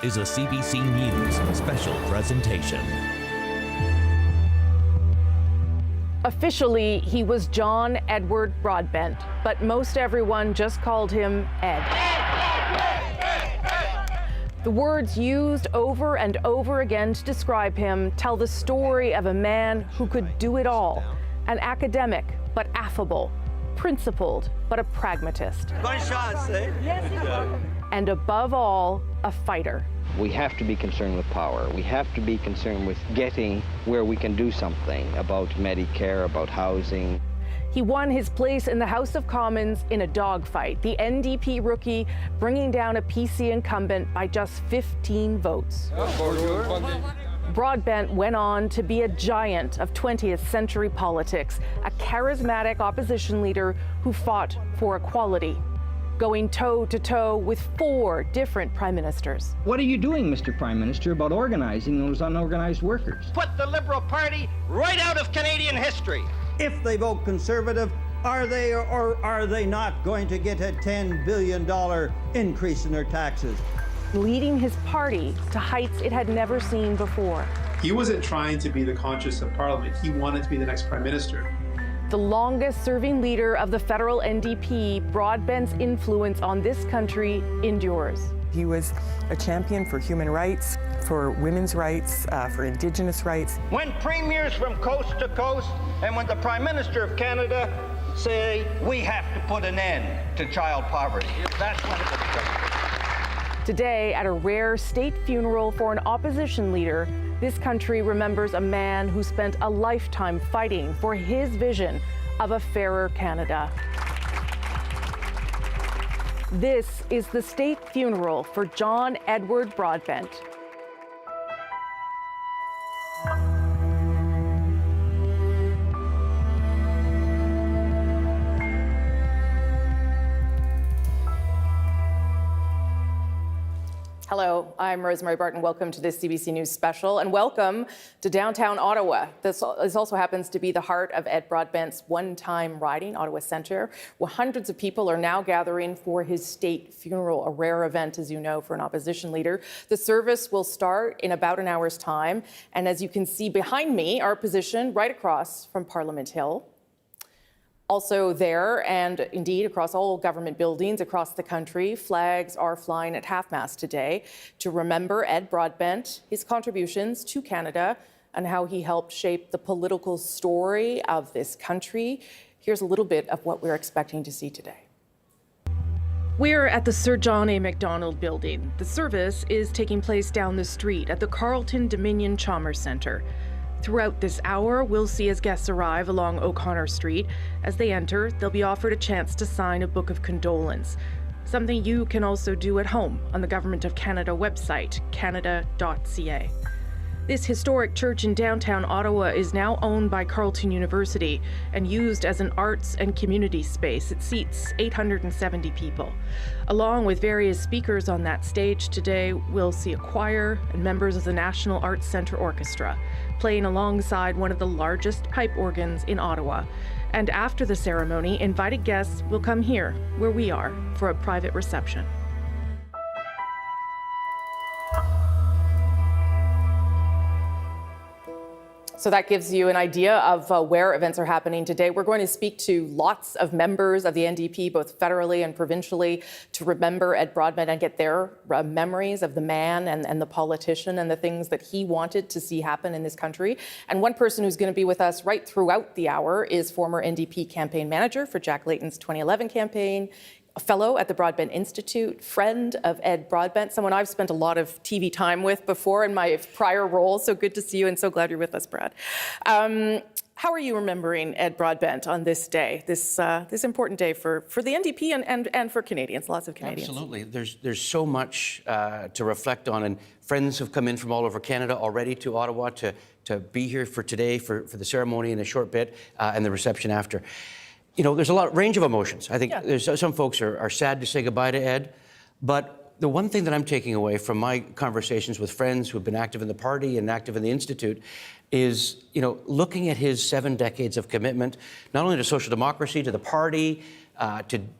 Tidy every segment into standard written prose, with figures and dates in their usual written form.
is a CBC News special presentation. Officially, he was John Edward Broadbent, but most everyone just called him Ed. The words used over and over again to describe him tell the story of a man who could do it all, an academic but affable, principled but a pragmatist. Nice shots, eh? Yes, you're welcome. And above all, a fighter. We have to be concerned with power. We have to be concerned with getting where we can do something about Medicare, about housing. He won his place in the House of Commons in a dogfight, the NDP rookie bringing down a PC incumbent by just 15 votes. Broadbent went on to be a giant of 20th century politics, a charismatic opposition leader who fought for equality, going toe-to-toe with 4 different prime ministers. What are you doing, Mr. Prime Minister, about organizing those unorganized workers? Put the Liberal Party right out of Canadian history. If they vote Conservative, are they or are they not going to get a $10 billion increase in their taxes? Leading his party to heights it had never seen before. He wasn't trying to be the conscience of Parliament. He wanted to be the next Prime Minister. The longest-serving leader of the federal NDP, Broadbent's influence on this country endures. He was a champion for human rights, for women's rights, for Indigenous rights. When premiers from coast to coast and when the Prime Minister of Canada say we have to put an end to child poverty, that's when it becomes. Today, at a rare state funeral for an opposition leader, this country remembers a man who spent a lifetime fighting for his vision of a fairer Canada. This is the state funeral for John Edward Broadbent. Hello, I'm Rosemary Barton. Welcome to this CBC News special, and welcome to downtown Ottawa. This also happens to be the heart of Ed Broadbent's one-time riding, Ottawa Centre, where hundreds of people are now gathering for his state funeral, a rare event, as you know, for an opposition leader. The service will start in about an hour's time, and as you can see behind me, our position right across from Parliament Hill. Also there, and indeed across all government buildings across the country, flags are flying at half-mast today to remember Ed Broadbent, his contributions to Canada, and how he helped shape the political story of this country. Here's a little bit of what we're expecting to see today. We're at the Sir John A. Macdonald building. The service is taking place down the street at the Carleton Dominion Chalmers Centre. Throughout this hour, we'll see as guests arrive along O'Connor Street. As they enter, they'll be offered a chance to sign a book of condolence, something you can also do at home on the Government of Canada website, canada.ca. This historic church in downtown Ottawa is now owned by Carleton University and used as an arts and community space. It seats 870 people. Along with various speakers on that stage today, we'll see a choir and members of the National Arts Centre Orchestra playing alongside one of the largest pipe organs in Ottawa. And after the ceremony, invited guests will come here, where we are, for a private reception. So that gives you an idea of where events are happening today. We're going to speak to lots of members of the NDP, both federally and provincially, to remember Ed Broadbent and get their memories of the man and the politician and the things that he wanted to see happen in this country. And one person who's going to be with us right throughout the hour is former NDP campaign manager for Jack Layton's 2011 campaign, a fellow at the Broadbent Institute, friend of Ed Broadbent, someone I've spent a lot of TV time with before in my prior role. So good to see you and so glad you're with us, Brad. How are you remembering Ed Broadbent on this day, this important day for the NDP and for Canadians, lots of Canadians? Absolutely. There's so much to reflect on, and friends have come in from all over Canada already to Ottawa to be here for today, for the ceremony in a short bit, and the reception after. You know, there's a range of emotions. I think there's some folks are sad to say goodbye to Ed, but the one thing that I'm taking away from my conversations with friends who've been active in the party and active in the Institute is, you know, looking at his 7 decades of commitment, not only to social democracy, to the party,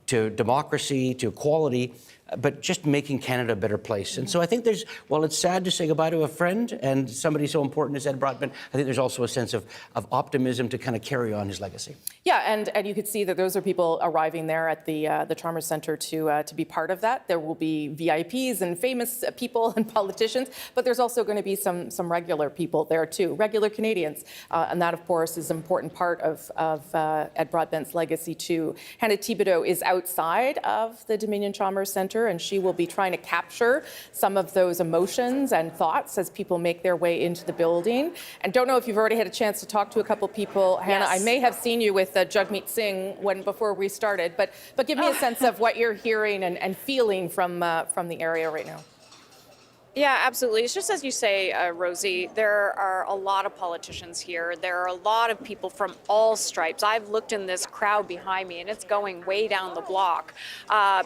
to democracy, to equality, but just making Canada a better place. And so I think while it's sad to say goodbye to a friend and somebody so important as Ed Broadbent, I think there's also a sense of optimism to kind of carry on his legacy. Yeah, and you could see that those are people arriving there at the Chalmers Centre to be part of that. There will be VIPs and famous people and politicians, but there's also going to be some regular people there too, regular Canadians, and that of course is an important part of Ed Broadbent's legacy too. Hannah Thibodeau is outside of the Dominion Chalmers Centre, and she will be trying to capture some of those emotions and thoughts as people make their way into the building. And don't know if you've already had a chance to talk to a couple people. Hannah, Yes. I may have seen you with Jagmeet Singh before we started, but give me a sense of what you're hearing and feeling from the area right now. Yeah, absolutely. It's just as you say, Rosie, there are a lot of politicians here. There are a lot of people from all stripes. I've looked in this crowd behind me, and it's going way down the block.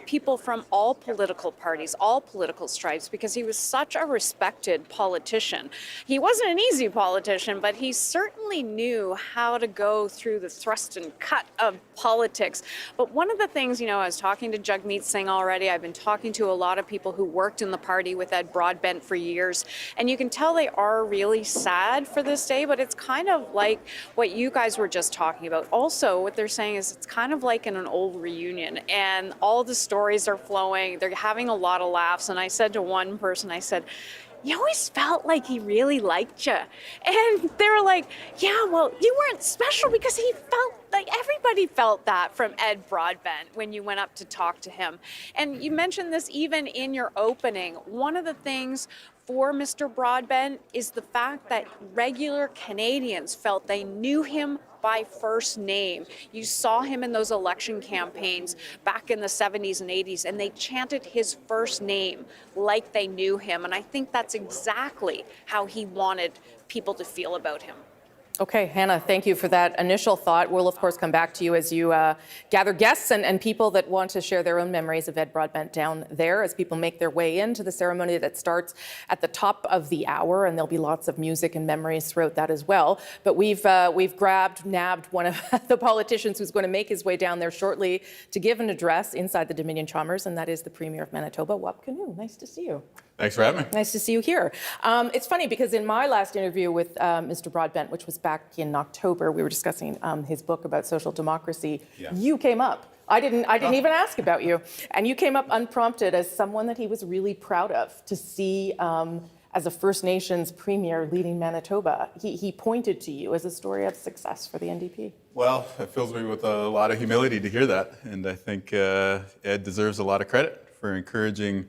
People from all political parties, all political stripes, because he was such a respected politician. He wasn't an easy politician, but he certainly knew how to go through the thrust and cut of politics. But one of the things, I was talking to Jagmeet Singh already. I've been talking to a lot of people who worked in the party with Ed Broadbent for years, and you can tell they are really sad for this day, but it's kind of like what you guys were just talking about. Also, what they're saying is it's kind of like in an old reunion, and all the stories are flowing. They're having a lot of laughs, and I said to one person, I said, you always felt like he really liked you. And they were like, yeah, well, you weren't special, because he felt like everybody felt that from Ed Broadbent when you went up to talk to him. And you mentioned this even in your opening. One of the things for Mr. Broadbent is the fact that regular Canadians felt they knew him by first name. You saw him in those election campaigns back in the 70s and 80s, and they chanted his first name like they knew him. And I think that's exactly how he wanted people to feel about him. Okay, Hannah, thank you for that initial thought. We'll, of course, come back to you as you gather guests and people that want to share their own memories of Ed Broadbent down there as people make their way into the ceremony that starts at the top of the hour, and there'll be lots of music and memories throughout that as well. But we've nabbed one of the politicians who's going to make his way down there shortly to give an address inside the Dominion Chalmers, and that is the Premier of Manitoba, Wap Kinew. Nice to see you. Thanks for having me. Nice to see you here. It's funny because in my last interview with Mr. Broadbent, which was back in October, we were discussing his book about social democracy. Yeah. You came up. I didn't even ask about you, and you came up unprompted as someone that he was really proud of to see as a First Nations premier leading Manitoba. He pointed to you as a story of success for the NDP. Well, it fills me with a lot of humility to hear that, and I think Ed deserves a lot of credit for encouraging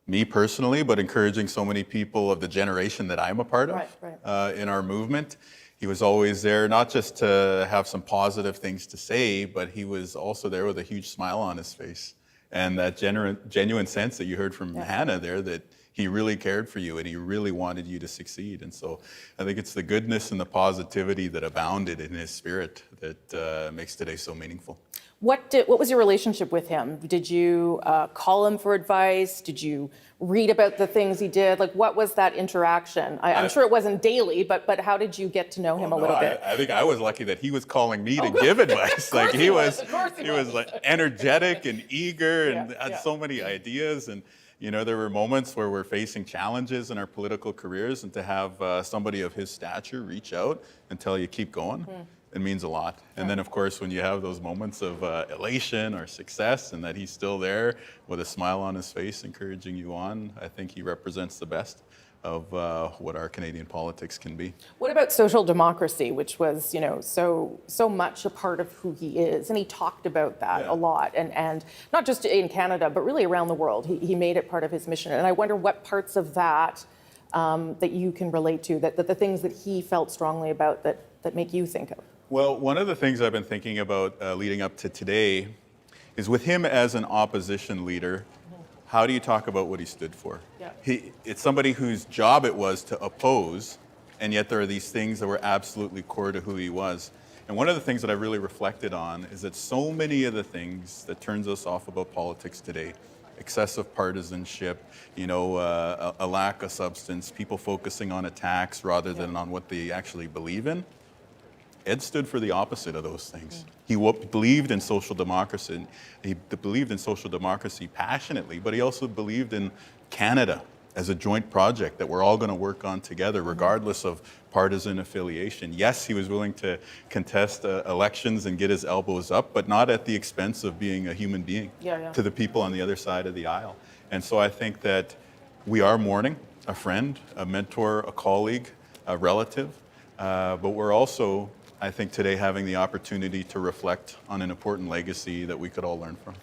me personally, but encouraging so many people of the generation that I'm a part of in our movement. He was always there, not just to have some positive things to say, but he was also there with a huge smile on his face. And that genuine sense that you heard from Hannah there, that he really cared for you and he really wanted you to succeed. And so I think it's the goodness and the positivity that abounded in his spirit that makes today so meaningful. What was your relationship with him? Did you call him for advice? Did you read about the things he did? Like, what was that interaction? I'm sure it wasn't daily, but how did you get to know him a little bit? I think I was lucky that he was calling me to give advice. Like he was like energetic and eager and had so many ideas. And there were moments where we're facing challenges in our political careers, and to have somebody of his stature reach out and tell you keep going. It means a lot. And then, of course, when you have those moments of elation or success and that he's still there with a smile on his face encouraging you on, I think he represents the best of what our Canadian politics can be. What about social democracy, which was, so much a part of who he is? And he talked about that a lot, and not just in Canada, but really around the world. He made it part of his mission. And I wonder what parts of that that you can relate to, that the things that he felt strongly about that make you think of. Well, one of the things I've been thinking about leading up to today is with him as an opposition leader, how do you talk about what he stood for? Yeah. It's somebody whose job it was to oppose, and yet there are these things that were absolutely core to who he was. And one of the things that I really reflected on is that so many of the things that turns us off about politics today, excessive partisanship, a lack of substance, people focusing on attacks rather than on what they actually believe in, Ed stood for the opposite of those things. He believed in social democracy. He believed in social democracy passionately, but he also believed in Canada as a joint project that we're all going to work on together, regardless of partisan affiliation. Yes, he was willing to contest elections and get his elbows up, but not at the expense of being a human being to the people on the other side of the aisle. And so I think that we are mourning a friend, a mentor, a colleague, a relative, but we're also, I think, today having the opportunity to reflect on an important legacy that we could all learn from.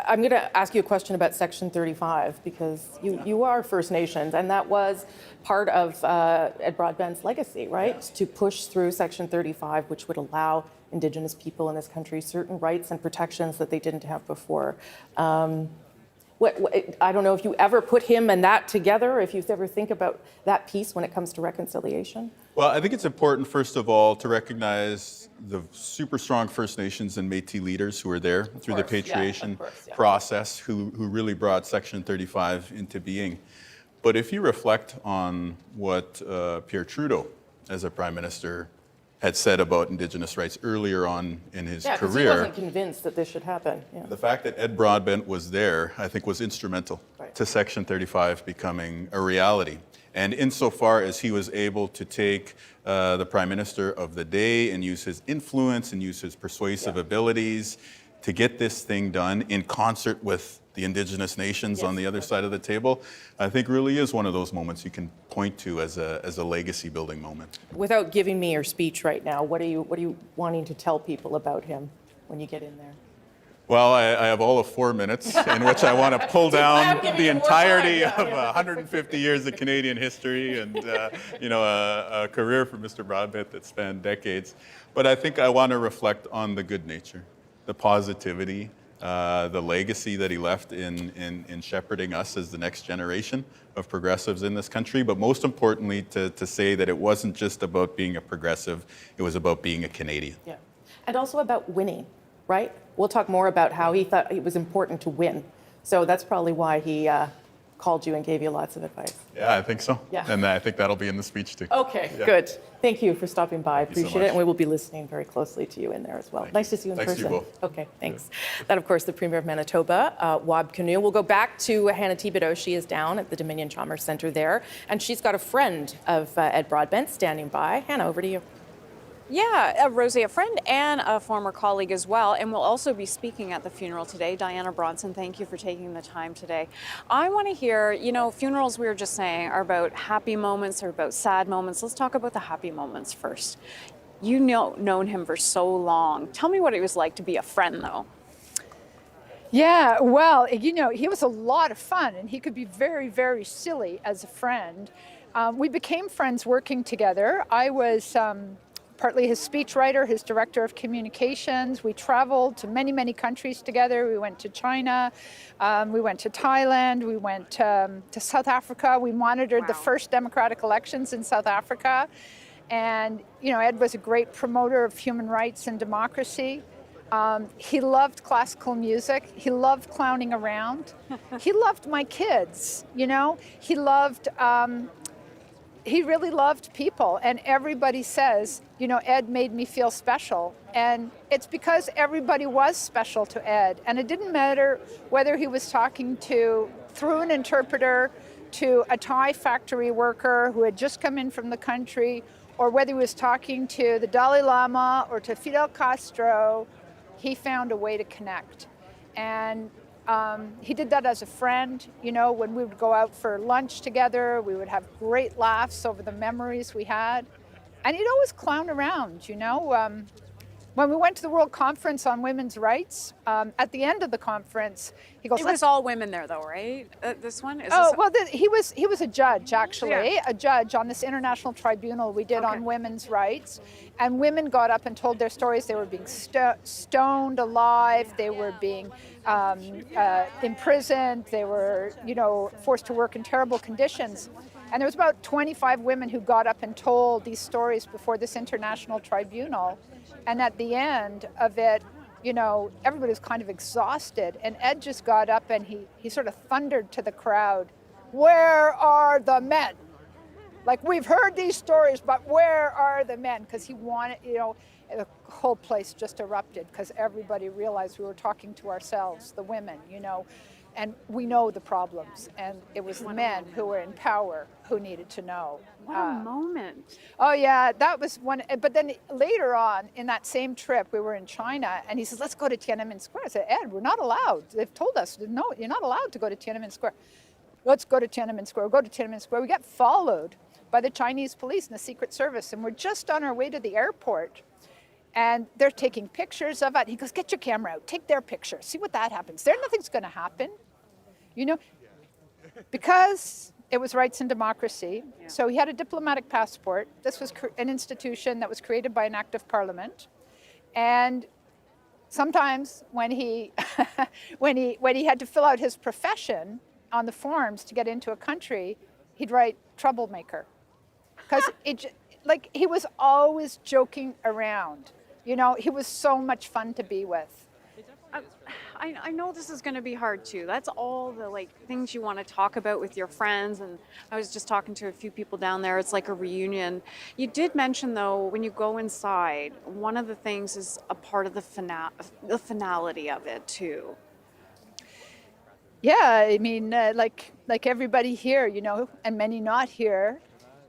I'm going to ask you a question about Section 35, because you are First Nations, and that was part of Ed Broadbent's legacy, right? Yeah. To push through Section 35, which would allow Indigenous people in this country certain rights and protections that they didn't have before. I don't know if you ever put him and that together, if you ever think about that piece when it comes to reconciliation. Well, I think it's important, first of all, to recognize the super strong First Nations and Métis leaders who were there through the patriation process, who really brought Section 35 into being. But if you reflect on what Pierre Trudeau, as a Prime Minister, had said about Indigenous rights earlier on in his career. He wasn't convinced that this should happen. Yeah. The fact that Ed Broadbent was there, I think, was instrumental to Section 35 becoming a reality. And insofar as he was able to take the Prime Minister of the day and use his influence and use his persuasive abilities to get this thing done in concert with the Indigenous nations on the other side of the table, I think really is one of those moments you can point to as a legacy building moment. Without giving me your speech right now, what are you wanting to tell people about him when you get in there? Well, I have all of 4 minutes in which I want to pull down the entirety of 150 years of Canadian history and a career for Mr. Broadbent that spanned decades. But I think I want to reflect on the good nature, the positivity, the legacy that he left in shepherding us as the next generation of progressives in this country, but most importantly to say that it wasn't just about being a progressive, it was about being a Canadian. Yeah, and also about winning, right? We'll talk more about how he thought it was important to win. So that's probably why he called you and gave you lots of advice. Yeah, I think so. Yeah. And I think that'll be in the speech too. Okay, good. Thank you for stopping by. I appreciate it. And we will be listening very closely to you in there as well. Nice to see you in person. Thanks to you both. Okay, thanks. That, of course, the Premier of Manitoba, Wab Kinew. We'll go back to Hannah Thibodeau. She is down at the Dominion Chalmers Centre there, and she's got a friend of Ed Broadbent standing by. Hannah, over to you. Yeah, Rosie, a friend and a former colleague as well, and will also be speaking at the funeral today. Diana Bronson, thank you for taking the time today. I want to hear, funerals, we were just saying, are about happy moments or about sad moments. Let's talk about the happy moments first. You've known him for so long. Tell me what it was like to be a friend, though. Yeah, well, he was a lot of fun, and he could be very, very silly as a friend. We became friends working together. I was partly his speechwriter, his director of communications. We traveled to many, many countries together. We went to China, we went to Thailand, we went to South Africa. We monitored the first democratic elections in South Africa. And, Ed was a great promoter of human rights and democracy. He loved classical music. He loved clowning around. He loved my kids, He loved... He really loved people, and everybody says, Ed made me feel special. And it's because everybody was special to Ed. And it didn't matter whether he was talking through an interpreter, to a Thai factory worker who had just come in from the country, or whether he was talking to the Dalai Lama or to Fidel Castro, he found a way to connect. And he did that as a friend. When we would go out for lunch together, we would have great laughs over the memories we had. And he'd always clown around, When we went to the World Conference on Women's Rights, at the end of the conference, he goes... It was all women there, though, right? This one? He was a judge, actually, a judge on this international tribunal we did on women's rights. And women got up and told their stories. They were being stoned alive. They were being imprisoned. They were, forced to work in terrible conditions. And there was about 25 women who got up and told these stories before this international tribunal. And at the end of it, everybody was kind of exhausted. And Ed just got up and he sort of thundered to the crowd, "Where are the men?" Like, we've heard these stories, but where are the men? Because he wanted, the whole place just erupted because everybody realized we were talking to ourselves, the women, and we know the problems. And it was the men who were in power who needed to know. What a moment. Oh, yeah, that was one. But then later on in that same trip, we were in China, and he says, let's go to Tiananmen Square. I said, Ed, we're not allowed. They've told us, no, you're not allowed to go to Tiananmen Square. Let's go to Tiananmen Square. We'll go to Tiananmen Square. We get followed by the Chinese police and the Secret Service, and we're just on our way to the airport, and they're taking pictures of it. He goes, get your camera out, take their picture, see what that happens. Nothing's going to happen, because it was rights and democracy. Yeah. So he had a diplomatic passport. This was an institution that was created by an act of parliament, and sometimes when he when he had to fill out his profession on the forms to get into a country, he'd write troublemaker. Because he was always joking around. He was so much fun to be with. I know this is going to be hard too. That's all the things you want to talk about with your friends. And I was just talking to a few people down there. It's like a reunion. You did mention though, when you go inside, one of the things is a part of the finality of it too. Yeah, I mean, like everybody here, and many not here.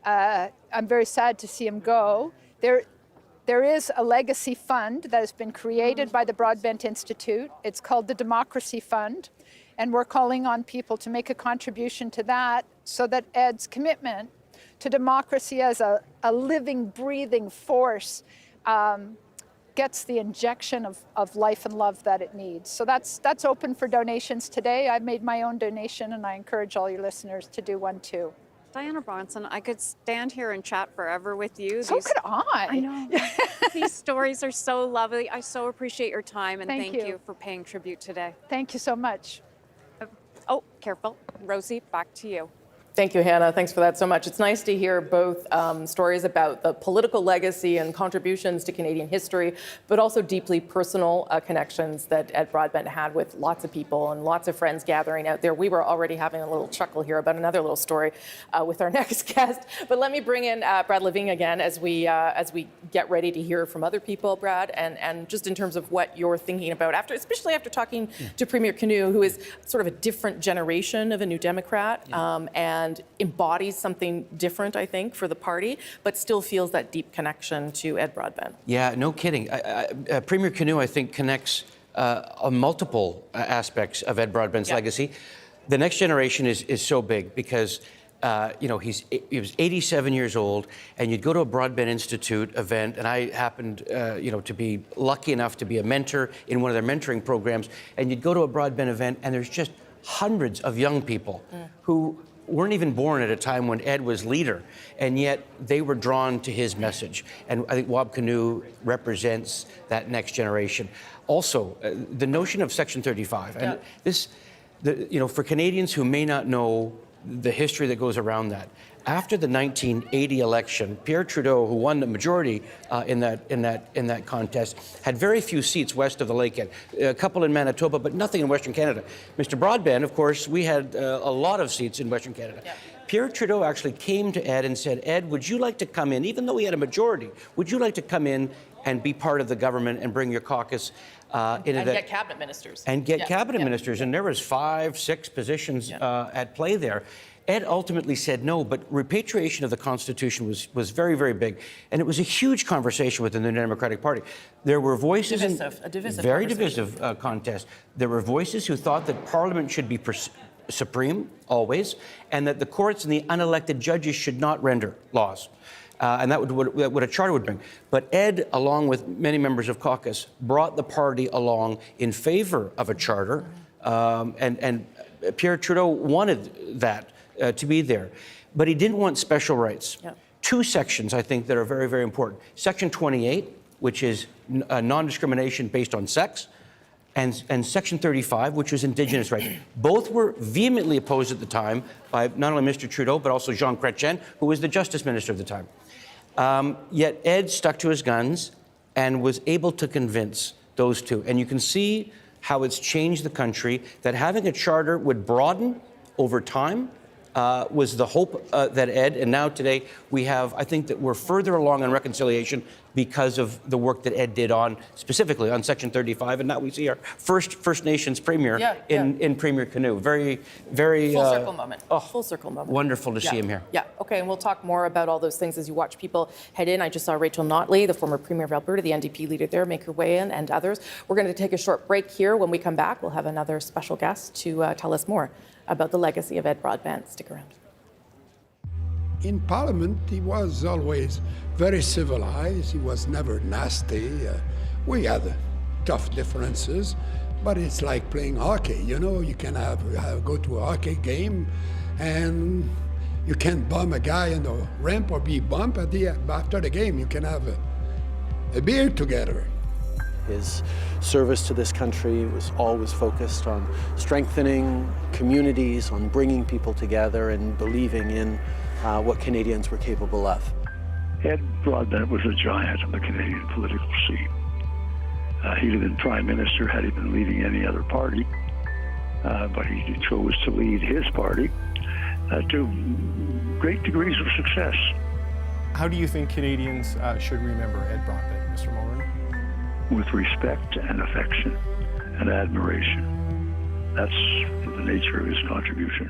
I'm very sad to see him go. There is a legacy fund that has been created by the Broadbent Institute. It's called the Democracy Fund, and we're calling on people to make a contribution to that so that Ed's commitment to democracy as a living, breathing force gets the injection of life and love that it needs. So that's open for donations today. I've made my own donation, and I encourage all your listeners to do one too. Diana Bronson, I could stand here and chat forever with you. So could I. I know. These stories are so lovely. I so appreciate your time, and thank you for paying tribute today. Thank you so much. Oh, careful. Rosie, back to you. Thank you, Hannah. Thanks for that so much. It's nice to hear both stories about the political legacy and contributions to Canadian history, but also deeply personal connections that Ed Broadbent had with lots of people and lots of friends gathering out there. We were already having a little chuckle here about another little story with our next guest. But let me bring in Brad Levine again as we get ready to hear from other people, Brad, and just in terms of what you're thinking about especially after talking to Premier Canoe, who is sort of a different generation of a New Democrat, and embodies something different, I think, for the party, but still feels that deep connection to Ed Broadbent. Yeah, no kidding. Premier Canoe, I think, connects on multiple aspects of Ed Broadbent's legacy. The next generation is so big because he was 87 years old, and you'd go to a Broadbent Institute event, and I happened, to be lucky enough to be a mentor in one of their mentoring programs, and you'd go to a Broadbent event, and there's just hundreds of young people who weren't even born at a time when Ed was leader, and yet they were drawn to his message. And I think Wab Canoe represents that next generation. Also, the notion of Section 35, and for Canadians who may not know the history that goes around that, after the 1980 election, Pierre Trudeau, who won the majority in that contest, had very few seats west of the Lakehead, a couple in Manitoba, but nothing in Western Canada. Mr. Broadbent, of course, we had a lot of seats in Western Canada. Yeah. Pierre Trudeau actually came to Ed and said, Ed, would you like to come in, even though he had a majority, would you like to come in and be part of the government and bring your caucus and get cabinet ministers. And get cabinet ministers. And there was 5, 6 positions at play there. Ed ultimately said no, but repatriation of the Constitution was very, very big. And it was a huge conversation within the Democratic Party. There were voices very divisive contest. There were voices who thought that Parliament should be supreme, always, and that the courts and the unelected judges should not render laws. And that would what a charter would bring. But Ed, along with many members of caucus, brought the party along in favor of a charter, and Pierre Trudeau wanted that to be there. But he didn't want special rights. Yeah. 2 sections, I think, that are very, very important. Section 28, which is non-discrimination based on sex, and Section 35, which was Indigenous rights. Both were vehemently opposed at the time by not only Mr. Trudeau, but also Jean Chrétien, who was the Justice Minister at the time. Yet Ed stuck to his guns and was able to convince those 2. And you can see how it's changed the country, that having a charter would broaden over time was the hope that Ed, and now today we have, I think that we're further along on reconciliation because of the work that Ed did on, specifically on Section 35, and now we see our first First Nations Premier in Premier Canoe. Very, very... Full circle moment. Oh, full circle moment. Wonderful to see him here. Yeah, okay, and we'll talk more about all those things as you watch people head in. I just saw Rachel Notley, the former Premier of Alberta, the NDP leader there, make her way in, and others. We're going to take a short break here. When we come back, we'll have another special guest to tell us more about the legacy of Ed Broadbent. Stick around. In Parliament, he was always very civilized. He was never nasty. We had tough differences, but it's like playing hockey. You know, you can go to a hockey game, and you can bum a guy in the ramp or be bumped after the game. You can have a beer together. His service to this country was always focused on strengthening communities, on bringing people together and believing in what Canadians were capable of. Ed Broadbent was a giant on the Canadian political scene. He'd have been Prime Minister had he been leading any other party, but he chose to lead his party to great degrees of success. How do you think Canadians should remember Ed Broadbent, Mr. Mulroney? With respect and affection and admiration. That's the nature of his contribution.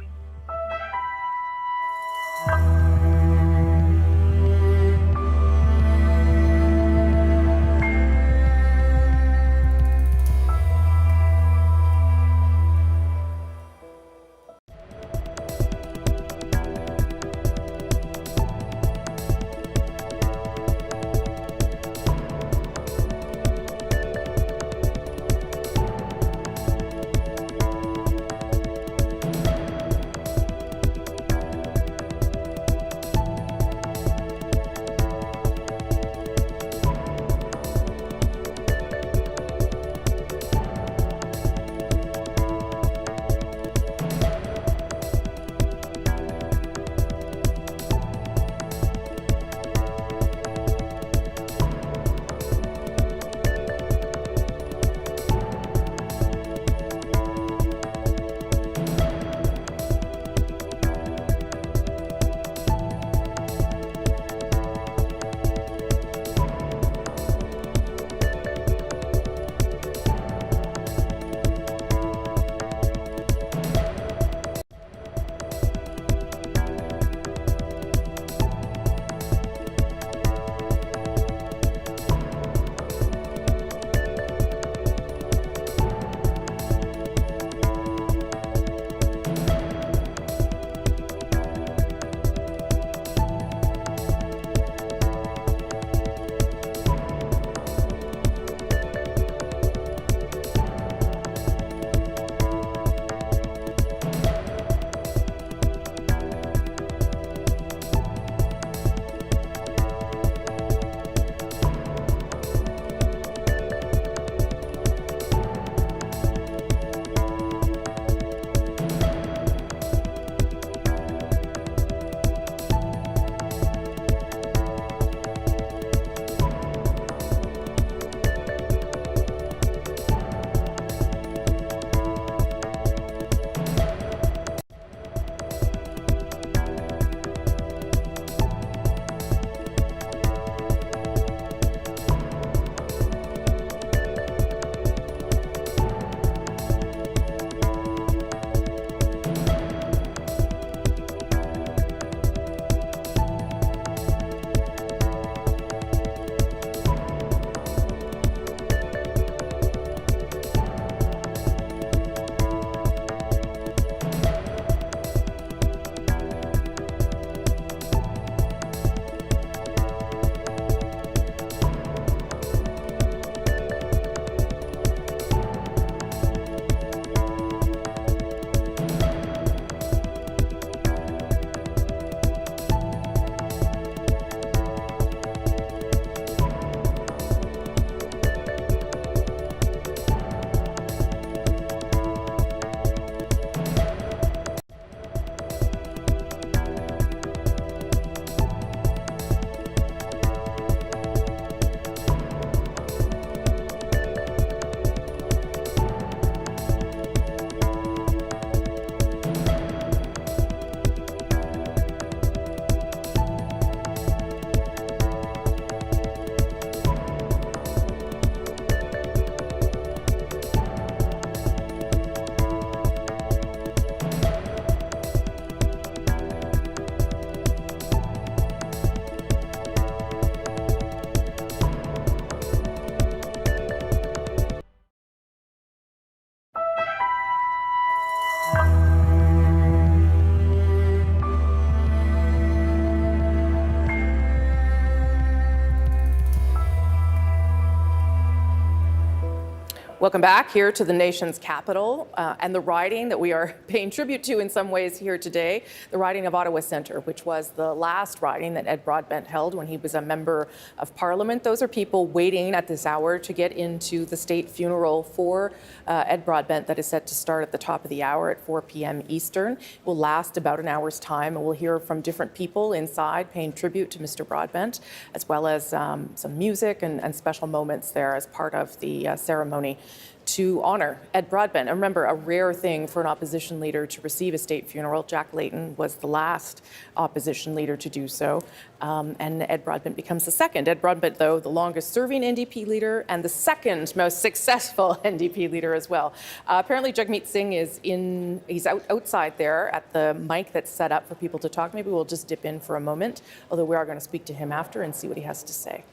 Welcome back here to the nation's capital and the riding that we are paying tribute to in some ways here today, the riding of Ottawa Centre, which was the last riding that Ed Broadbent held when he was a member of Parliament. Those are people waiting at this hour to get into the state funeral for Ed Broadbent that is set to start at the top of the hour at 4 p.m. Eastern. It will last about an hour's time, and we'll hear from different people inside paying tribute to Mr. Broadbent, as well as some music and special moments there as part of the ceremony to honor Ed Broadbent. And remember, a rare thing for an opposition leader to receive a state funeral. Jack Layton was the last opposition leader to do so, and Ed Broadbent becomes the second. Ed Broadbent, though, the longest-serving NDP leader and the second most successful NDP leader as well. Apparently, Jagmeet Singh he's outside there at the mic that's set up for people to talk. Maybe we'll just dip in for a moment, although we are going to speak to him after and see what he has to say.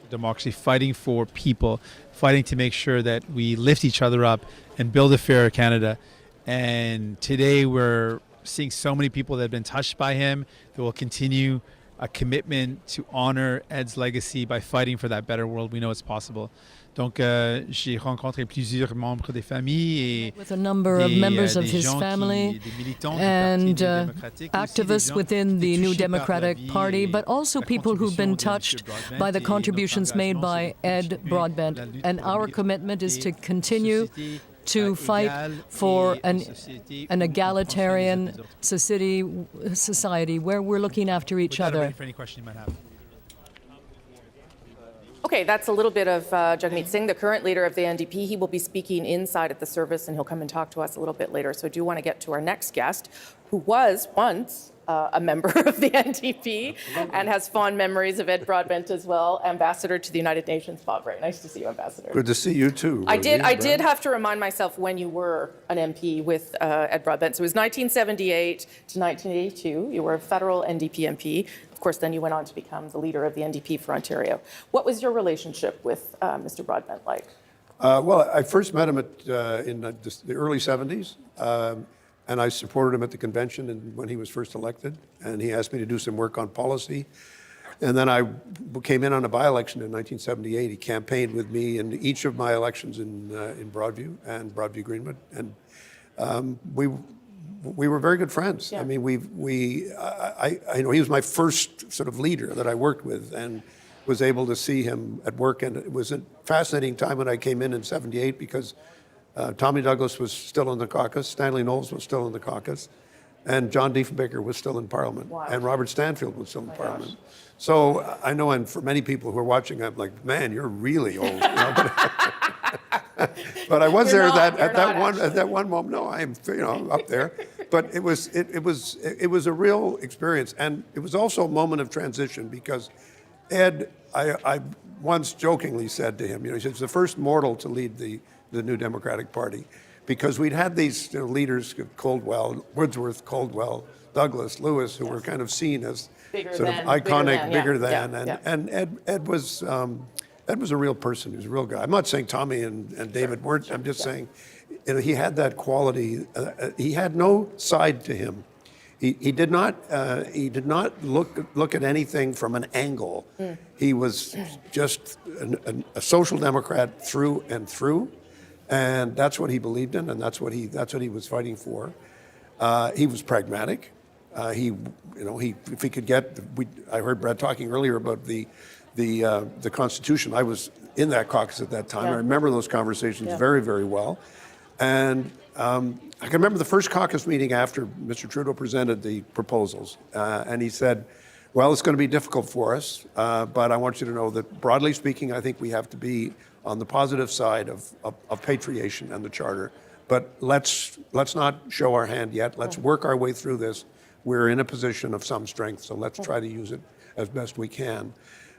Democracy, fighting for people, fighting to make sure that we lift each other up and build a fairer Canada. And today we're seeing so many people that have been touched by him that will continue a commitment to honor Ed's legacy by fighting for that better world. We know it's possible. Donc, j'ai rencontré plusieurs membres des familles with a number of members of his family and activists within the New Democratic Party, but also people who've been touched by the contributions made by Ed Broadbent. And our commitment is to continue to fight for an egalitarian society where we're looking after each other. Okay, that's a little bit of Jagmeet Singh, the current leader of the NDP. He will be speaking inside at the service, and he'll come and talk to us a little bit later. So I do want to get to our next guest, who was once a member of the NDP and has fond memories of Ed Broadbent as well. Ambassador to the United Nations, Bob Ray. Nice to see you, Ambassador. Good to see you too. I did have to remind myself when you were an MP with Ed Broadbent. So it was 1978 to 1982. You were a federal NDP MP. Of course, then you went on to become the leader of the NDP for Ontario. What was your relationship with Mr. Broadbent like? Well, I first met him in the early 70s, and I supported him at the convention when he was first elected, and he asked me to do some work on policy. And then I came in on a by-election in 1978. He campaigned with me in each of my elections in Broadview and Broadview-Greenwood, and we were very good friends. Yeah. I mean, I know he was my first sort of leader that I worked with, and was able to see him at work. And it was a fascinating time when I came in 78 because Tommy Douglas was still in the caucus, Stanley Knowles was still in the caucus, and John Diefenbaker was still in Parliament, and Robert Stanfield was still in Parliament. Gosh. So I know, and for many people who are watching, I'm like, man, you're really old. You know? But I was there at that one moment. No, I am, up there. But it was a real experience, and it was also a moment of transition because Ed, I once jokingly said to him, he said, he's the first mortal to lead the New Democratic Party, because we'd had these leaders, Coldwell, Wordsworth, Coldwell, Douglas, Lewis, who were kind of seen as sort of iconic, bigger than, and Ed was a real person. He was a real guy. I'm not saying Tommy and David weren't. I'm just saying, he had that quality. He had no side to him. He did not look at anything from an angle. He was just a social democrat through and through, and that's what he believed in, and that's what he was fighting for. He was pragmatic. If he could get, I heard Brad talking earlier about the Constitution. I was in that caucus at that time. I remember those conversations very, very well. And I can remember the first caucus meeting after Mr. Trudeau presented the proposals. And he said, well, it's going to be difficult for us, but I want you to know that broadly speaking, I think we have to be on the positive side of patriation and the Charter. But let's not show our hand yet. Let's work our way through this. We're in a position of some strength, so let's try to use it as best we can.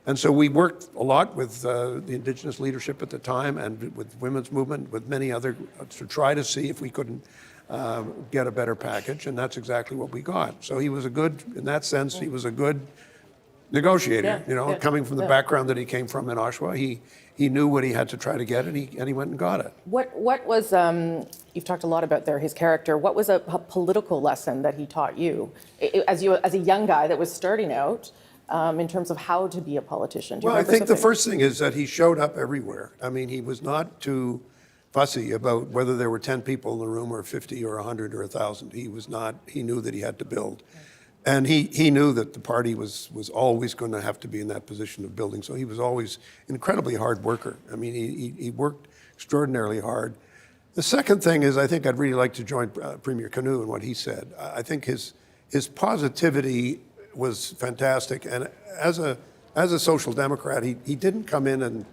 And so we worked a lot with the Indigenous leadership at the time and with women's movement, with many other, to try to see if we couldn't get a better package, and that's exactly what we got. So he was in that sense, he was a good negotiator, coming from the background that he came from in Oshawa. He knew what he had to try to get, and he went and got it. What was, you've talked a lot about his character. What was a political lesson that he taught you? As a young guy that was starting out, in terms of how to be a politician? Well, I think the first thing is that he showed up everywhere. I mean, he was not too fussy about whether there were 10 people in the room or 50 or 100 or 1,000. He was not, he knew that he had to build. And he knew that the party was always going to have to be in that position of building. So he was always an incredibly hard worker. I mean, he worked extraordinarily hard. The second thing is, I think I'd really like to join Premier Canoe in what he said. I think his positivity was fantastic. And as a social democrat, he didn't come in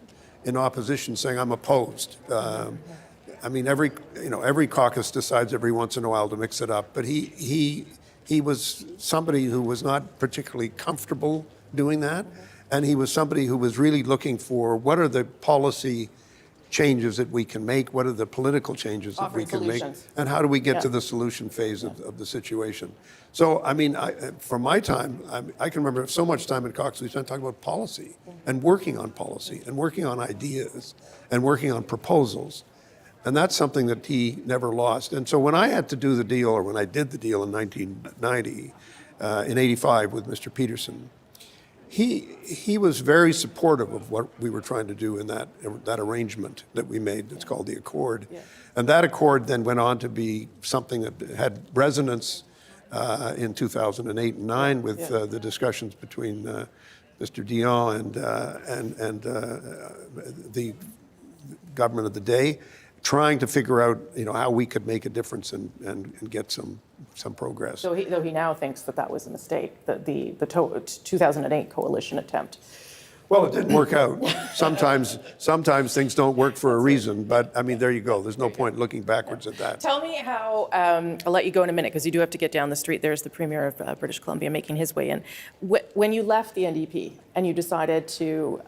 opposition saying, I'm opposed. I mean, every caucus decides every once in a while to mix it up. But he was somebody who was not particularly comfortable doing that. And he was somebody who was really looking for what are the policy changes that we can make, what are the political changes that we can make, and how do we get to the solution phase of the situation. So, I mean, from my time, I can remember so much time in caucus we spent talking about policy and working on policy and working on ideas and working on proposals. And that's something that he never lost. And so when I had to do the deal, or when I did the deal in 1990, in 85 with Mr. Peterson, he was very supportive of what we were trying to do in that arrangement that we made that's called the Accord. Yeah. And that Accord then went on to be something that had resonance in 2008 and 9 with the discussions between Mr. Dion and the government of the day, trying to figure out, how we could make a difference and get some progress. Though he now thinks that was a mistake, the 2008 coalition attempt. Well, it didn't work out. Sometimes things don't work for a reason, but I mean, there you go. There's no point looking backwards at that. Tell me how, I'll let you go in a minute because you do have to get down the street. There's the Premier of British Columbia making his way in. When you left the NDP and you decided to,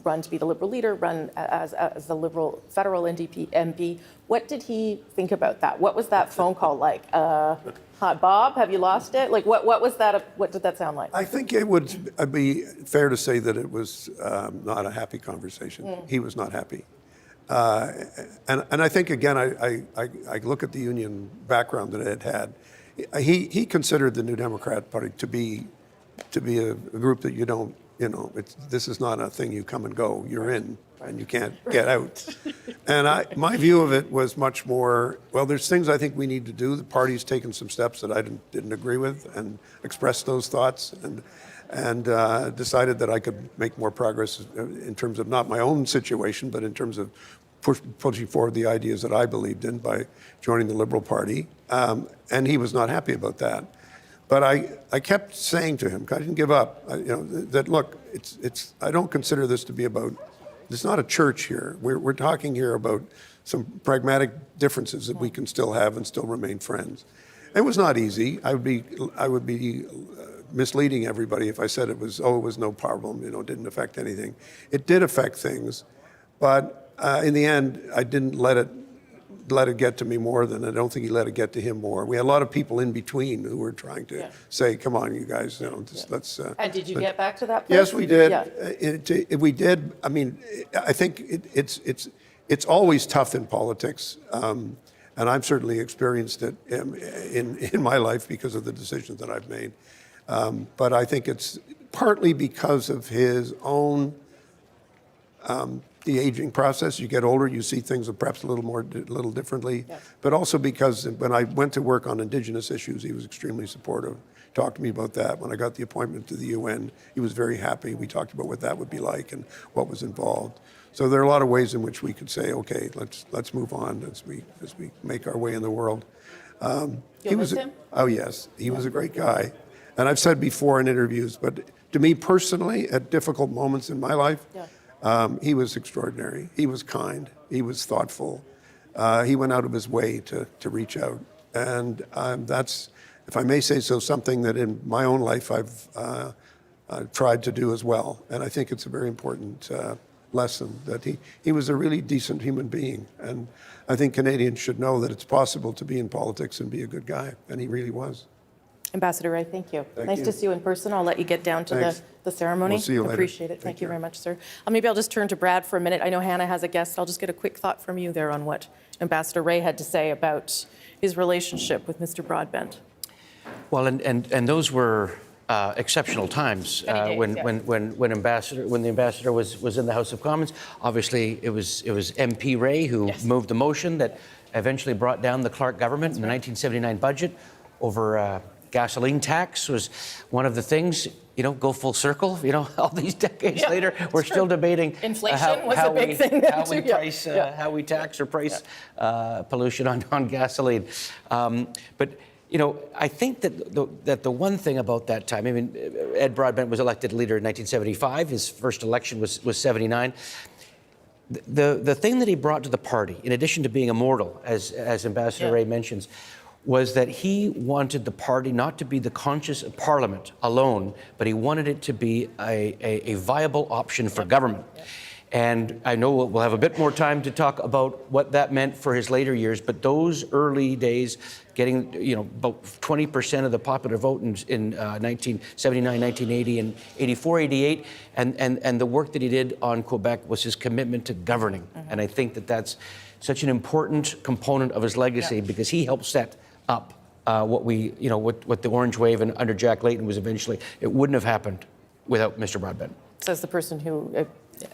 run to be the Liberal leader, run as the Liberal federal NDP MP, what did he think about that? What was that phone call like? Hi, Bob, have you lost it? Like, what was that? What did that sound like? I think it would be fair to say that it was not a happy conversation. He was not happy. And I think, again, I look at the union background that Ed had. He considered the New Democrat Party to be a group that you don't, this is not a thing you come and go. You're in and you can't get out. And my view of it was much more, well, there's things I think we need to do. The party's taken some steps that I didn't agree with and expressed those thoughts and decided that I could make more progress in terms of not my own situation, but in terms of pushing forward the ideas that I believed in by joining the Liberal Party. And he was not happy about that. But I kept saying to him, I didn't give up, that look, I don't consider this to be about, it's not a church here. We're talking here about some pragmatic differences that we can still have and still remain friends. It was not easy. I would be misleading everybody if I said it was no problem, it didn't affect anything. It did affect things, but in the end, I didn't let it get to me more than I don't think he let it get to him more. We had a lot of people in between who were trying to say, come on, you guys, let's... and did you get back to that place? Yes, we did. Yeah. We did. I mean, I think it's always tough in politics, and I've certainly experienced it in my life because of the decisions that I've made. But I think it's partly because of his own the aging process. You get older, you see things perhaps a little differently, but also because when I went to work on Indigenous issues, he was extremely supportive. Talked to me about that. When I got the appointment to the UN, he was very happy. We talked about what that would be like and what was involved. So there are a lot of ways in which we could say, okay, let's move on as we make our way in the world. You'll miss him? Oh yes, he was a great guy. And I've said before in interviews, but to me personally, at difficult moments in my life, he was extraordinary. He was kind. He was thoughtful. He went out of his way to reach out. And that's, if I may say so, something that in my own life I've tried to do as well. And I think it's a very important lesson that he was a really decent human being. And I think Canadians should know that it's possible to be in politics and be a good guy. And he really was. Ambassador Ray, thank you. Thank nice you. to see you in person. I'll let you get down to the ceremony. We'll see you later. Appreciate it. Thank you very much, sir. Maybe I'll just turn to Brad for a minute. I know Hannah has a guest. I'll just get a quick thought from you there on what Ambassador Ray had to say about his relationship with Mr. Broadbent. Well, and those were exceptional times Many days, when the ambassador was in the House of Commons. Obviously, it was MP Ray who moved the motion that eventually brought down the Clark government in the 1979 budget over gasoline tax was one of the things. You know, go full circle. You know, all these decades later, we're still debating inflation was a big thing. How we tax or price pollution on gasoline. But you know, I think that the one thing about that time, I mean, Ed Broadbent was elected leader in 1975. His first election was 79. The thing that he brought to the party, in addition to being immortal, as Ambassador Ray mentions, was that he wanted the party not to be the conscience of Parliament alone, but he wanted it to be a viable option for government. And I know we'll have a bit more time to talk about what that meant for his later years, but those early days, getting, you know, about 20% of the popular vote in 1979, 1980, and 84, 88, and the work that he did on Quebec was his commitment to governing. And I think that that's such an important component of his legacy because he helped set up what the Orange Wave and under Jack Layton was eventually. It wouldn't have happened without Mr. Broadbent. Says the person who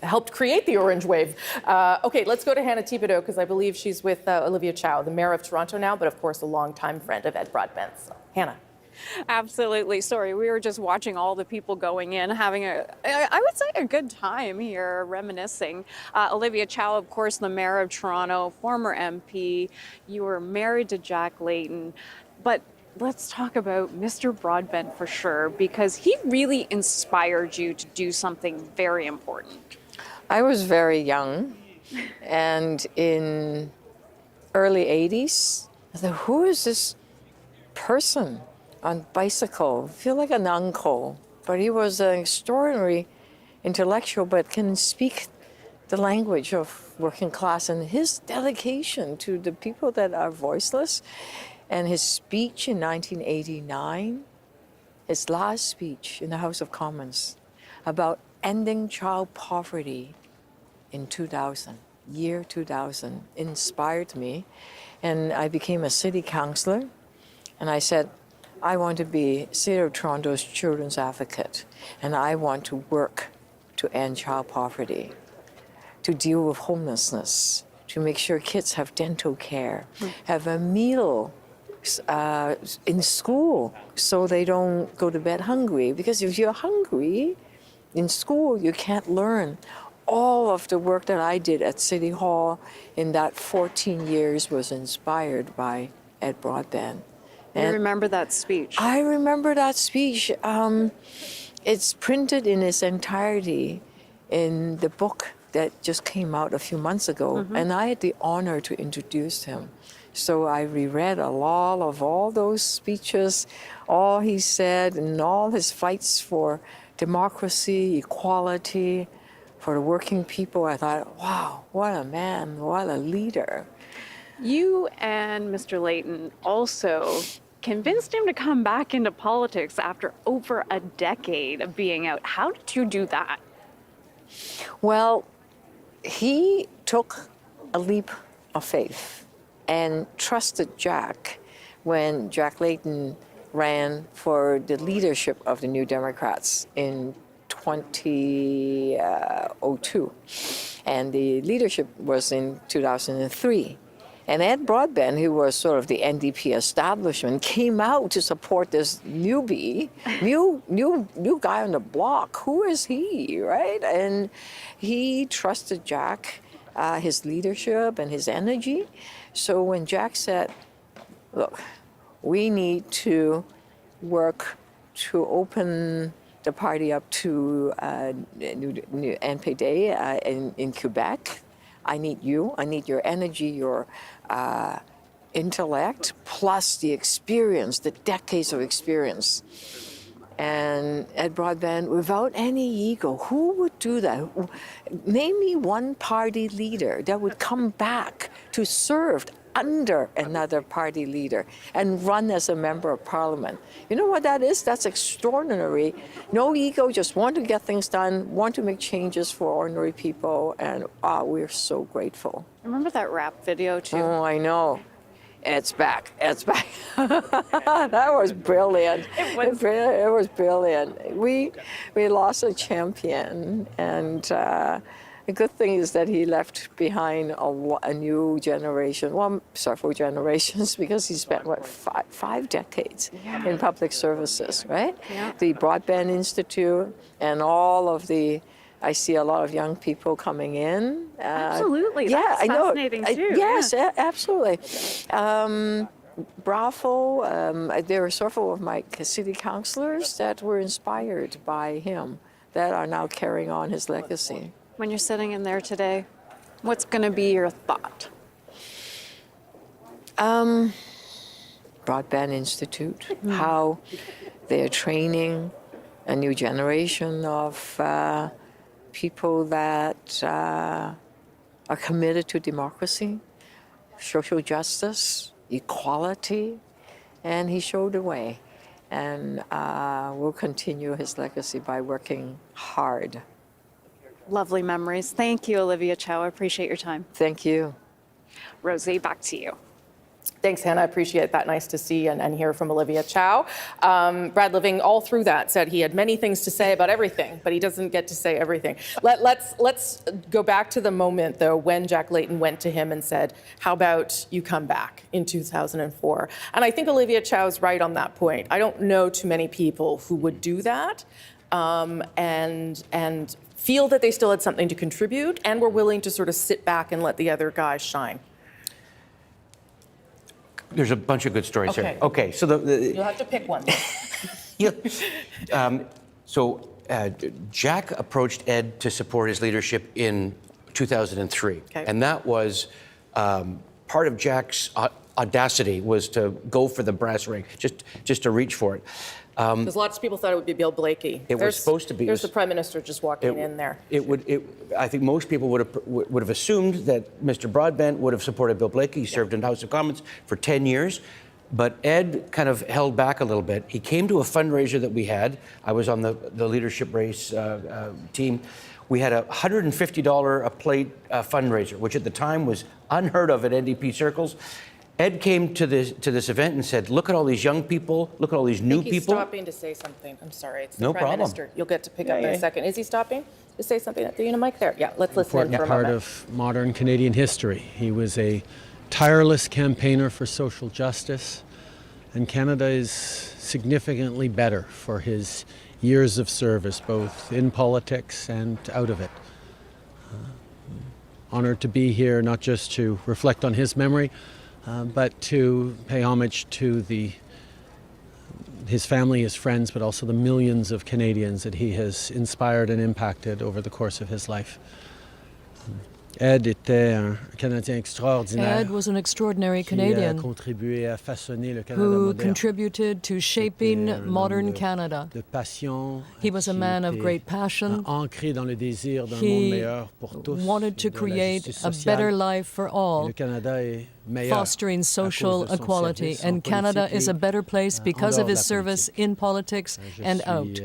helped create the Orange Wave. Okay, let's go to Hannah Thibodeau because I believe she's with Olivia Chow, the mayor of Toronto now, but of course a longtime friend of Ed Broadbent. So, Hannah. Absolutely. Sorry, we were just watching all the people going in, having I would say a good time here, reminiscing. Olivia Chow, of course, the mayor of Toronto, former MP. You were married to Jack Layton, but let's talk about Mr. Broadbent for sure, because he really inspired you to do something very important. I was very young, and in early 80s, I thought, who is this person on bicycle? I feel like an uncle, but he was an extraordinary intellectual, but can speak the language of working class, and his dedication to the people that are voiceless. And his speech in 1989, his last speech in the House of Commons about ending child poverty in 2000, year 2000, inspired me. And I became a city councillor, and I said, I want to be City of Toronto's children's advocate, and I want to work to end child poverty, to deal with homelessness, to make sure kids have dental care, have a meal in school so they don't go to bed hungry. Because if you're hungry in school, you can't learn. All of the work that I did at City Hall in that 14 years was inspired by Ed Broadbent. You remember that speech? I remember that speech. It's printed in its entirety in the book that just came out a few months ago, and I had the honor to introduce him. So I reread a lot of all those speeches, all he said, and all his fights for democracy, equality, for the working people. I thought, wow, what a man, what a leader. You and Mr. Layton also convinced him to come back into politics after over a decade of being out. How did you do that? Well, he took a leap of faith and trusted Jack when Jack Layton ran for the leadership of the New Democrats in 2002. And the leadership was in 2003. And Ed Broadbent, who was sort of the NDP establishment, came out to support this newbie, new guy on the block. Who is he, right? And he trusted Jack, his leadership and his energy. So when Jack said, look, we need to work to open the party up to new NPD in Quebec, I need you. I need your energy, your intellect, plus the experience, the decades of experience. And Ed Broadbent, without any ego, who would do that? Name me one party leader that would come back to serve under another party leader and run as a member of parliament. You know what that is? That's extraordinary. No ego, just want to get things done, want to make changes for ordinary people, and we're so grateful. Remember that rap video too? Oh, I know. Ed's back. Ed's back. That was brilliant. It was brilliant. We lost a champion, and the good thing is that he left behind a new generation, well, several generations, because he spent, what, five decades in public services, right? Yeah. The Broadbent Institute and all of the, I see a lot of young people coming in. Absolutely, yeah, that's I know. Fascinating too. Yes, absolutely. Bravo, there are several of my city councilors that were inspired by him that are now carrying on his legacy. When you're sitting in there today, what's going to be your thought? Broadbent Institute, how they're training a new generation of people that are committed to democracy, social justice, equality, and he showed the way. And we'll continue his legacy by working hard. Lovely memories. Thank you, Olivia Chow. I appreciate your time. Thank you. Rosie, back to you. Thanks, Hannah. I appreciate that. Nice to see and hear from Olivia Chow. Brad Living, all through that, said he had many things to say about everything, but he doesn't get to say everything. Let's go back to the moment, though, when Jack Layton went to him and said, how about you come back in 2004? And I think Olivia Chow's right on that point. I don't know too many people who would do that and feel that they still had something to contribute and were willing to sort of sit back and let the other guys shine. There's a bunch of good stories Okay. here. Okay, so You'll have to pick one. Jack approached Ed to support his leadership in 2003. Okay. And that was part of Jack's audacity was to go for the brass ring, just to reach for it. Because lots of people thought it would be Bill Blakey. It was supposed to be. There's the Prime Minister just walking in there. I think most people would have assumed that Mr. Broadbent would have supported Bill Blakey. He served in the House of Commons for 10 years. But Ed kind of held back a little bit. He came to a fundraiser that we had. I was on the leadership race team. We had a $150 a plate fundraiser, which at the time was unheard of at NDP circles. Ed came to this event and said, look at all these young people, look at all these new people. He's stopping to say something. I'm sorry, it's the No Prime problem. Minister. You'll get to pick up in a second. Is he stopping to say something at the mic there? Yeah, let's listen in for a Important part moment. of modern Canadian history. He was a tireless campaigner for social justice, and Canada is significantly better for his years of service, both in politics and out of it. Honored to be here, not just to reflect on his memory, but to pay homage to his family, his friends, but also the millions of Canadians that he has inspired and impacted over the course of his life. Ed était un Canadien extraordinaire. Ed was an extraordinary Canadian who contributed to shaping modern Canada. He was a man of great passion. He wanted to create a better life for all, fostering social equality. And Canada is a better place because of his service in politics and out.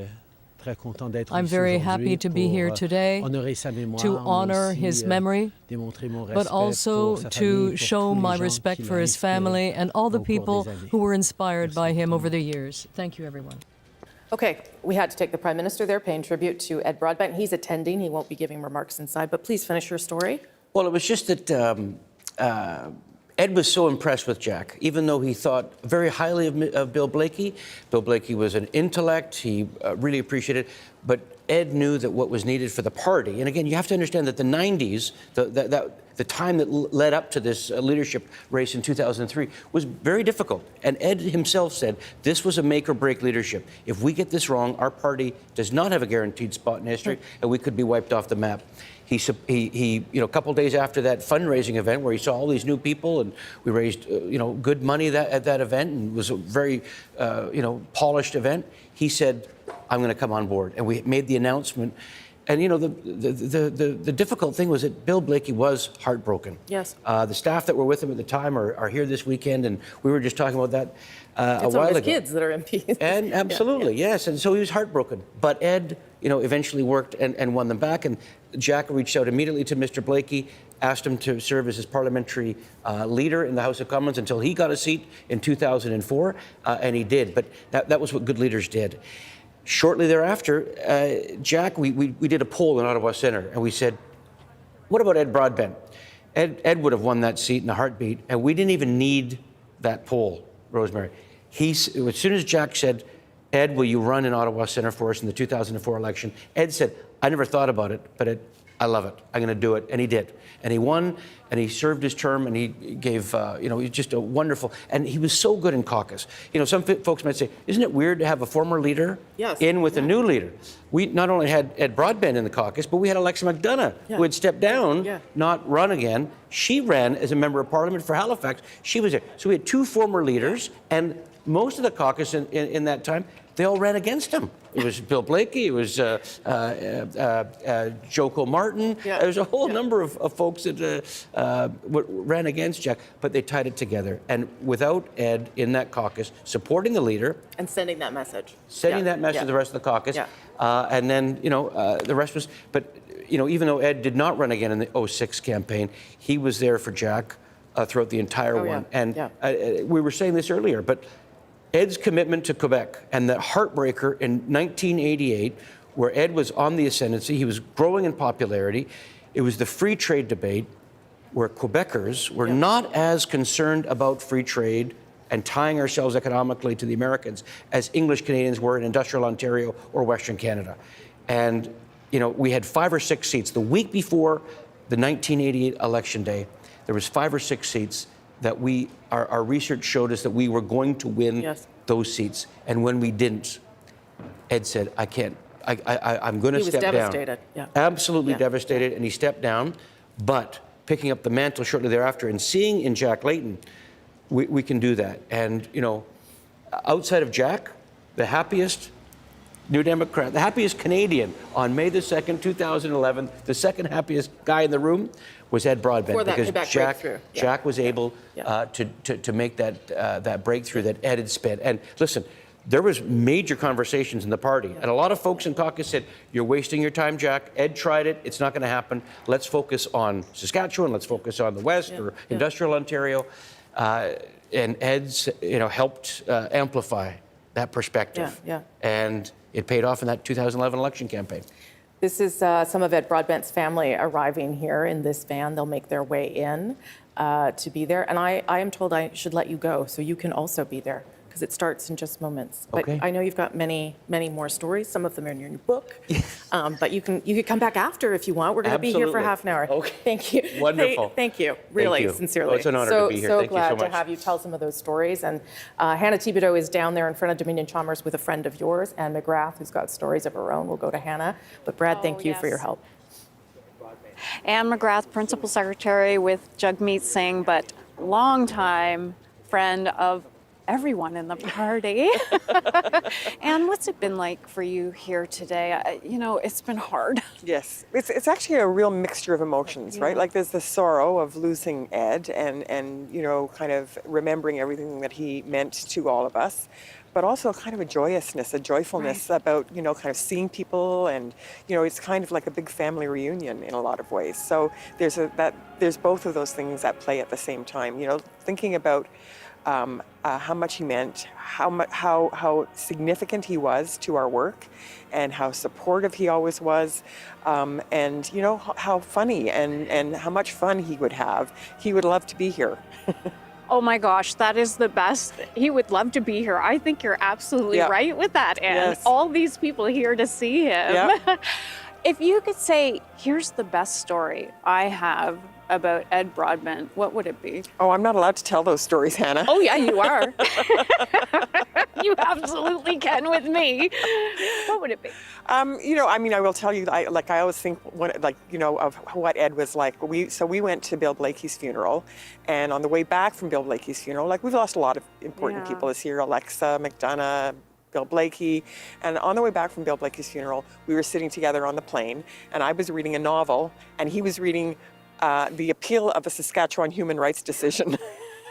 I'm very happy to be here today to honor his memory, but also to show my respect for his family and all the people who were inspired by him over the years. Thank you, everyone. Okay, we had to take the Prime Minister there, paying tribute to Ed Broadbent. He's attending. He won't be giving remarks inside, but please finish your story. Well, it was just that Ed was so impressed with Jack, even though he thought very highly of Bill Blakey. Bill Blakey was an intellect. He really appreciated it. But Ed knew that what was needed for the party, and again, you have to understand that the 90s, the time that led up to this leadership race in 2003 was very difficult. And Ed himself said, this was a make or break leadership. If we get this wrong, our party does not have a guaranteed spot in history, and we could be wiped off the map. He, a couple days after that fundraising event where he saw all these new people, and we raised, good money at that event, and it was a very, polished event. He said, I'm going to come on board, and we made the announcement. And the difficult thing was that Bill Blakey was heartbroken. Yes. The staff that were with him at the time are here this weekend, and we were just talking about that. a while ago. Kids that are MPs. And absolutely, yes. And so he was heartbroken. But Ed, eventually worked and won them back. And Jack reached out immediately to Mr. Blakey, asked him to serve as his parliamentary leader in the House of Commons until he got a seat in 2004, and he did. But that was what good leaders did. Shortly thereafter, Jack, we did a poll in Ottawa Centre, and we said, what about Ed Broadbent? Ed would have won that seat in a heartbeat, and we didn't even need that poll, Rosemary. As soon as Jack said, Ed, will you run in Ottawa Centre for us in the 2004 election? Ed said, I never thought about it, but I love it. I'm going to do it. And he did. And he won, and he served his term, and he gave, he's just a wonderful, and he was so good in caucus. Some folks might say, isn't it weird to have a former leader in with a new leader? We not only had Ed Broadbent in the caucus, but we had Alexa McDonough, who had stepped down, not run again. She ran as a member of Parliament for Halifax. She was there. So we had two former leaders, and most of the caucus in that time, they all ran against him. It was Bill Blakey, it was Joe Martin. There was a whole number of folks that ran against Jack, but they tied it together. And without Ed in that caucus supporting the leader. And sending that message. Sending that message to the rest of the caucus. And then, the rest was, but, even though Ed did not run again in the 2006 campaign, he was there for Jack throughout the entire one. And we were saying this earlier, but Ed's commitment to Quebec and the heartbreaker in 1988, where Ed was on the ascendancy, he was growing in popularity. It was the free trade debate where Quebecers were not as concerned about free trade and tying ourselves economically to the Americans as English Canadians were in industrial Ontario or Western Canada. And, we had 5 or 6 seats. The week before the 1988 election day, there was 5 or 6 seats that our research showed us that we were going to win those seats. And when we didn't, Ed said, I can't, I'm going to step down. He was devastated. Absolutely devastated, and he stepped down. But picking up the mantle shortly thereafter and seeing in Jack Layton, we can do that. And, outside of Jack, the happiest New Democrat, the happiest Canadian on May the 2nd, 2011, the second happiest guy in the room was Ed Broadbent, because Jack was able to make that breakthrough that Ed had spent. And listen, there was major conversations in the party, and a lot of folks in caucus said, "You're wasting your time, Jack. Ed tried it; it's not going to happen. Let's focus on Saskatchewan. Let's focus on the West or industrial Ontario." And Ed's, helped amplify that perspective, and it paid off in that 2011 election campaign. This is some of Ed Broadbent's family arriving here in this van. They'll make their way in to be there. And I am told I should let you go so you can also be there, because it starts in just moments. But I know you've got many, many more stories. Some of them are in your new book. But you can come back after if you want. We're going to be here for half an hour. Okay. Thank you. Wonderful. Thank you. Really, sincerely. Oh, it's an honor to be here. So Thank you glad so much. to have you tell some of those stories. And Hannah Thibodeau is down there in front of Dominion Chalmers with a friend of yours, Anne McGrath, who's got stories of her own. We'll go to Hannah. But Brad, thank you for your help. Anne McGrath, Principal Secretary with Jagmeet Singh, but longtime friend of everyone in the party. And what's it been like for you here today? It's been hard. Yes, it's actually a real mixture of emotions, right? Like there's the sorrow of losing Ed and kind of remembering everything that he meant to all of us, but also kind of a joyousness, a joyfulness about, kind of seeing people, and, it's kind of like a big family reunion in a lot of ways. So there's both of those things at play at the same time, thinking about how much he meant, how significant he was to our work, and how supportive he always was, and how funny and how much fun he would have. He would love to be here. Oh my gosh, that is the best. He would love to be here. I think you're absolutely right with that, Anne. All these people here to see him. If you could say, here's the best story I have about Ed Broadbent, what would it be? Oh, I'm not allowed to tell those stories, Hannah. Oh yeah, you are. You absolutely can with me. What would it be? I will tell you, I always think, of what Ed was like. We went to Bill Blakey's funeral, and on the way back from Bill Blakey's funeral, we've lost a lot of important people this year, Alexa McDonough, Bill Blakey, and on the way back from Bill Blakey's funeral, we were sitting together on the plane, and I was reading a novel, and he was reading The Appeal of a Saskatchewan Human Rights Decision,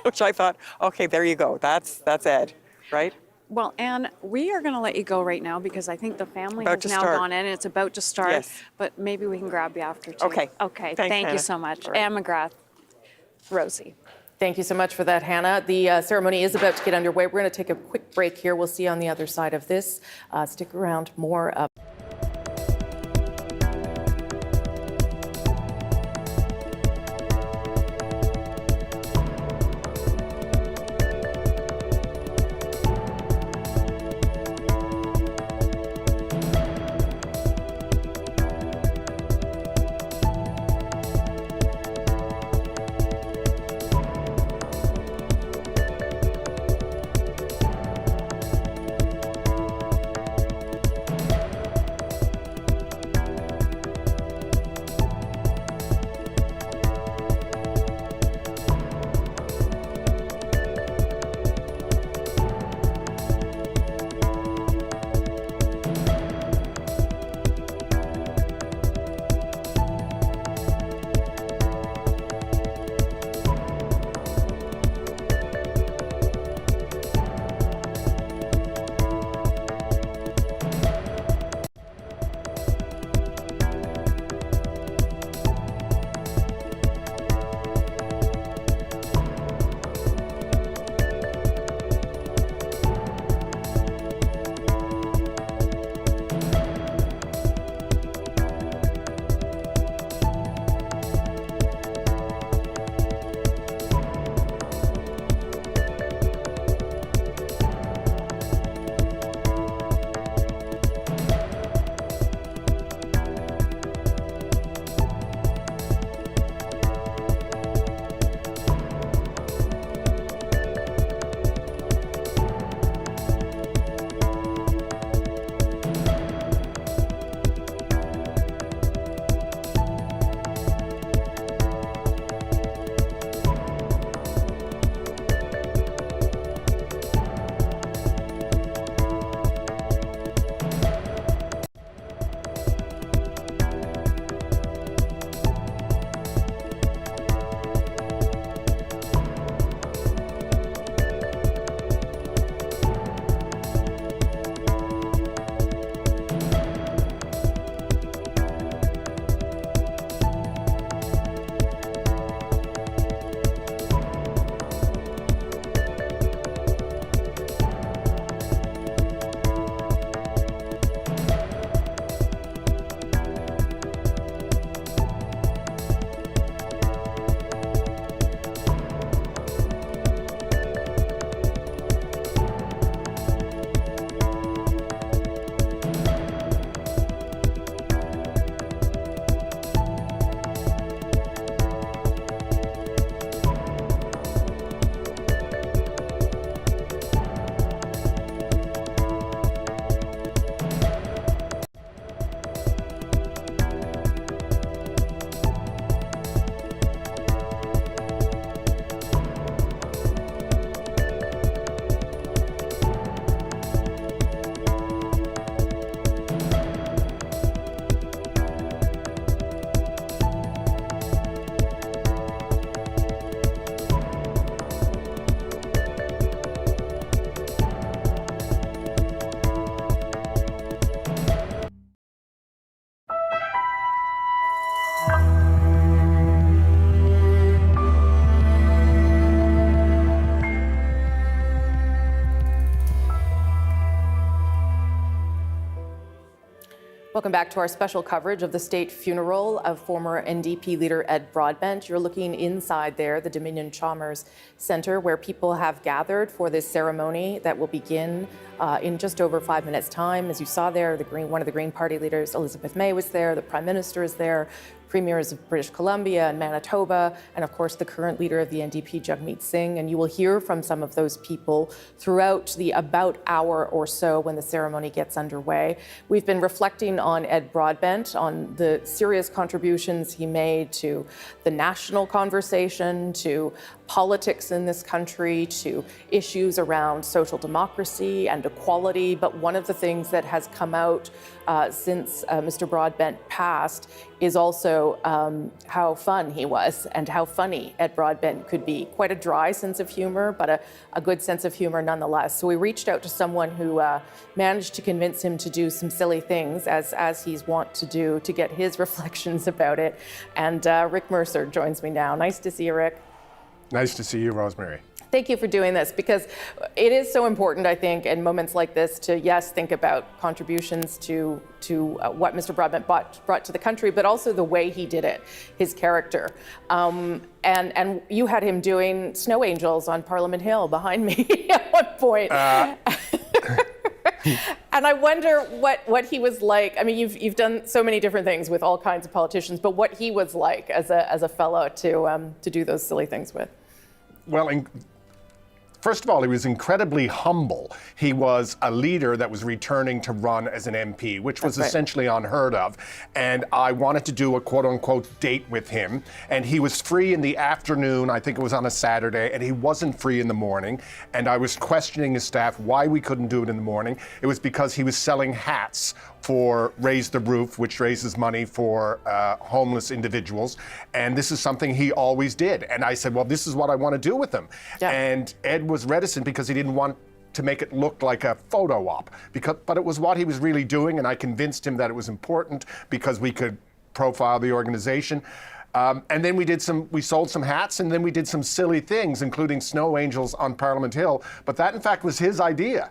which I thought, okay, there you go, that's Ed. right? Well, Anne, we are going to let you go right now because I think the family About has to now start. gone in and it's about to start. Yes. But maybe we can grab you after too. Okay. Okay. Thanks, Thank you Hannah. so much. All right. Anne McGrath, Rosie. Thank you so much for that, Hannah. The ceremony is about to get underway. We're going to take a quick break here. We'll see you on the other side of this. Stick around. More up. Welcome back to our special coverage of the state funeral of former NDP leader Ed Broadbent. You're looking inside there, the Dominion Chalmers Centre, where people have gathered for this ceremony that will begin in just over 5 minutes' time. As you saw there, one of the Green Party leaders, Elizabeth May, was there. The Prime Minister is there. Premiers of British Columbia and Manitoba, and of course the current leader of the NDP, Jagmeet Singh. And you will hear from some of those people throughout the about hour or so when the ceremony gets underway. We've been reflecting on Ed Broadbent, on the serious contributions he made to the national conversation, to politics in this country, to issues around social democracy and equality. But one of the things that has come out since Mr. Broadbent passed is also also how fun he was and how funny Ed Broadbent could be. Quite a dry sense of humor, but a good sense of humor nonetheless. So we reached out to someone who managed to convince him to do some silly things, as he's wont to do, to get his reflections about it. And Rick Mercer joins me now. Nice to see you, Rick. Nice to see you, Rosemary. Thank you for doing this, because it is so important, I think, in moments like this to, yes, think about contributions to what Mr. Broadbent brought to the country, but also the way he did it, his character. And you had him doing snow angels on Parliament Hill behind me at one point. And I wonder what he was like. I mean, you've done so many different things with all kinds of politicians, but what he was like as a fellow to do those silly things with. Well, first of all, he was incredibly humble. He was a leader that was returning to run as an MP, which was essentially unheard of. And I wanted to do a quote-unquote date with him. And he was free in the afternoon, I think it was on a Saturday, and he wasn't free in the morning. And I was questioning his staff why we couldn't do it in the morning. It was because he was selling hats for Raise the Roof, which raises money for homeless individuals. And this is something he always did. And I said, well, this is what I want to do with him. Yeah. And Ed was reticent because he didn't want to make it look like a photo op, but it was what he was really doing, and I convinced him that it was important because we could profile the organization. And then we sold some hats, and then we did some silly things, including snow angels on Parliament Hill. But that, in fact, was his idea.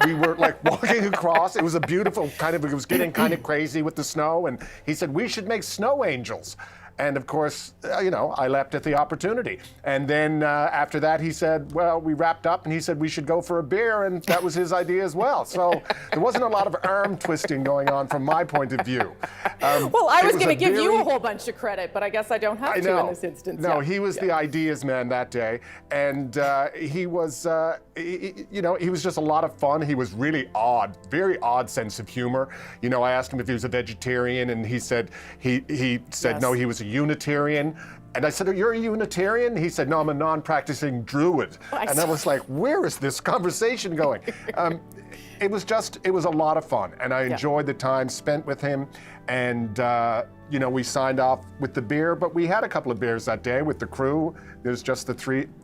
We were like walking across. It was a beautiful it was getting kind of crazy with the snow. And he said, we should make snow angels. And of course, I leapt at the opportunity. And then after that, he said, well, we wrapped up and he said we should go for a beer. And that was his idea as well. So there wasn't a lot of arm twisting going on from my point of view. Well, I was going to give you a whole bunch of credit, but I guess I don't have to in this instance. No, he was the ideas man that day. And he was, he was just a lot of fun. He was really odd, very odd sense of humor. I asked him if he was a vegetarian, and he said, no, he was a Unitarian. And I said, oh, you're a Unitarian? He said, no, I'm a non-practicing Druid. And I was like, where is this conversation going? It was a lot of fun. And I enjoyed the time spent with him. And, we signed off with the beer, but we had a couple of beers that day with the crew. There's just the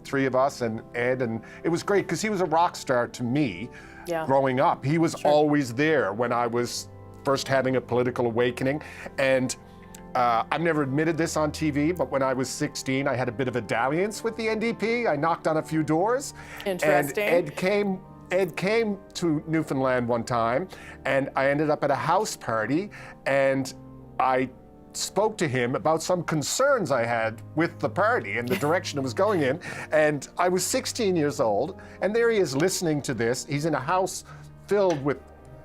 three of us and Ed. And it was great because he was a rock star to me growing up. He was always there when I was first having a political awakening. And I've never admitted this on TV, but when I was 16, I had a bit of a dalliance with the NDP. I knocked on a few doors. Interesting. And Ed came to Newfoundland one time, and I ended up at a house party, and I spoke to him about some concerns I had with the party and the direction it was going in. And I was 16 years old, and there he is listening to this. He's in a house filled with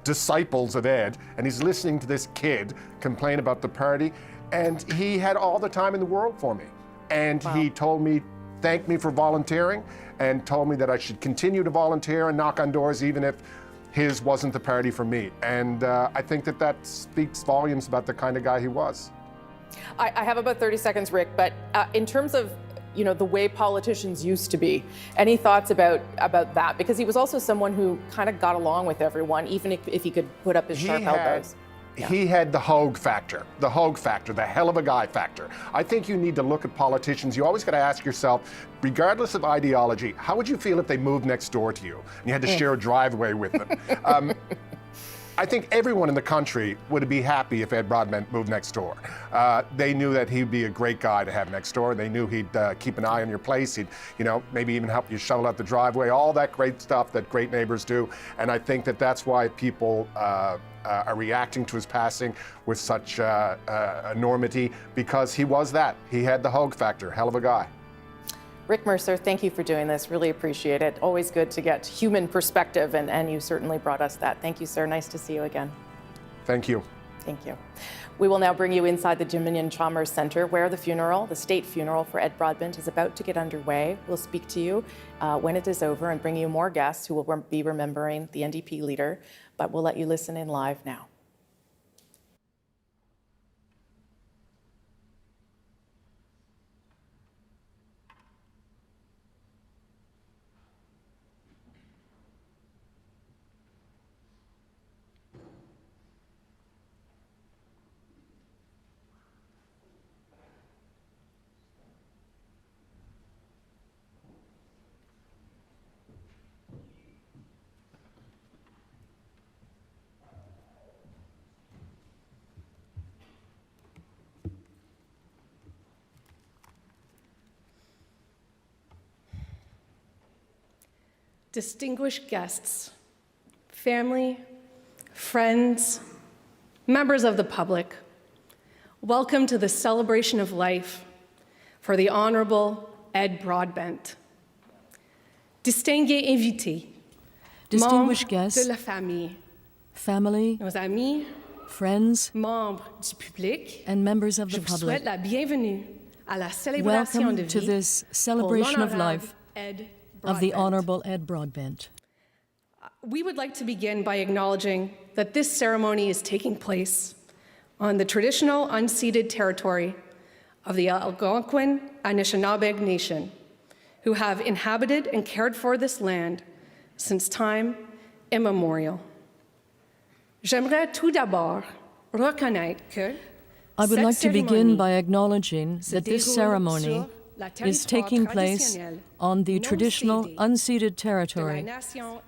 disciples of Ed, and he's listening to this kid complain about the party. And he had all the time in the world for me. And he thanked me for volunteering, and told me that I should continue to volunteer and knock on doors even if his wasn't the party for me. And I think that speaks volumes about the kind of guy he was. I have about 30 seconds, Rick, but in terms of the way politicians used to be, any thoughts about that? Because he was also someone who kind of got along with everyone, even if he could put up his sharp elbows. He had the Hogue factor, the hell of a guy factor. I think you need to look at politicians. You always got to ask yourself, regardless of ideology, how would you feel if they moved next door to you and you had to share a driveway with them? I think everyone in the country would be happy if Ed Broadbent moved next door. They knew that he'd be a great guy to have next door. They knew he'd keep an eye on your place. He'd, maybe even help you shovel out the driveway, all that great stuff that great neighbors do. And I think that's why people are reacting to his passing with such enormity, because he was that. He had the Hogue factor, hell of a guy. Rick Mercer, thank you for doing this. Really appreciate it. Always good to get human perspective, and you certainly brought us that. Thank you, sir. Nice to see you again. Thank you. Thank you. We will now bring you inside the Dominion Chalmers Centre, where the state funeral for Ed Broadbent is about to get underway. We'll speak to you when it is over and bring you more guests who will be remembering the NDP leader, but we'll let you listen in live now. distinguished guests, family, friends, members of the public, welcome to the celebration of life for the Honorable Ed Broadbent. Distingués invités, distinguished membres guests, de la famille, family, nos amis, friends, membres du public, and members of je the vous public. souhaite la bienvenue à la célébration Welcome de to vie this pour celebration of l'honorable life Ed of the Broadbent. Honorable Ed Broadbent. We would like to begin by acknowledging that this ceremony is taking place on the traditional unceded territory of the Algonquin Anishinaabe Nation, who have inhabited and cared for this land since time immemorial. J'aimerais tout d'abord reconnaître que I would cette like to begin cérémonie by acknowledging se that this déroule ceremony sur la is territoire taking place traditionnel on the non traditional cédé unceded de la territory nation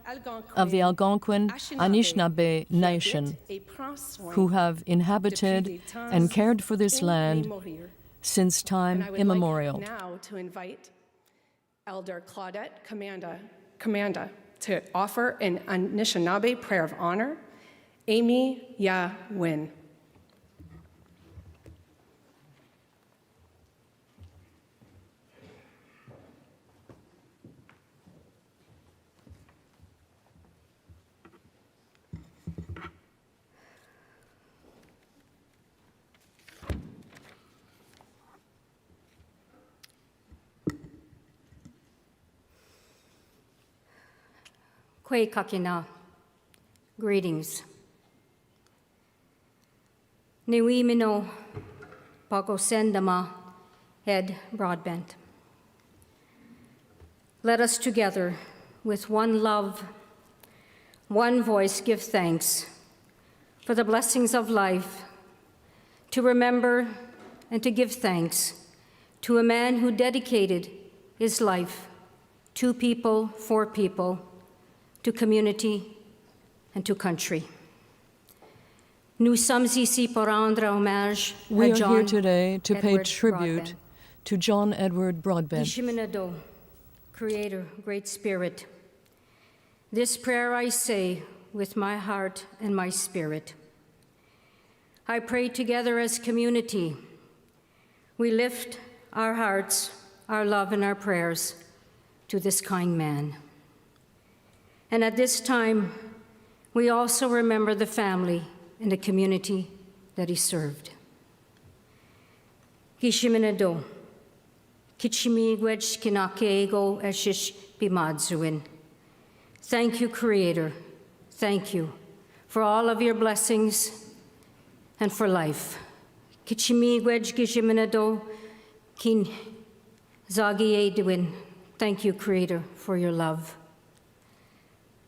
of the Algonquin Anishinaabe qui Nation, habite et prend soin who have inhabited depuis des temps and cared for this land immémoriaux. since time And I would immemorial. like now to invite Elder Claudette Commanda to offer an Anishinaabe prayer of honor. Amy Ya Win. Kwe kakina, greetings. Niwi mino pagosendama Ed Broadbent. Let us together, with one love, one voice, give thanks for the blessings of life, to remember and to give thanks to a man who dedicated his life to people, for people, to community, and to country. Nous sommes ici pour rendre hommage We à are John here today to pay Edward tribute Broadbent. to John Edward Broadbent. Ishiminado, Creator, Great Spirit, this prayer I say with my heart and my spirit. I pray together as community. We lift our hearts, our love, and our prayers to this kind man. And at this time, we also remember the family and the community that he served. Kishiminado, Kichimigwech Kinakego Eshish Bimadzuin. Thank you, Creator. Thank you for all of your blessings and for life. Kichimigwech Kishiminado Kin Zagi Edwin. Thank you, Creator, for your love.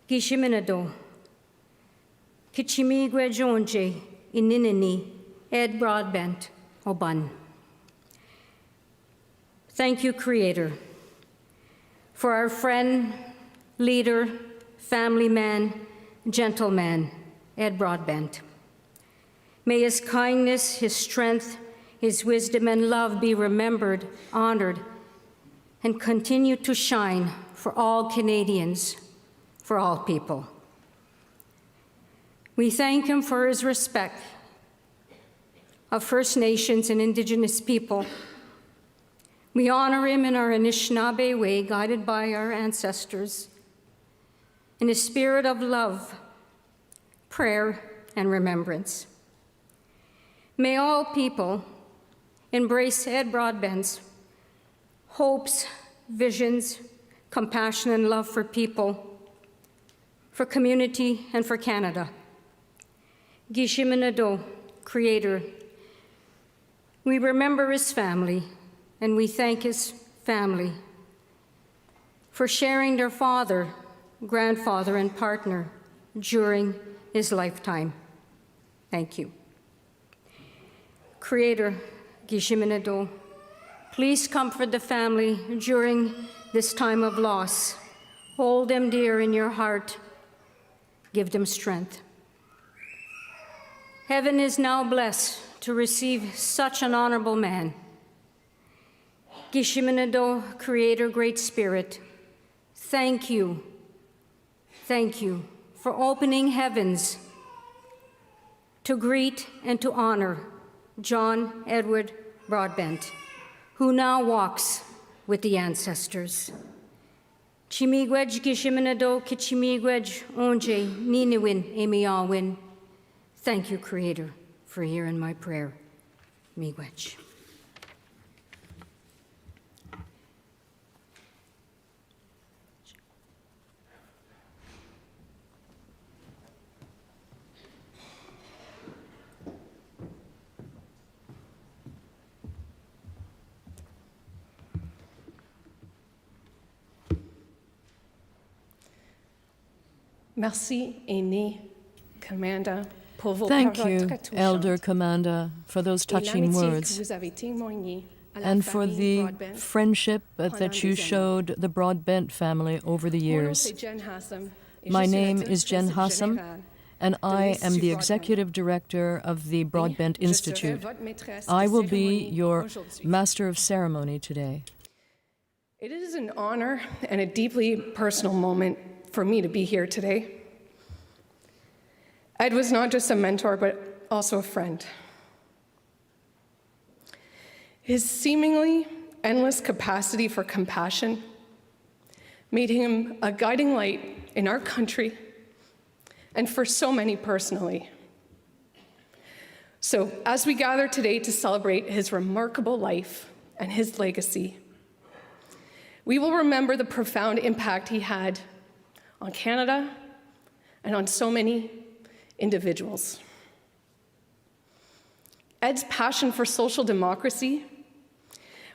Kishiminado, Kichimigwe Jonje, Ininini, Ed Broadbent, Oban. Thank you, Creator, for our friend, leader, family man, gentleman, Ed Broadbent. May his kindness, his strength, his wisdom and love be remembered, honored, and continue to shine for all Canadians, for all people. We thank him for his respect of First Nations and Indigenous people. We honor him in our Anishinaabe way, guided by our ancestors, in a spirit of love, prayer, and remembrance. May all people embrace Ed Broadbent's hopes, visions, compassion, and love for people, for community, and for Canada. Gishiminado, Creator, we remember his family, and we thank his family for sharing their father, grandfather, and partner during his lifetime. Thank you. Creator, Gishiminado, please comfort the family during this time of loss. Hold them dear in your heart. Give them strength. Heaven is now blessed to receive such an honorable man. Gishiminado, Creator, Great Spirit, thank you thank you for opening heavens to greet and to honor John Edward Broadbent, who now walks with the ancestors. Chimigwej gishiminado kichimigwej onje ninewin emiawin. Thank you, Creator, for hearing my prayer. Miigwej. Merci, Aîné, Commander, pour vos Thank paroles you, très touchantes. Elder Commander, for those Et touching l'amitié que words, vous avez témoignée à la and for famille the Broadbent friendship pendant that you des années. showed the Broadbent family over the Mon nom, years. c'est Jen Hassam, et My je suis la name is Jen directrice Hassam, générale and de I am l'Institut the Broadbent. executive director of the Broadbent Je serai Institute. votre maîtresse I de will be cérémonie your aujourd'hui. master of ceremony today. It is an honor and a deeply personal moment for me to be here today. Ed was not just a mentor, but also a friend. His seemingly endless capacity for compassion made him a guiding light in our country and for so many personally. So, as we gather today to celebrate his remarkable life and his legacy, we will remember the profound impact he had on Canada and on so many individuals. Ed's passion for social democracy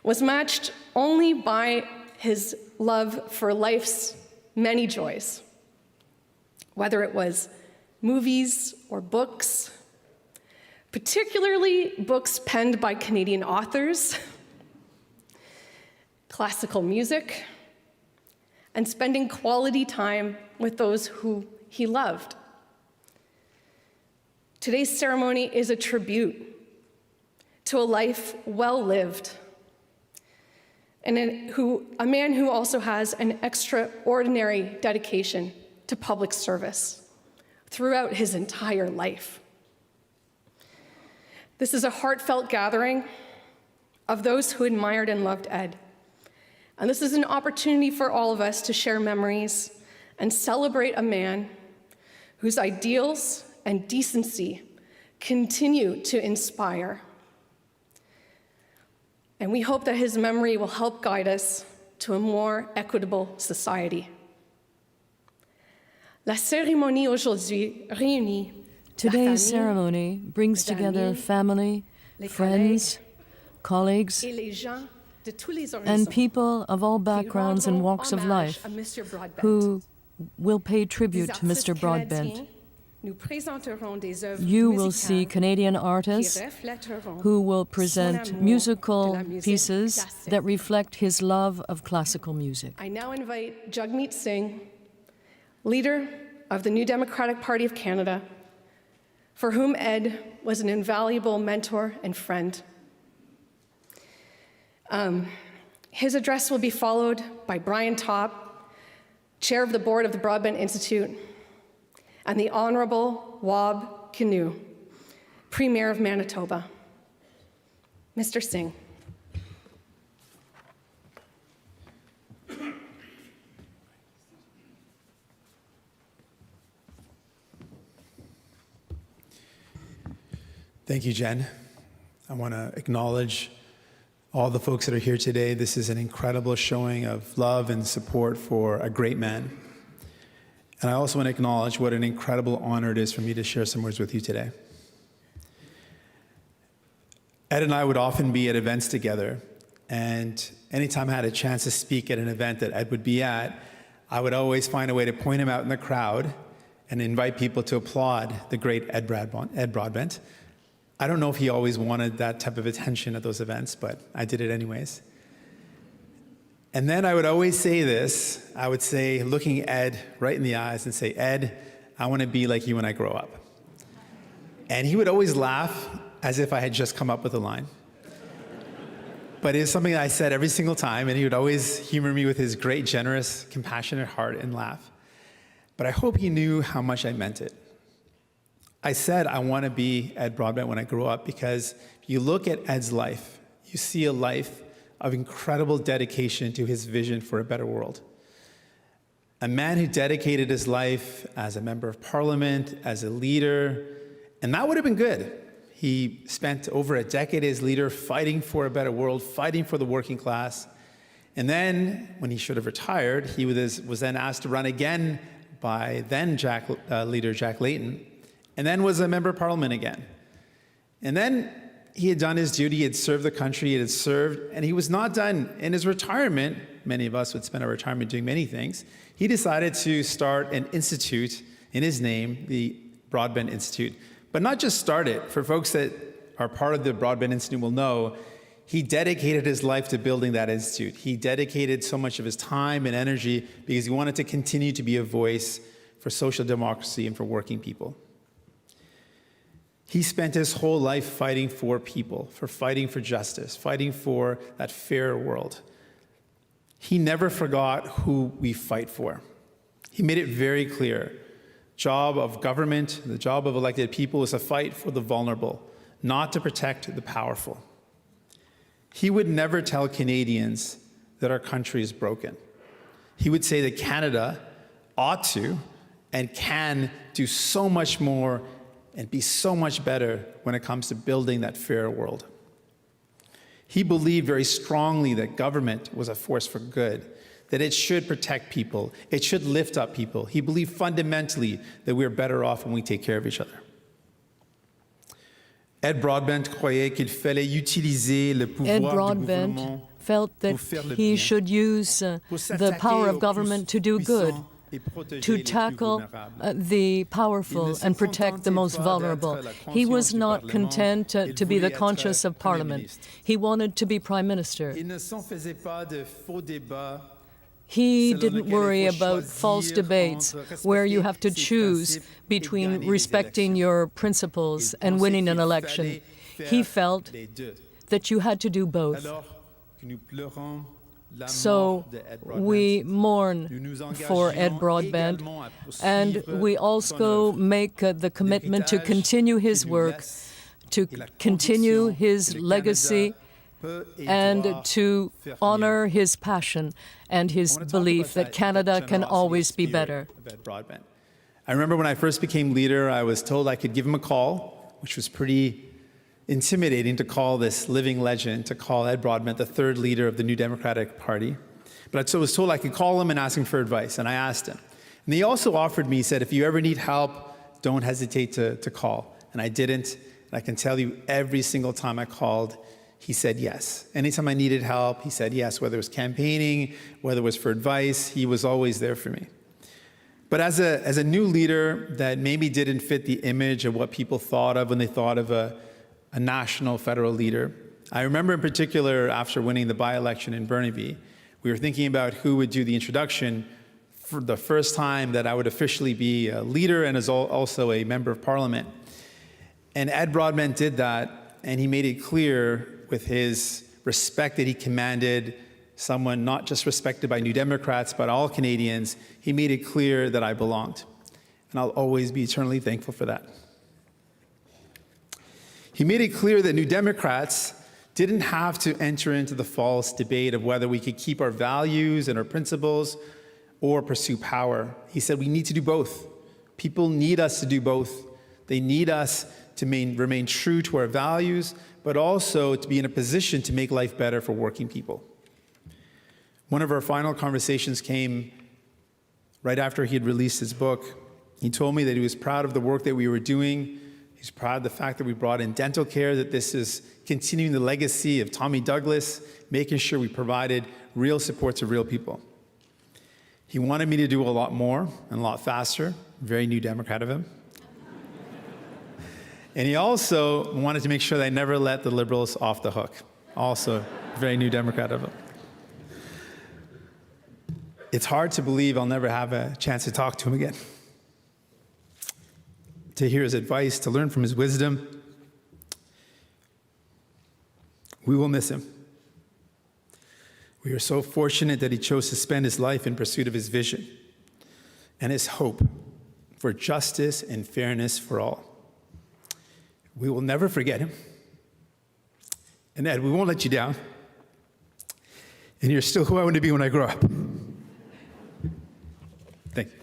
was matched only by his love for life's many joys, whether it was movies or books, particularly books penned by Canadian authors, classical music, and spending quality time with those who he loved. Today's ceremony is a tribute to a life well lived, and a man who also has an extraordinary dedication to public service throughout his entire life. This is a heartfelt gathering of those who admired and loved Ed. And this is an opportunity for all of us to share memories and celebrate a man whose ideals and decency continue to inspire. And we hope that his memory will help guide us to a more equitable society. La cérémonie aujourd'hui réunit Today's ceremony brings together family, friends, colleagues, et les gens de tous les and horizons people of all backgrounds and walks of life who will pay tribute to Mr. Broadbent. You will see Canadian artists who will present musical pieces that reflect his love of classical music. I now invite Jagmeet Singh, leader of the New Democratic Party of Canada, for whom Ed was an invaluable mentor and friend. His address will be followed by Brian Topp, chair of the board of the Broadbent Institute, and the Honorable Wab Kinew, Premier of Manitoba. Mr. Singh. Thank you, Jen. I want to acknowledge all the folks that are here today. This is an incredible showing of love and support for a great man. And I also want to acknowledge what an incredible honor it is for me to share some words with you today. Ed and I would often be at events together, and anytime I had a chance to speak at an event that Ed would be at, I would always find a way to point him out in the crowd and invite people to applaud the great Ed Broadbent. I don't know if he always wanted that type of attention at those events, but I did it anyways. And then I would always say this, I would say, looking Ed right in the eyes and say, Ed, I want to be like you when I grow up. And he would always laugh as if I had just come up with a line. But it's something that I said every single time, and he would always humor me with his great, generous, compassionate heart and laugh. but I hope he knew how much I meant it. I said I want to be Ed Broadbent when I grow up because if you look at Ed's life, you see a life of incredible dedication to his vision for a better world. A man who dedicated his life as a member of parliament, as a leader, and that would have been good. He spent over a decade as leader fighting for a better world, fighting for the working class. And then, when he should have retired, he was then asked to run again by then leader Jack Layton, and then was a member of parliament again. And then he had done his duty, he had served the country, he had served, and he was not done. In his retirement, many of us would spend our retirement doing many things, he decided to start an institute in his name, the Broadbent Institute. But not just start it. For folks that are part of the Broadbent Institute will know, he dedicated his life to building that institute. He dedicated so much of his time and energy because he wanted to continue to be a voice for social democracy and for working people. He spent his whole life fighting for people, fighting for justice, fighting for that fair world. He never forgot who we fight for. He made it very clear. Job of government, the job of elected people is to fight for the vulnerable, not to protect the powerful. He would never tell Canadians that our country is broken. He would say that Canada ought to and can do so much more and be so much better when it comes to building that fair world. He believed very strongly that government was a force for good, that it should protect people, it should lift up people. He believed fundamentally that we are better off when we take care of each other. Ed Broadbent croyait qu'il fallait utiliser le pouvoir du gouvernement felt that he should use the power of government to do good, to tackle the powerful and protect the most vulnerable. He was not content to be the conscience of Parliament. He wanted to be Prime Minister. He didn't worry about false debates where you have to choose between respecting your principles and winning an election. He felt that you had to do both. So we mourn for Ed Broadbent, and we also make the commitment to continue his work, to continue his legacy, and to honor his passion and his belief that Canada can always be better. I remember when I first became leader, I was told I could give him a call, which was pretty intimidating to call this living legend, to call Ed Broadbent the third leader of the New Democratic Party. But I was told I could call him and ask him for advice, and I asked him. And he also offered me, he said, if you ever need help, don't hesitate to call. And I didn't, and I can tell you every single time I called, he said yes. Anytime I needed help, he said yes, whether it was campaigning, whether it was for advice, he was always there for me. But as a new leader that maybe didn't fit the image of what people thought of when they thought of a national federal leader, I remember in particular after winning the by-election in Burnaby, we were thinking about who would do the introduction for the first time that I would officially be a leader and as also a member of parliament. And Ed Broadbent did that, and he made it clear with his respect that he commanded, someone not just respected by New Democrats, but all Canadians, he made it clear that I belonged. And I'll always be eternally thankful for that. He made it clear that New Democrats didn't have to enter into the false debate of whether we could keep our values and our principles or pursue power. He said we need to do both. People need us to do both. They need us to remain true to our values, but also to be in a position to make life better for working people. One of our final conversations came right after he had released his book. He told me that he was proud of the work that we were doing. He's proud of the fact that we brought in dental care, that this is continuing the legacy of Tommy Douglas, making sure we provided real support to real people. He wanted me to do a lot more and a lot faster, very New Democrat of him. And he also wanted to make sure that I never let the Liberals off the hook, also very New Democrat of him. It's hard to believe I'll never have a chance to talk to him again, to hear his advice, to learn from his wisdom. We will miss him. We are so fortunate that he chose to spend his life in pursuit of his vision. and his hope for justice and fairness for all. We will never forget him. And Ed, we won't let you down. And you're still who I want to be when I grow up. Thank you.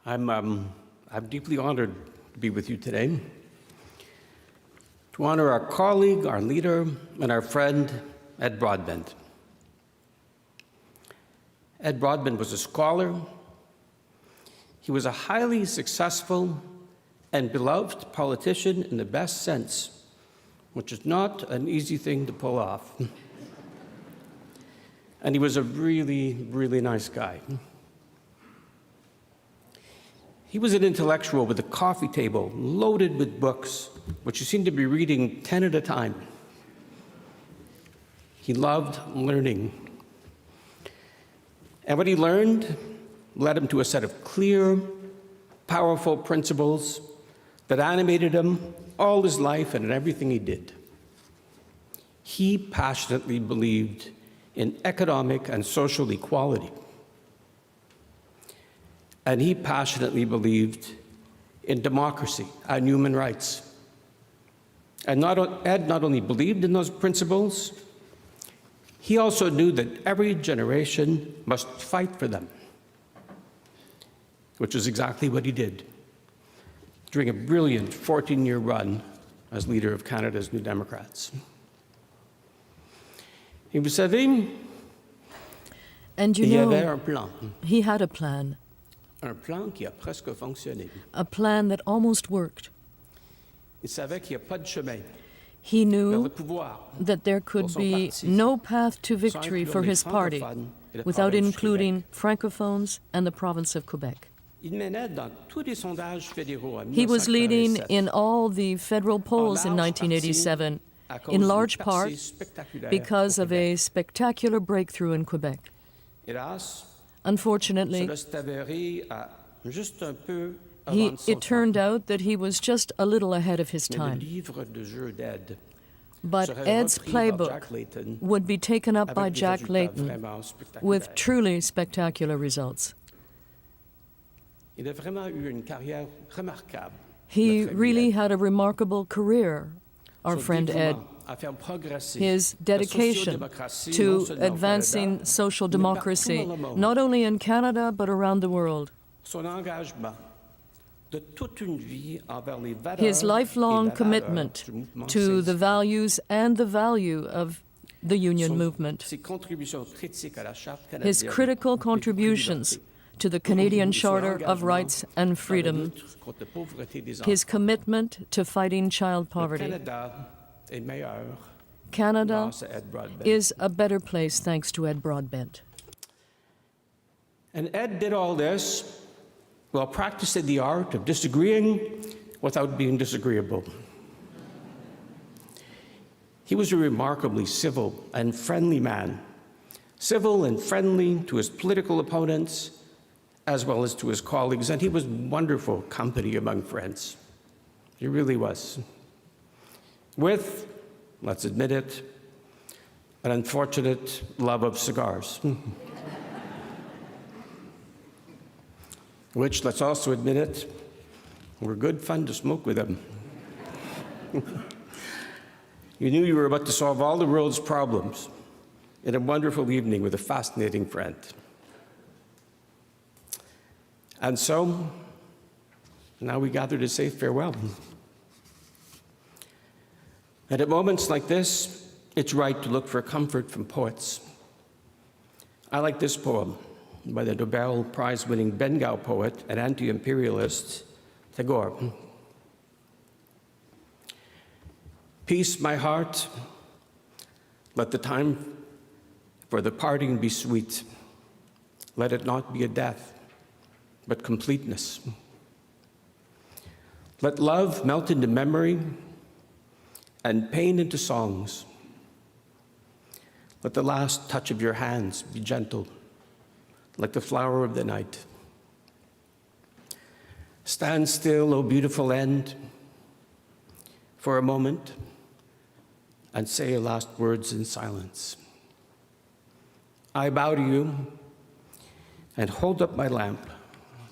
I'm deeply honored to be with you today, to honor our colleague, our leader, and our friend, Ed Broadbent. Ed Broadbent was a scholar. He was a highly successful and beloved politician in the best sense, which is not an easy thing to pull off. And he was a really, really nice guy. He was an intellectual with a coffee table loaded with books, which he seemed to be reading 10 at a time. He loved learning. And what he learned led him to a set of clear, powerful principles that animated him all his life and in everything he did. He passionately believed in economic and social equality. And he passionately believed in democracy and human rights. And Ed not only believed in those principles, he also knew that every generation must fight for them, which is exactly what he did during a brilliant 14-year run as leader of Canada's New Democrats. Et vous savez, and you il y know, avait un plan. He had a plan. Un plan qui a presque fonctionné. A plan that almost worked. Il savait qu'il n'y a pas de chemin. He knew that there could be no path to victory for his party without including francophones and the province of Quebec. He was leading in all the federal polls in 1987, in large part because of a spectacular breakthrough in Quebec. Unfortunately, it turned out that he was just a little ahead of his time. But Ed's playbook would be taken up by Jack Layton with truly spectacular results. He really had a remarkable career, our friend Ed. His dedication to advancing social democracy, not only in Canada, but around the world. His lifelong commitment to the values and the value of the union movement. His critical contributions to the Canadian Charter of Rights and Freedom. His commitment to fighting child poverty. Canada is a better place thanks to Ed Broadbent. And Ed did all this while practicing the art of disagreeing without being disagreeable. He was a remarkably civil and friendly man, civil and friendly to his political opponents as well as to his colleagues, and he was wonderful company among friends. He really was. With, let's admit it, an unfortunate love of cigars. Which, let's also admit it, were good fun to smoke with him. You knew you were about to solve all the world's problems in a wonderful evening with a fascinating friend. And so, now we gather to say farewell. And at moments like this, it's right to look for comfort from poets. I like this poem by the Nobel Prize-winning Bengal poet and anti-imperialist Tagore. Peace, my heart. Let the time for the parting be sweet. Let it not be a death, but completeness. Let love melt into memory and pain into songs. Let the last touch of your hands be gentle, like the flower of the night. Stand still, O beautiful end, for a moment, and say your last words in silence. I bow to you and hold up my lamp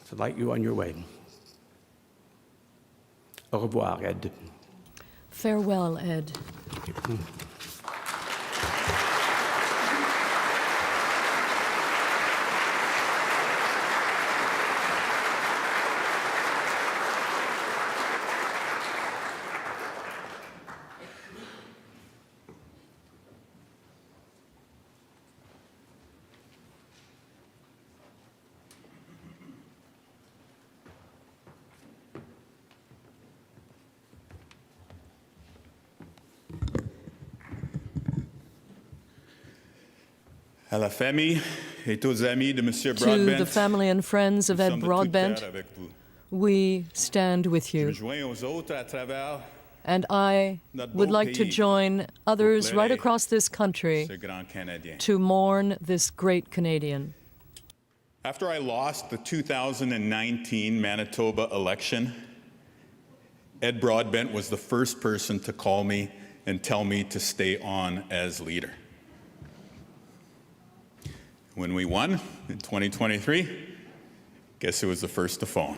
to light you on your way. Au revoir, Ed. Farewell, Ed. À la famille et aux amis de Monsieur To Broadbent, the family and friends of Ed nous sommes de tout Broadbent, cœur avec vous. we stand with Je me you. joins aux autres à travers And I would like to join others right across this country ce grand Canadien. to mourn this great Canadian. After I lost the 2019 Manitoba election, Ed Broadbent was the first person to call me and tell me to stay on as leader. When we won in 2023, guess who was the first to phone?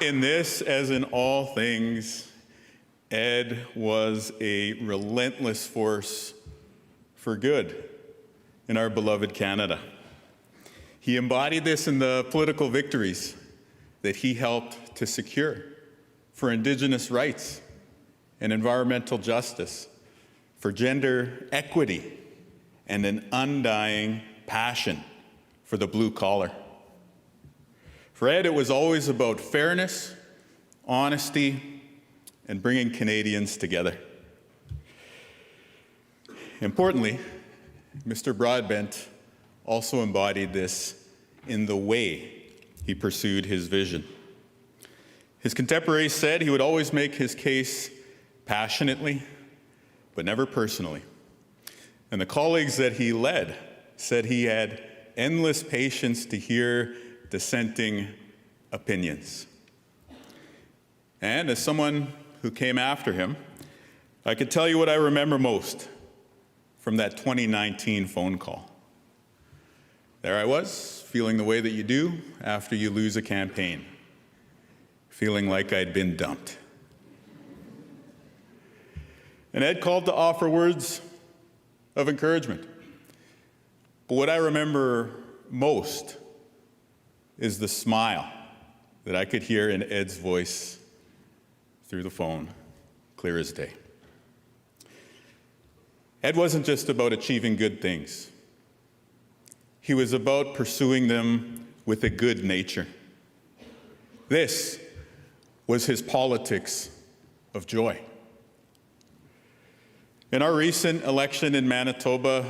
In this, as in all things, Ed was a relentless force for good in our beloved Canada. He embodied this in the political victories that he helped to secure for Indigenous rights and environmental justice, for gender equity, and an undying passion for the blue collar. For Ed, it was always about fairness, honesty, and bringing Canadians together. Importantly, Mr. Broadbent also embodied this in the way he pursued his vision. His contemporaries said he would always make his case passionately, but never personally. And the colleagues that he led said he had endless patience to hear dissenting opinions. And as someone who came after him, I could tell you what I remember most from that 2019 phone call. There I was, feeling the way that you do after you lose a campaign, feeling like I'd been dumped. And Ed called to offer words of encouragement. But what I remember most is the smile that I could hear in Ed's voice through the phone, clear as day. Ed wasn't just about achieving good things. He was about pursuing them with a good nature. This was his politics of joy. In our recent election in Manitoba,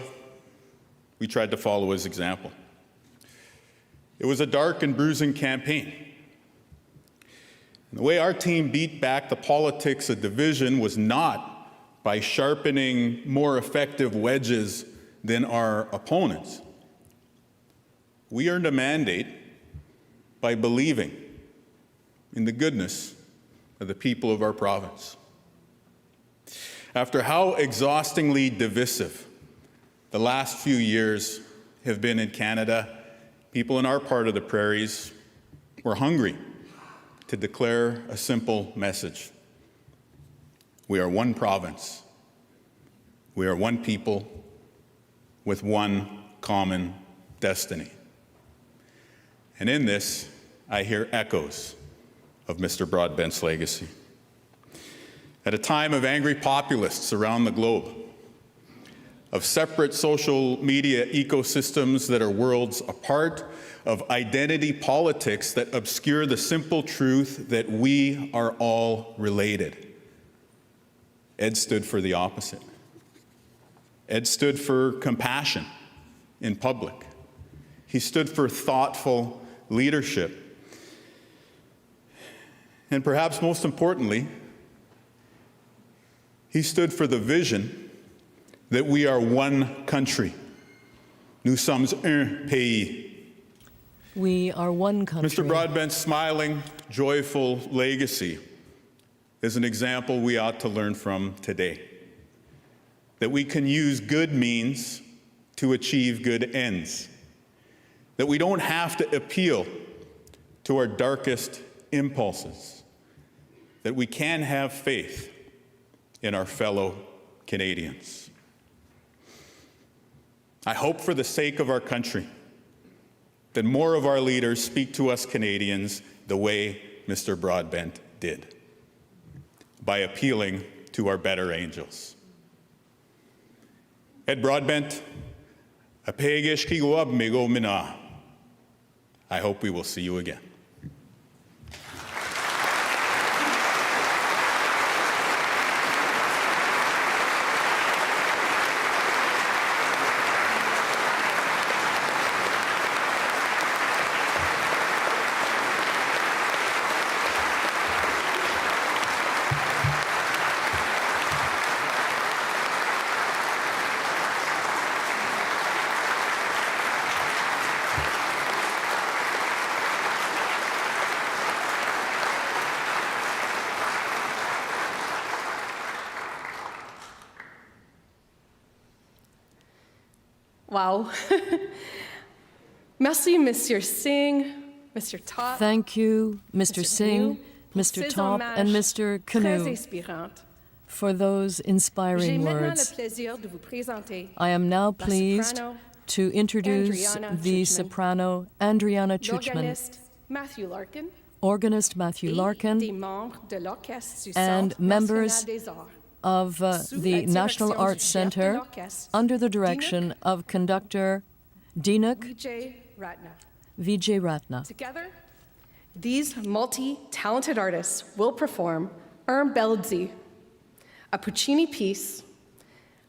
we tried to follow his example. It was a dark and bruising campaign. And the way our team beat back the politics of division was not by sharpening more effective wedges than our opponents. We earned a mandate by believing in the goodness of the people of our province. After how exhaustingly divisive the last few years have been in Canada, people in our part of the prairies were hungry to declare a simple message. We are one province. We are one people with one common destiny. And in this, I hear echoes of Mr. Broadbent's legacy. At a time of angry populists around the globe, of separate social media ecosystems that are worlds apart, of identity politics that obscure the simple truth that we are all related. Ed stood for the opposite. Ed stood for compassion in public. He stood for thoughtful leadership. And perhaps most importantly, he stood for the vision that we are one country. Nous sommes un pays. We are one country. Mr. Broadbent's smiling, joyful legacy is an example we ought to learn from today. That we can use good means to achieve good ends. That we don't have to appeal to our darkest impulses. That we can have faith in our fellow Canadians. I hope for the sake of our country that more of our leaders speak to us Canadians the way Mr. Broadbent did, by appealing to our better angels. Ed Broadbent, I hope we will see you again. Wow. Merci, Monsieur Singh, Mr. Top. Thank you, Mr. Singh, Mr. Top, and Mr. Canoe, for those inspiring words. I am now pleased to introduce the soprano Andriana Chuchman, organist Matthew Larkin, and members of the National Arts Centre under the direction of conductor Dinuk Vijay Ratna. Together, these multi-talented artists will perform Belzi, a Puccini piece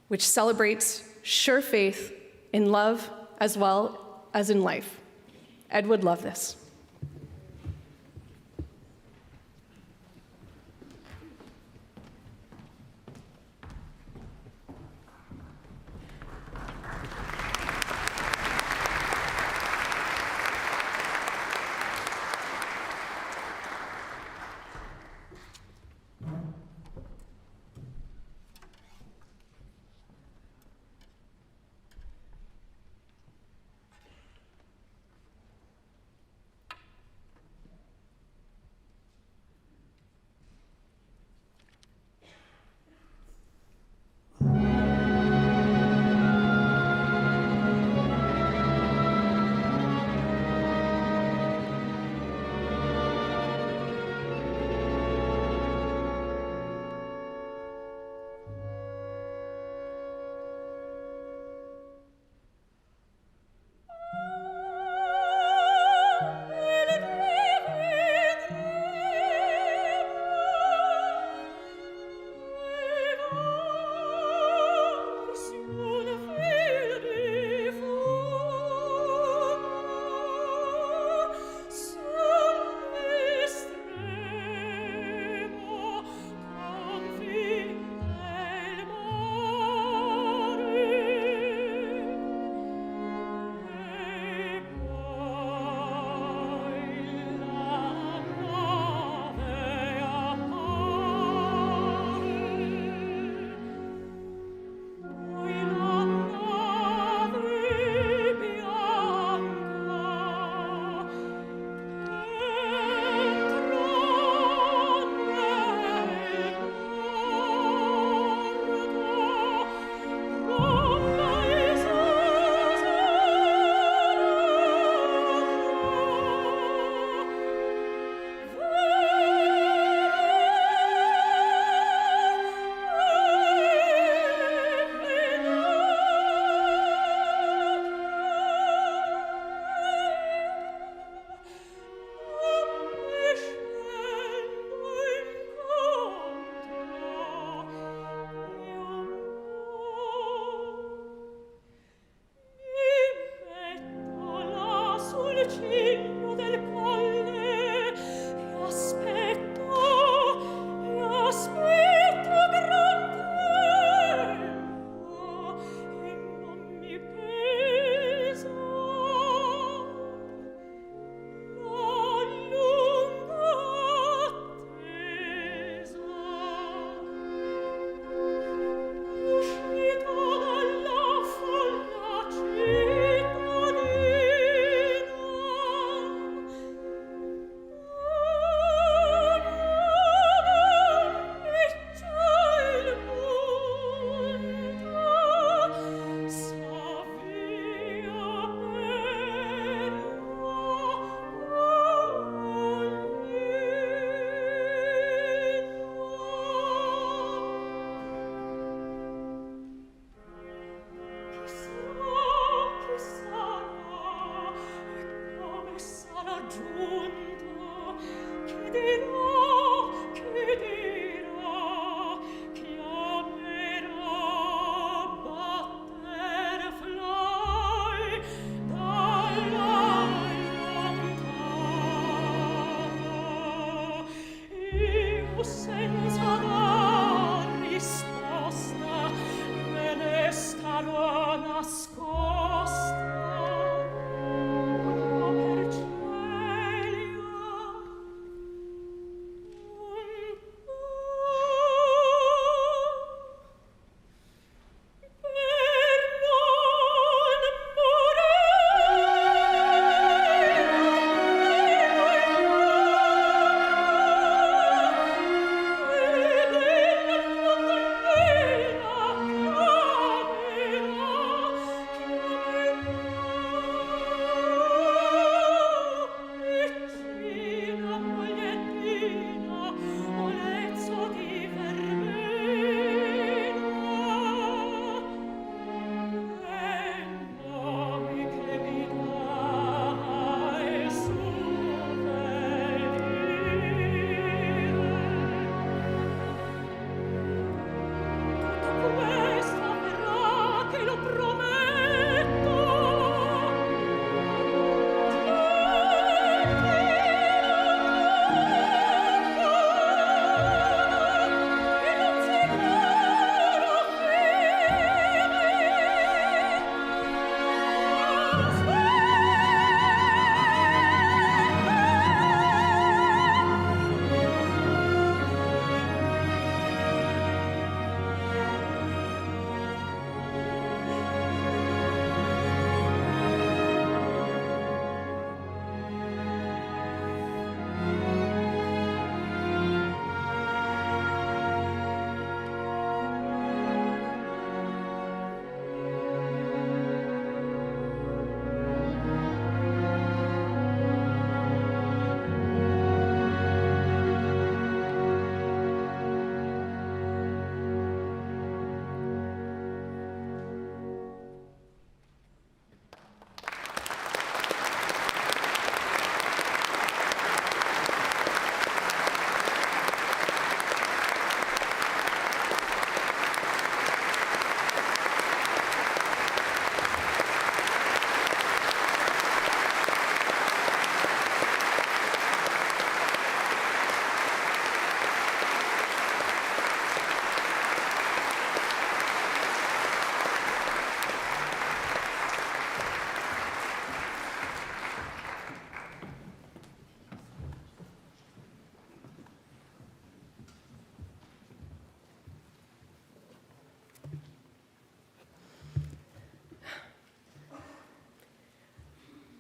which celebrates sure faith in love as well as in life. Ed would love this.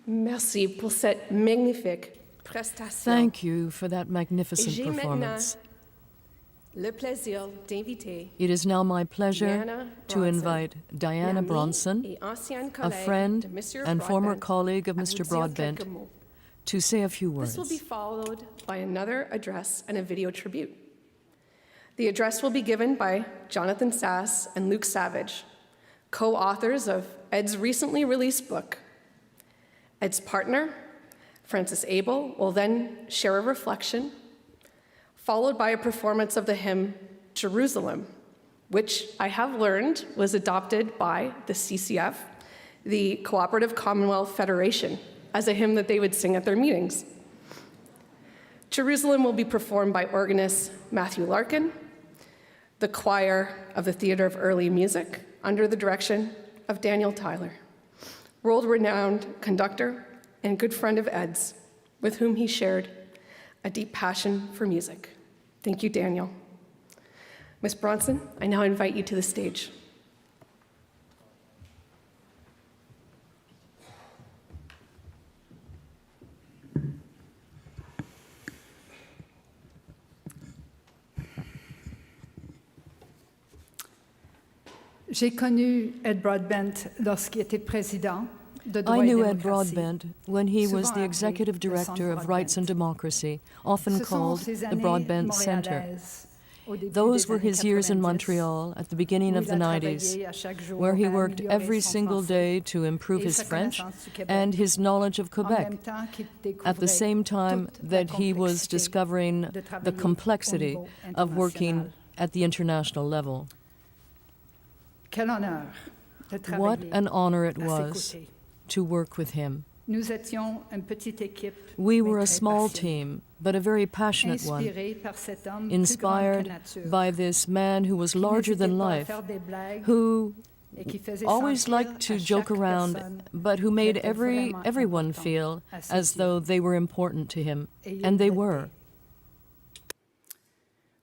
Merci pour cette magnifique prestation. Thank you for that magnificent Et j'ai performance. Le plaisir d'inviter It is now my pleasure Diana to Bronson, invite Diana l'amie Bronson, et ancienne a collègue friend de Mr. and former Broadbent, colleague of à Mr. vous dire Broadbent, quelques mots. to say a few This will be words. followed by another address and a video tribute. The address will be given by Jonathan Sass and Luke Savage, co-authors of Ed's recently released book. Ed's partner, Francis Abel, will then share a reflection, followed by a performance of the hymn Jerusalem, which I have learned was adopted by the CCF, the Cooperative Commonwealth Federation, as a hymn that they would sing at their meetings. Jerusalem will be performed by organist Matthew Larkin, the choir of the Theatre of Early Music, under the direction of Daniel Tyler, world-renowned conductor and good friend of Ed's, with whom he shared a deep passion for music. Thank you, Daniel. Ms. Bronson, I now invite you to the stage. J'ai connu Ed Broadbent lorsqu'il était président de I Droit et knew Ed Démocratie. Broadbent when he was Souvent the appelé executive le director Centre of Rights and Democracy, often Ce sont called ces the années Broadbent Center. montréalaises, au début Those des were années his years in 90, Montreal at the beginning où of il the a 90s, travaillé à chaque jour where he à worked améliorer every son single français day to improve et his sa French connaissance du Québec. and his knowledge of En Quebec, même temps qu'il at the découvrait same time toute la that he was complexité discovering de the travailler complexity au niveau of working international. at the international level. Quel honneur de What travailler an honor it à ses was côtés. to work with him. Nous étions une petite équipe, We mais were a très small passionnée. team, but a very passionate one, Inspiré par cet homme plus grand que inspired nature, by this man who was qui larger than n'hésitait pas à life, faire des blagues who et qui faisait always sentir liked to à joke chaque around, personne but who qu'elle made était vraiment everyone importante feel à ses as yeux. though they were important to him, Et il and they l'était. were.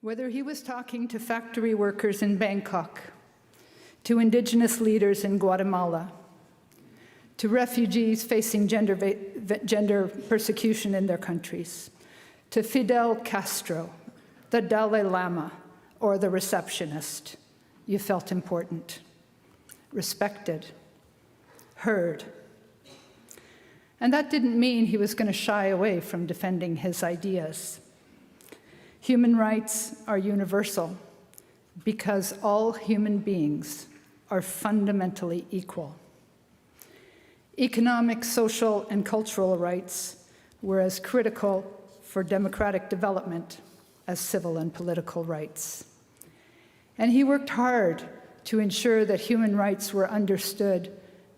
Whether he was talking to factory workers in Bangkok, to indigenous leaders in Guatemala, to refugees facing gender persecution in their countries, to Fidel Castro, the Dalai Lama, or the receptionist, you felt important, respected, heard. And that didn't mean he was going to shy away from defending his ideas. Human rights are universal because all human beings are fundamentally equal. Economic, social, and cultural rights were as critical for democratic development as civil and political rights. And he worked hard to ensure that human rights were understood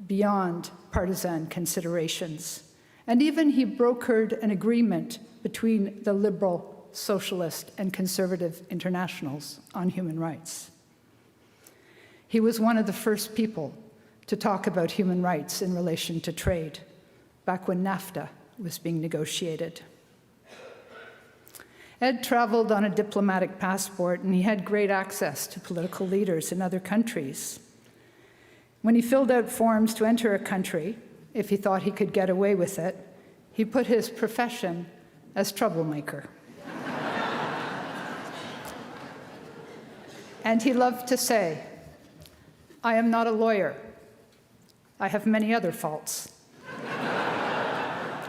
beyond partisan considerations. And even he brokered an agreement between the liberal, socialist, and conservative internationals on human rights. He was one of the first people to talk about human rights in relation to trade, back when NAFTA was being negotiated. Ed traveled on a diplomatic passport, and he had great access to political leaders in other countries. When he filled out forms to enter a country, if he thought he could get away with it, he put his profession as troublemaker. And he loved to say, "I am not a lawyer. I have many other faults."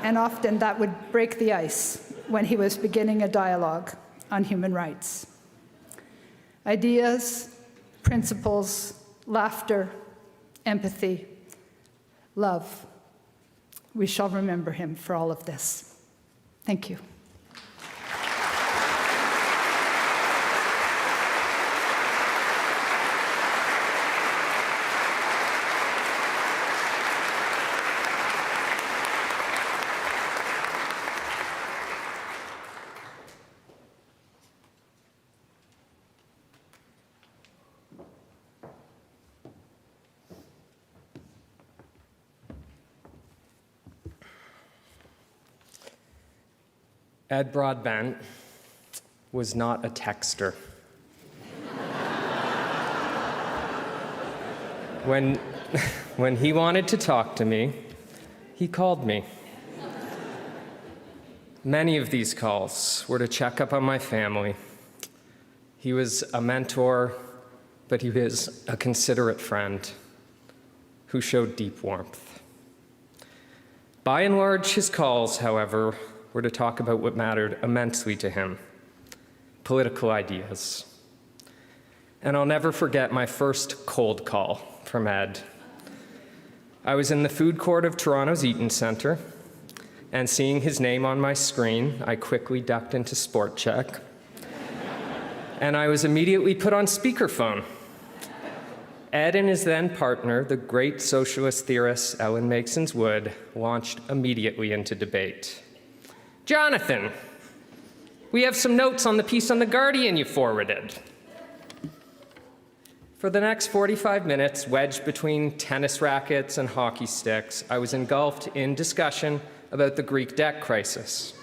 And often that would break the ice when he was beginning a dialogue on human rights. Ideas, principles, laughter, empathy, love. We shall remember him for all of this. Thank you. Ed Broadbent was not a texter. When he wanted to talk to me, he called me. Many of these calls were to check up on my family. He was a mentor, but he was a considerate friend who showed deep warmth. By and large, his calls, however, were to talk about what mattered immensely to him: political ideas. And I'll never forget my first cold call from Ed. I was in the food court of Toronto's Eaton Centre, and seeing his name on my screen, I quickly ducked into Sport Check, and I was immediately put on speakerphone. Ed and his then partner, the great socialist theorist Ellen Makesons Wood, launched immediately into debate. Jonathan, we have some notes on the piece on The Guardian you forwarded. For the next 45 minutes, wedged between tennis rackets and hockey sticks, I was engulfed in discussion about the Greek debt crisis.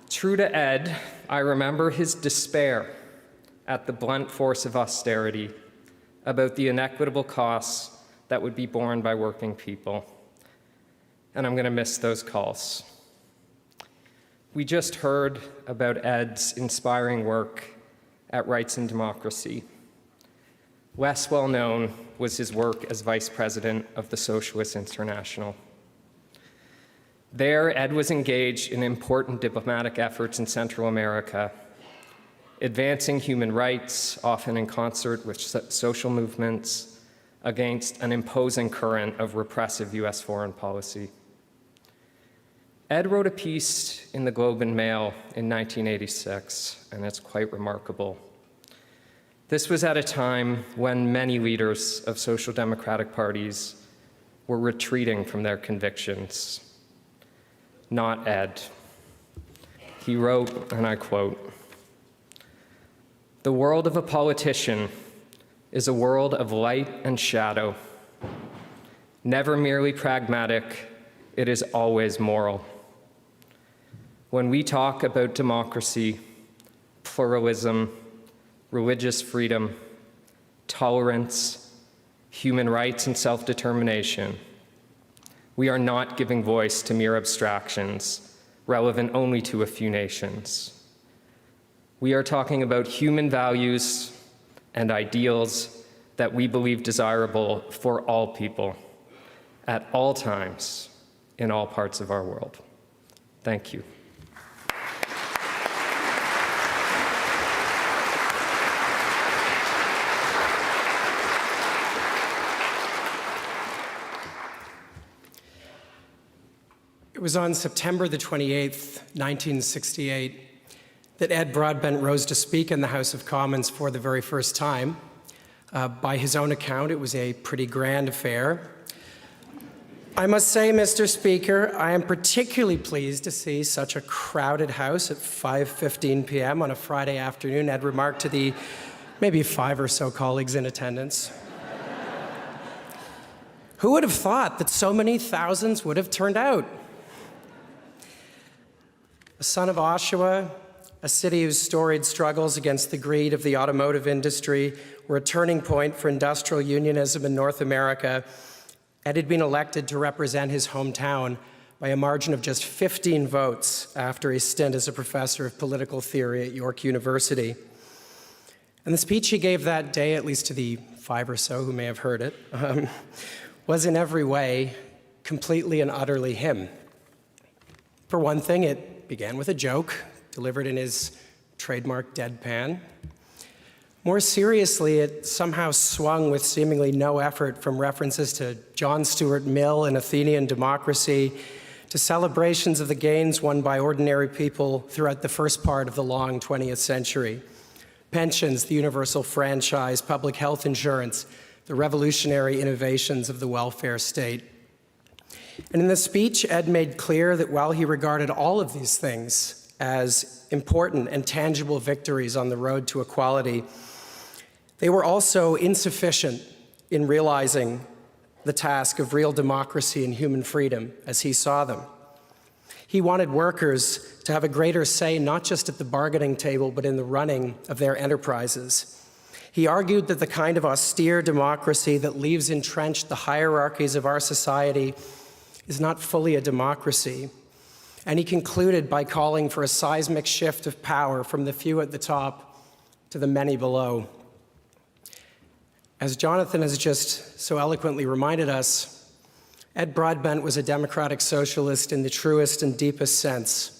True to Ed, I remember his despair at the blunt force of austerity, about the inequitable costs that would be borne by working people. And I'm going to miss those calls. We just heard about Ed's inspiring work at Rights and Democracy. Less well known was his work as vice president of the Socialist International. There, Ed was engaged in important diplomatic efforts in Central America, advancing human rights, often in concert with social movements, against an imposing current of repressive US foreign policy. Ed wrote a piece in the Globe and Mail in 1986, and it's quite remarkable. This was at a time when many leaders of social democratic parties were retreating from their convictions. Not Ed. He wrote, and I quote, "The world of a politician is a world of light and shadow. Never merely pragmatic, it is always moral. When we talk about democracy, pluralism, religious freedom, tolerance, human rights, and self-determination, we are not giving voice to mere abstractions relevant only to a few nations. We are talking about human values and ideals that we believe desirable for all people, at all times, in all parts of our world." Thank you. It was on September the 28th, 1968, that Ed Broadbent rose to speak in the House of Commons for the very first time. By his own account, it was a pretty grand affair. I must say, Mr. Speaker, I am particularly pleased to see such a crowded House at 5:15 p.m. on a Friday afternoon, Ed remarked to the maybe 5 or so colleagues in attendance. Who would have thought that so many thousands would have turned out? A son of Oshawa, a city whose storied struggles against the greed of the automotive industry were a turning point for industrial unionism in North America, Ed had been elected to represent his hometown by a margin of just 15 votes after a stint as a professor of political theory at York University. And the speech he gave that day, at least to the 5 or so who may have heard it, was in every way completely and utterly him. For one thing, it began with a joke, delivered in his trademark deadpan. More seriously, it somehow swung with seemingly no effort from references to John Stuart Mill and Athenian democracy to celebrations of the gains won by ordinary people throughout the first part of the long 20th century. Pensions, the universal franchise, public health insurance, the revolutionary innovations of the welfare state. And in the speech, Ed made clear that while he regarded all of these things as important and tangible victories on the road to equality, they were also insufficient in realizing the task of real democracy and human freedom as he saw them. He wanted workers to have a greater say, not just at the bargaining table, but in the running of their enterprises. He argued that the kind of austere democracy that leaves entrenched the hierarchies of our society is not fully a democracy. And he concluded by calling for a seismic shift of power from the few at the top to the many below. As Jonathan has just so eloquently reminded us, Ed Broadbent was a democratic socialist in the truest and deepest sense.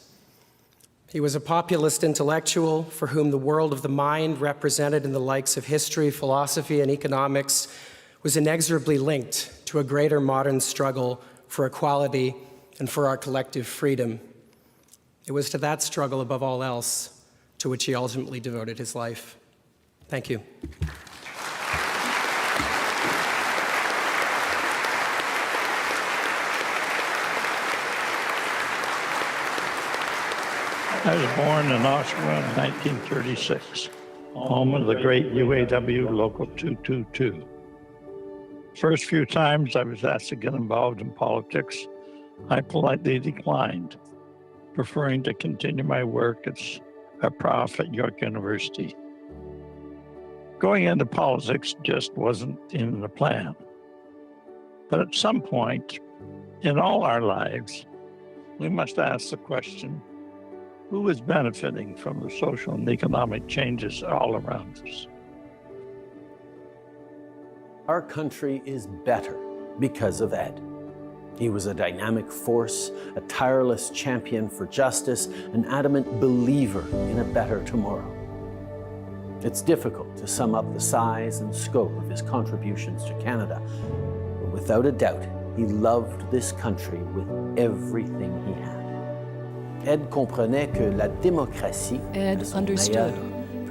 He was a populist intellectual for whom the world of the mind, represented in the likes of history, philosophy, and economics, was inexorably linked to a greater modern struggle for equality and for our collective freedom. It was to that struggle, above all else, to which he ultimately devoted his life. Thank you. I was born in Oshawa in 1936, home of the great UAW Local 222. First few times I was asked to get involved in politics, I politely declined, preferring to continue my work as a prof at York University. Going into politics just wasn't in the plan. But at some point in all our lives, we must ask the question, who is benefiting from the social and economic changes all around us? Our country is better because of Ed. He was a dynamic force, a tireless champion for justice, an adamant believer in a better tomorrow. It's difficult to sum up the size and scope of his contributions to Canada, but without a doubt, he loved this country with everything he had. Ed comprenait que la démocratie Ed understood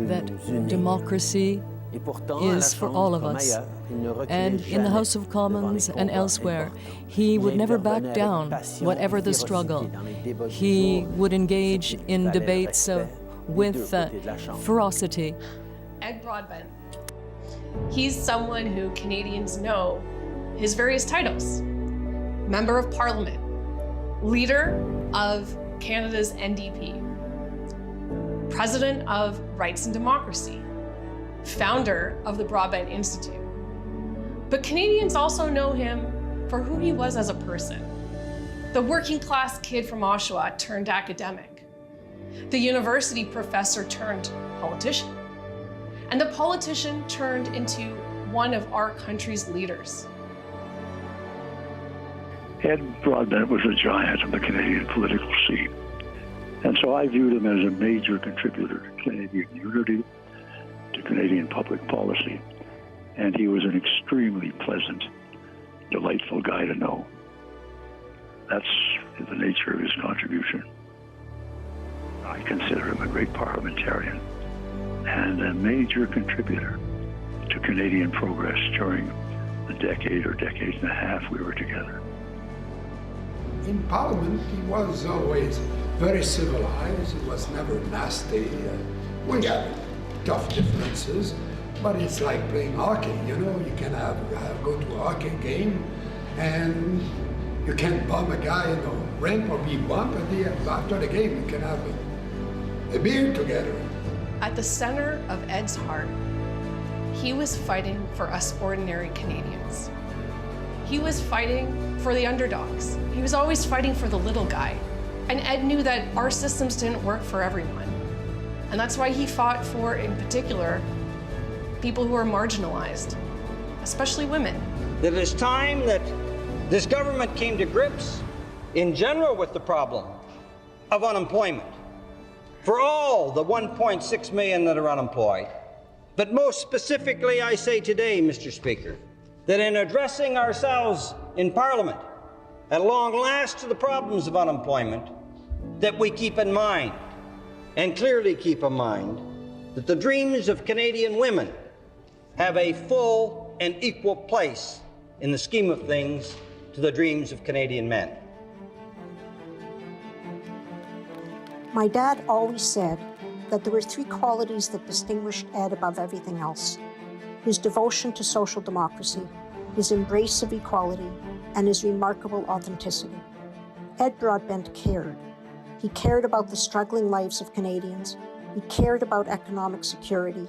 that democracy is for all of us. And in the House of Commons and elsewhere, he would never back down, whatever the struggle. He would engage in debates with ferocity. Ed Broadbent. He's someone who Canadians know his various titles. Member of Parliament, leader of Canada's NDP, president of Rights and Democracy, founder of the Broadbent Institute. But Canadians also know him for who he was as a person. The working class kid from Oshawa turned academic, the university professor turned politician, and the politician turned into one of our country's leaders. Ed Broadbent was a giant of the Canadian political scene. And so I viewed him as a major contributor to Canadian unity, to Canadian public policy. And he was an extremely pleasant, delightful guy to know. That's the nature of his contribution. I consider him a great parliamentarian and a major contributor to Canadian progress during the decade or decade and a half we were together. In Parliament, he was always very civilized. He was never nasty. We had tough differences, but it's like playing hockey. You know, you can go to a hockey game, and you can bump a guy in the rink or be bumped. After the game, you can have a beer together. At the center of Ed's heart, he was fighting for us ordinary Canadians. He was fighting for the underdogs. He was always fighting for the little guy. And Ed knew that our systems didn't work for everyone. And that's why he fought for, in particular, people who are marginalized, especially women. That it is time that this government came to grips, in general, with the problem of unemployment for all the 1.6 million that are unemployed. But most specifically, I say today, Mr. Speaker, that in addressing ourselves in Parliament, at long last to the problems of unemployment, that we keep in mind, and clearly keep in mind, that the dreams of Canadian women have a full and equal place in the scheme of things to the dreams of Canadian men. My dad always said that there were three qualities that distinguished Ed above everything else: his devotion to social democracy, his embrace of equality, and his remarkable authenticity. Ed Broadbent cared. He cared about the struggling lives of Canadians. He cared about economic security.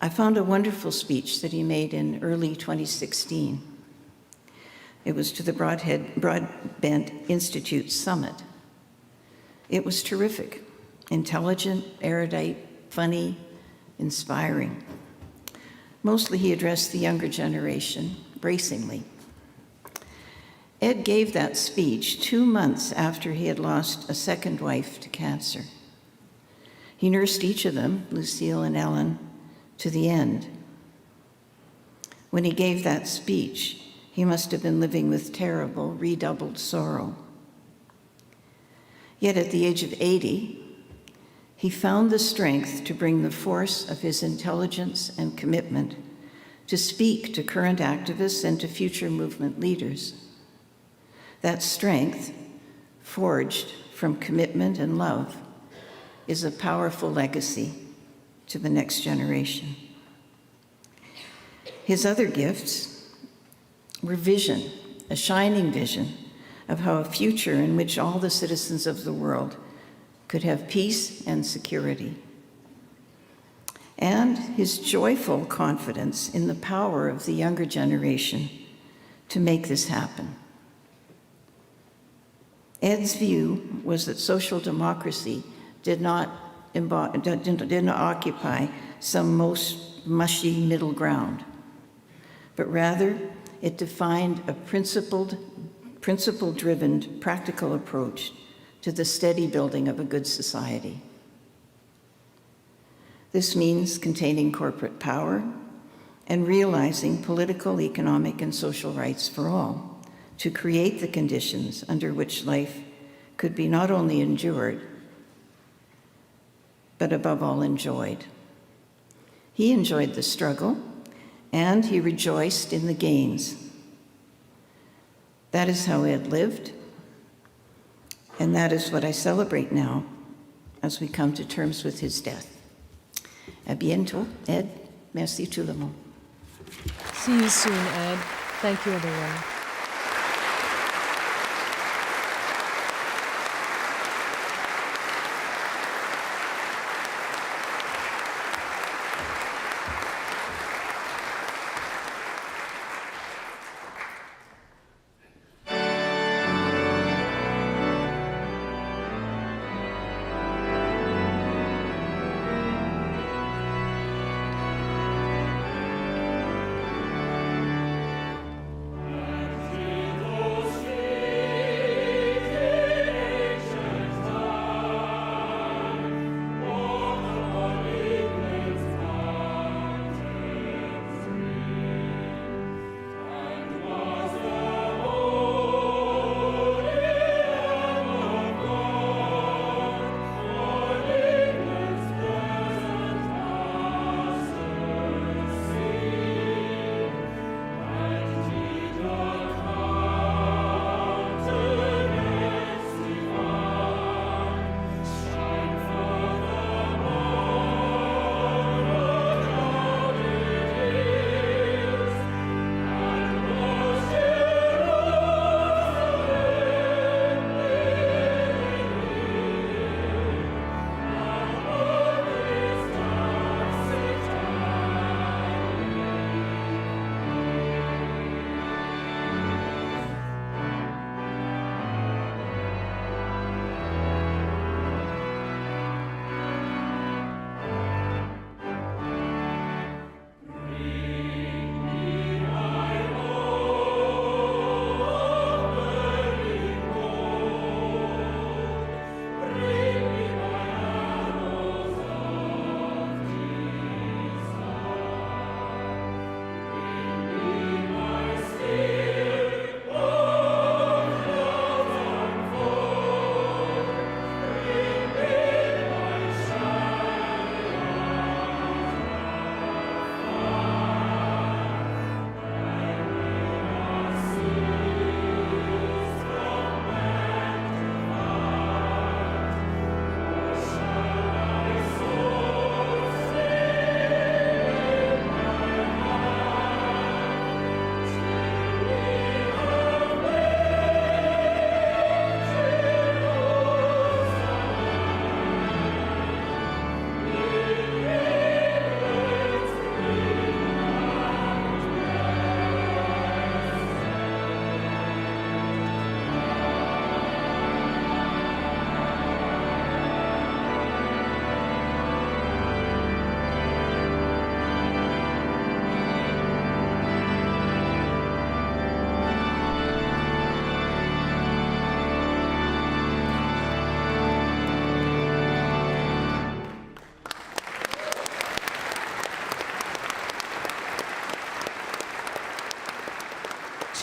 I found a wonderful speech that he made in early 2016. It was to the Broadbent Institute Summit. It was terrific, intelligent, erudite, funny, inspiring. Mostly he addressed the younger generation, bracingly. Ed gave that speech 2 months after he had lost a second wife to cancer. He nursed each of them, Lucille and Ellen, to the end. When he gave that speech, he must have been living with terrible, redoubled sorrow. Yet at the age of 80, he found the strength to bring the force of his intelligence and commitment to speak to current activists and to future movement leaders. That strength, forged from commitment and love, is a powerful legacy to the next generation. His other gifts were vision, a shining vision of how a future in which all the citizens of the world could have peace and security, and his joyful confidence in the power of the younger generation to make this happen. Ed's view was that social democracy did not occupy some most mushy middle ground, but rather it defined a principle-driven, practical approach to the steady building of a good society. This means containing corporate power and realizing political, economic, and social rights for all to create the conditions under which life could be not only endured, but above all enjoyed. He enjoyed the struggle, and he rejoiced in the gains. That is how Ed lived, and that is what I celebrate now as we come to terms with his death. À bientôt, Ed. Merci tout le monde. See you soon, Ed. Thank you, everyone.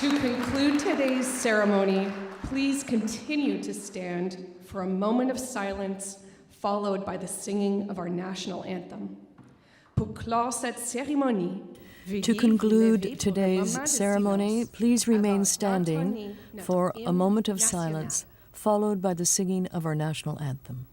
To conclude today's ceremony, please continue to stand for a moment of silence, followed by the singing of our national anthem. Pour clore cette cérémonie, To conclude today's ceremony, please remain standing for a moment of silence, followed by the singing of our national anthem.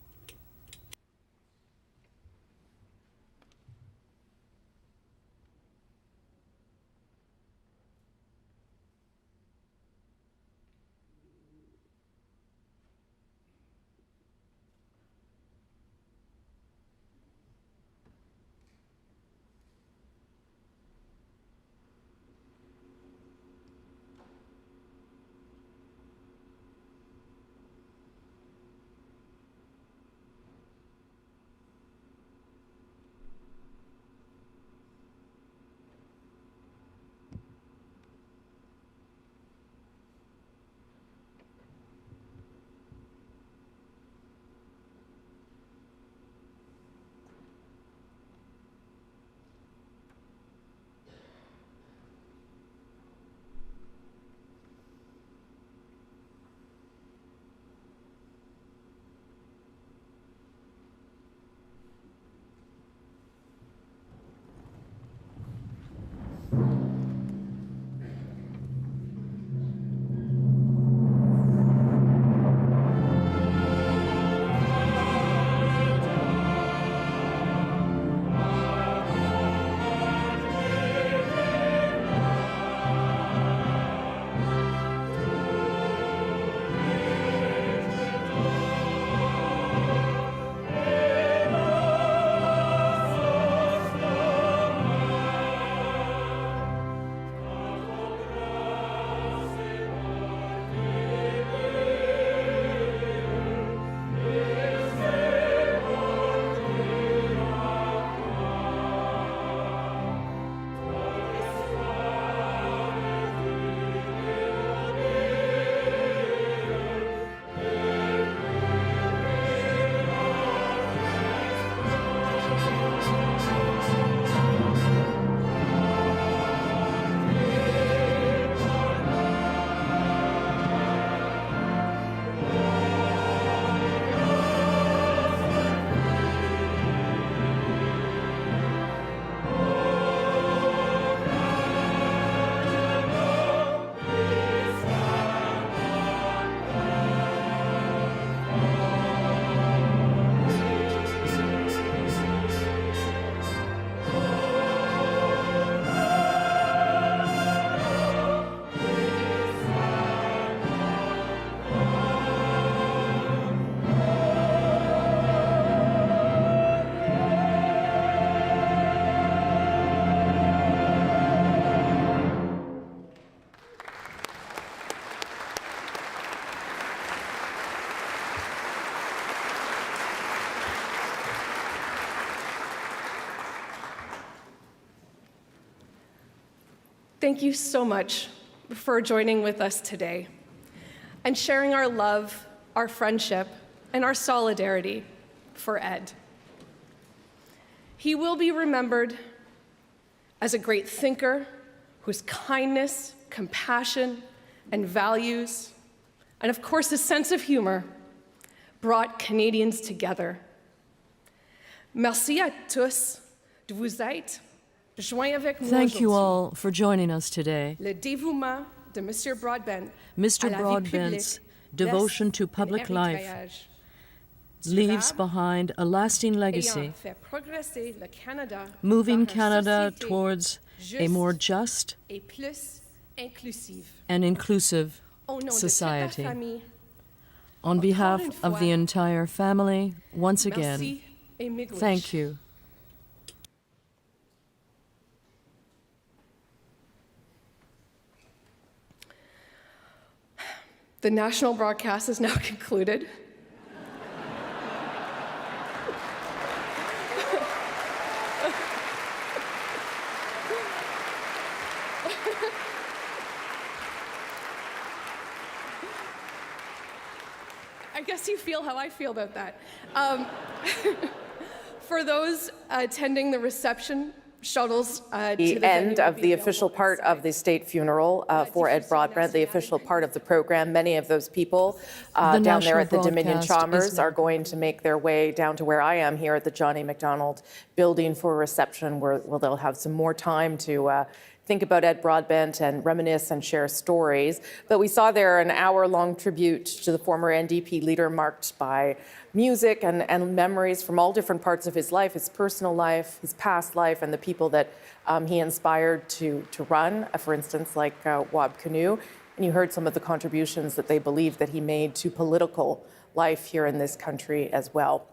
Thank you so much for joining with us today and sharing our love, our friendship, and our solidarity for Ed. He will be remembered as a great thinker whose kindness, compassion, and values, and of course his sense of humor, brought Canadians together. Merci à tous de vous être joints avec nous Thank you aujourd'hui. all for joining us today. Le dévouement de Mr. Broadbent Mr. à la vie Broadbent's publique devotion laisse to public un life héritage leaves durable, behind a lasting legacy, ayant fait progresser le Canada moving vers une Canada société towards a juste more just et plus inclusive. and inclusive Au nom de toute la society. famille, On behalf une of the fois, entire family, once again, merci et miigwech. thank you. The national broadcast is now concluded. I guess you feel how I feel about that. For those attending the reception shuttles to the end of the official part of the state funeral for Ed Broadbent, the official part of the program. Many of those people down there at the Dominion Chalmers are going to make their way down to where I am here at the John A. Macdonald building for a reception where they'll have some more time to think about Ed Broadbent and reminisce and share stories. But we saw there an hour-long tribute to the former NDP leader marked by music and memories from all different parts of his life, his personal life, his past life, and the people that he inspired to run, for instance, like Wab Kinew. And you heard some of the contributions that they believed that he made to political life here in this country as well.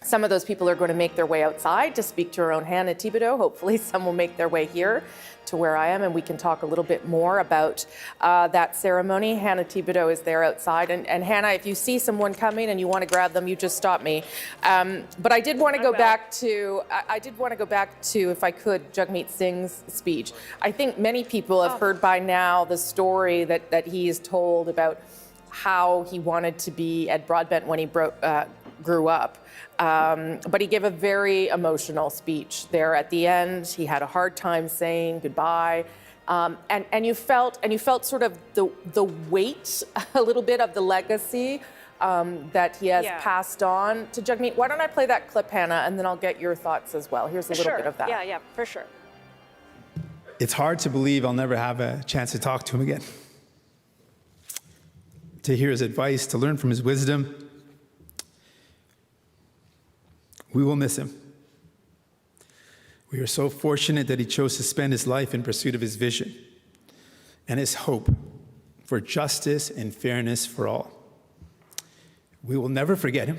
Some of those people are going to make their way outside to speak to our own Hannah Thibodeau. Hopefully some will make their way here to where I am, and we can talk a little bit more about that ceremony. Hannah Thibodeau is there outside. And Hannah, if you see someone coming and you want to grab them, you just stop me. But I did want to go back to, if I could, Jagmeet Singh's speech. I think many people have heard by now the story that he has told about how he wanted to be Ed Broadbent when he grew up. But he gave a very emotional speech there at the end. He had a hard time saying goodbye. And you felt sort of the weight a little bit of the legacy that he has passed on to Jagmeet. Why don't I play that clip, Hannah, and then I'll get your thoughts as well. Here's a little bit of that. Yeah, for sure. It's hard to believe I'll never have a chance to talk to him again, to hear his advice, to learn from his wisdom. We will miss him. We are so fortunate that he chose to spend his life in pursuit of his vision and his hope for justice and fairness for all. We will never forget him.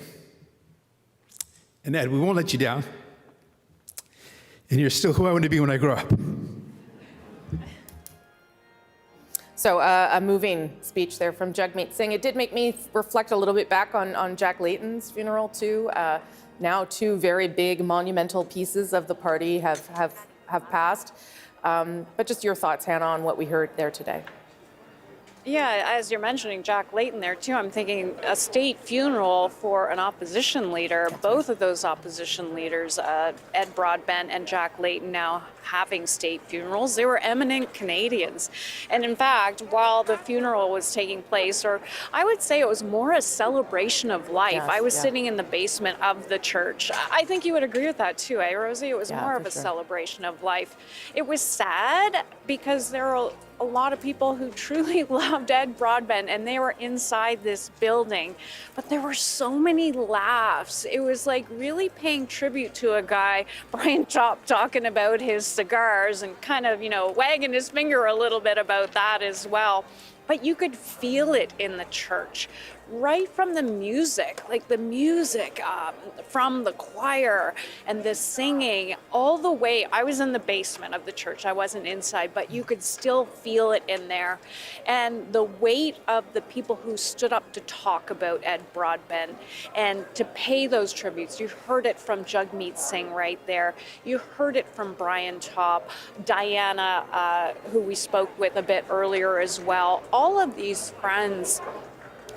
And Ed, we won't let you down. And you're still who I want to be when I grow up. So a moving speech there from Jagmeet Singh. It did make me reflect a little bit back on Jack Layton's funeral too. Now two very big monumental pieces of the party have passed. But just your thoughts, Hannah, on what we heard there today. Yeah, as you're mentioning Jack Layton there too, I'm thinking a state funeral for an opposition leader. Both of those opposition leaders, Ed Broadbent and Jack Layton, now having state funerals. They were eminent Canadians. And in fact, while the funeral was taking place, or I would say it was more a celebration of life. Yes, I was sitting in the basement of the church. I think you would agree with that too, eh, Rosie? It was more of a celebration of life. It was sad because there are a lot of people who truly loved Ed Broadbent, and they were inside this building. But there were so many laughs. It was like really paying tribute to a guy, Brian Chop, talking about his cigars and kind of, wagging his finger a little bit about that as well. But you could feel it in the church, right from the music, like the music from the choir and the singing all the way. I was in the basement of the church. I wasn't inside, but you could still feel it in there. And the weight of the people who stood up to talk about Ed Broadbent and to pay those tributes. You heard it from Jagmeet Singh right there. You heard it from Brian Chop, Diana, who we spoke with a bit earlier as well. All of these friends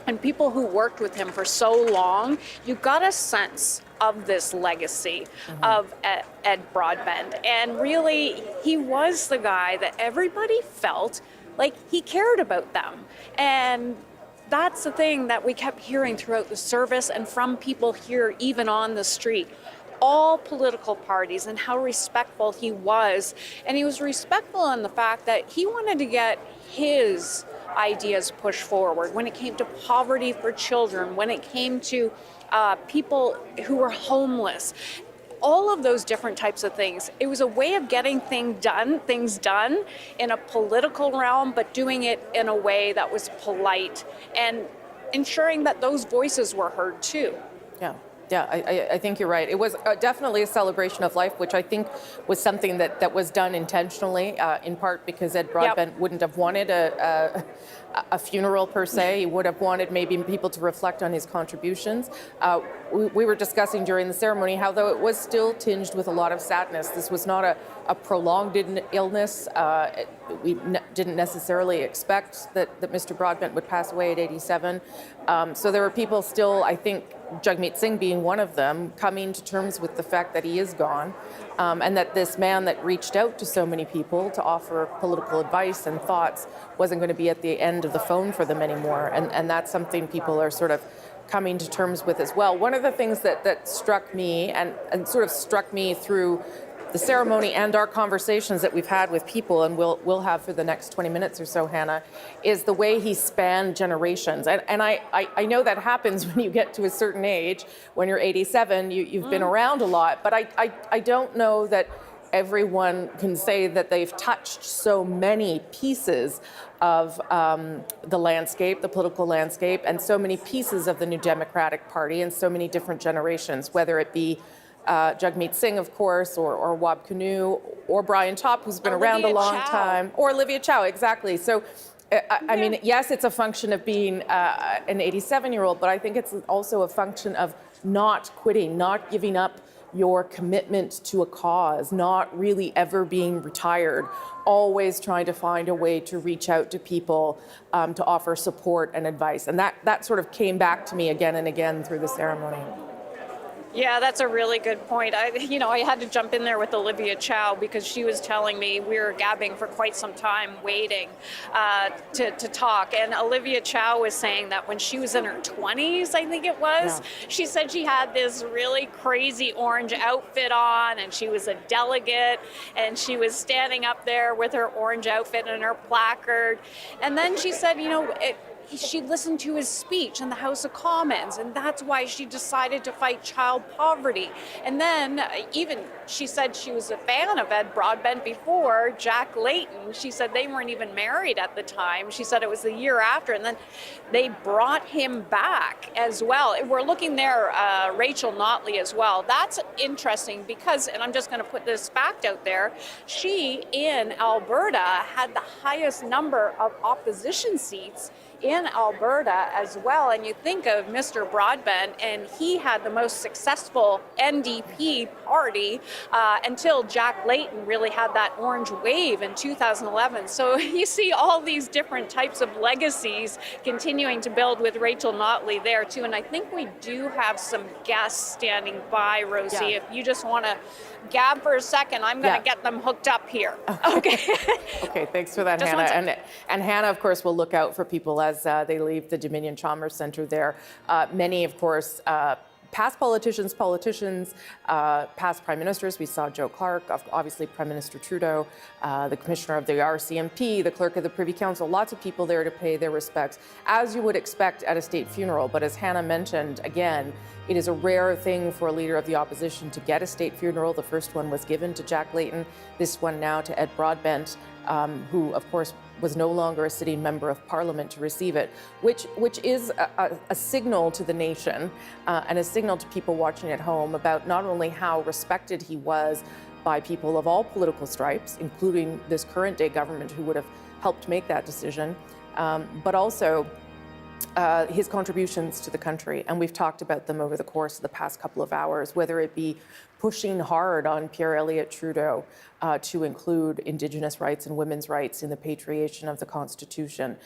and people who worked with him for so long, you got a sense of this legacy of Ed Broadbent. And really, he was the guy that everybody felt like he cared about them. And that's the thing that we kept hearing throughout the service and from people here, even on the street. All political parties and how respectful he was. And he was respectful in the fact that he wanted to get his ideas pushed forward when it came to poverty for children, when it came to people who were homeless, all of those different types of things. It was a way of getting things done in a political realm, but doing it in a way that was polite and ensuring that those voices were heard too. Yeah, I think you're right. It was definitely a celebration of life, which I think was something that was done intentionally, in part because Ed Broadbent wouldn't have wanted a funeral per se. He would have wanted maybe people to reflect on his contributions. We were discussing during the ceremony how though it was still tinged with a lot of sadness. This was not a a prolonged illness. We didn't necessarily expect that Mr. Broadbent would pass away at 87. So there were people still, I think, Jagmeet Singh being one of them, coming to terms with the fact that he is gone, and that this man that reached out to so many people to offer political advice and thoughts wasn't going to be at the end of the phone for them anymore. And that's something people are sort of coming to terms with as well. One of the things that struck me and sort of struck me through the ceremony and our conversations that we've had with people, and we'll have for the next 20 minutes or so, Hannah, is the way he spanned generations. And I know that happens when you get to a certain age. When you're 87, you've been around a lot, but I don't know that everyone can say that they've touched so many pieces of the landscape, the political landscape, and so many pieces of the New Democratic Party and so many different generations, whether it be Jagmeet Singh, of course, or Wab Kinew, or Brian Topp, who's been around a long time, or Olivia Chow, exactly. So, I mean, yes, it's a function of being an 87-year-old, but I think it's also a function of not quitting, not giving up your commitment to a cause, not really ever being retired, always trying to find a way to reach out to people, to offer support and advice. And that sort of came back to me again and again through the ceremony. Yeah, that's a really good point. I had to jump in there with Olivia Chow because she was telling me, we were gabbing for quite some time waiting to talk. And Olivia Chow was saying that when she was in her 20s, I think it was, she said she had this really crazy orange outfit on, and she was a delegate, and she was standing up there with her orange outfit and her placard. And then she said, she listened to his speech in the House of Commons, and that's why she decided to fight child poverty. And then even she said she was a fan of Ed Broadbent before Jack Layton. She said they weren't even married at the time. She said it was the year after, and then they brought him back as well. We're looking there, Rachel Notley as well. That's interesting because, and I'm just going to put this fact out there, she in Alberta had the highest number of opposition seats in Alberta as well. And you think of Mr. Broadbent, and he had the most successful NDP party until Jack Layton really had that orange wave in 2011. So you see all these different types of legacies continuing to build with Rachel Notley there too. And I think we do have some guests standing by, Rosie. If you just want to gab for a second, I'm going to get them hooked up here. Okay. Okay, thanks for that, Hannah. And Hannah, of course, will look out for people as they leave the Dominion Chalmers Centre there. Many, of course, past politicians, past prime ministers. We saw Joe Clark, obviously Prime Minister Trudeau, the commissioner of the RCMP, the clerk of the Privy Council, lots of people there to pay their respects, as you would expect at a state funeral. But as Hannah mentioned, again, it is a rare thing for a leader of the opposition to get a state funeral. The first one was given to Jack Layton, this one now to Ed Broadbent, who, of course, was no longer a sitting member of Parliament to receive it, which is a signal to the nation and a signal to people watching at home about not only how respected he was by people of all political stripes, including this current day government who would have helped make that decision, but also his contributions to the country. And we've talked about them over the course of the past couple of hours, whether it be pushing hard on Pierre Elliott Trudeau to include Indigenous rights and women's rights in the patriation of the Constitution,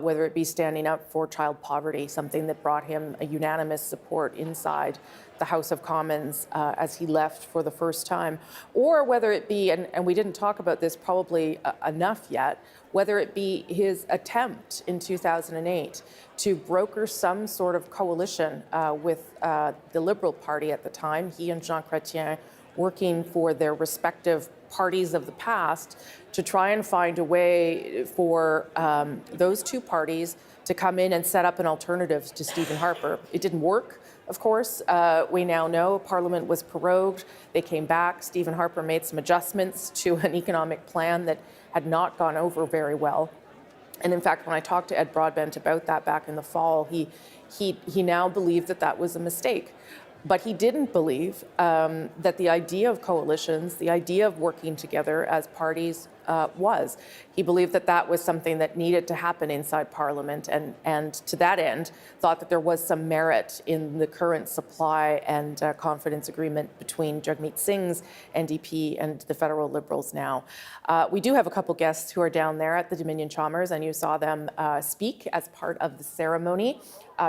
whether it be standing up for child poverty, something that brought him a unanimous support inside the House of Commons as he left for the first time, or whether it be, and we didn't talk about this probably enough yet, whether it be his attempt in 2008 to broker some sort of coalition with the Liberal Party at the time, he and Jean Chrétien working for their respective parties of the past to try and find a way for those two parties to come in and set up an alternative to Stephen Harper. It didn't work, of course. We now know Parliament was prorogued. They came back. Stephen Harper made some adjustments to an economic plan that had not gone over very well. And in fact, when I talked to Ed Broadbent about that back in the fall, he now believed that that was a mistake. But he didn't believe that the idea of coalitions, the idea of working together as parties was. He believed that that was something that needed to happen inside Parliament, and to that end, thought that there was some merit in the current supply and confidence agreement between Jagmeet Singh's NDP and the federal Liberals now. We do have a couple guests who are down there at the Dominion Chalmers, and you saw them speak as part of the ceremony.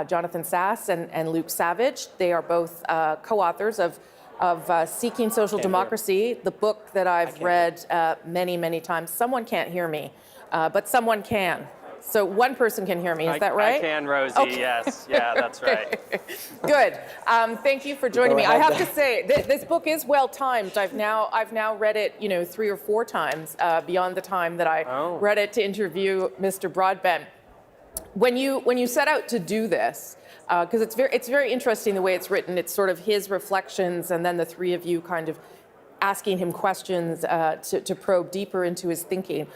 Jonathan Sass and Luke Savage, they are both co-authors of Seeking Social Democracy, the book that I've read many, many times. Someone can't hear me, but someone can. So one person can hear me, is that right? I can, Rosie, okay. yes. Yeah, that's right. Good. Thank you for joining me. I have to say, this book is well-timed. I've now read it, 3 or 4 times beyond the time that I read it to interview Mr. Broadbent. When you set out to do this, because it's very interesting the way it's written. It's sort of his reflections, and then the three of you kind of asking him questions to probe deeper into his thinking.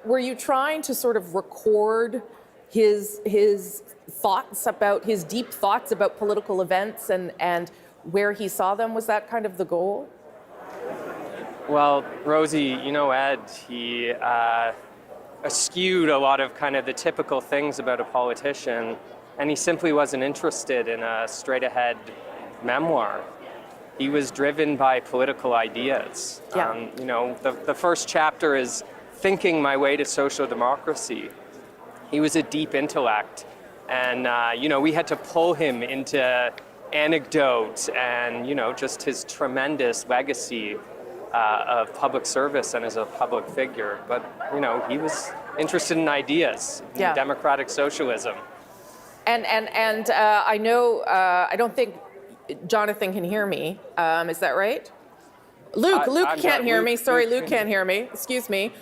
Were you trying to sort of record his thoughts about, his deep thoughts about political events and where he saw them? Was that kind of the goal? Well, Rosie, Ed, he eschewed a lot of kind of the typical things about a politician, and he simply wasn't interested in a straight-ahead memoir. He was driven by political ideas. Yeah. The first chapter is Thinking My Way to Social Democracy. He was a deep intellect, and we had to pull him into anecdotes and just his tremendous legacy of public service and as a public figure. But he was interested in ideas, in democratic socialism. And I know, I don't think Jonathan can hear me. Is that right? Luke can't hear me. Sorry, Luke can't hear me. Excuse me.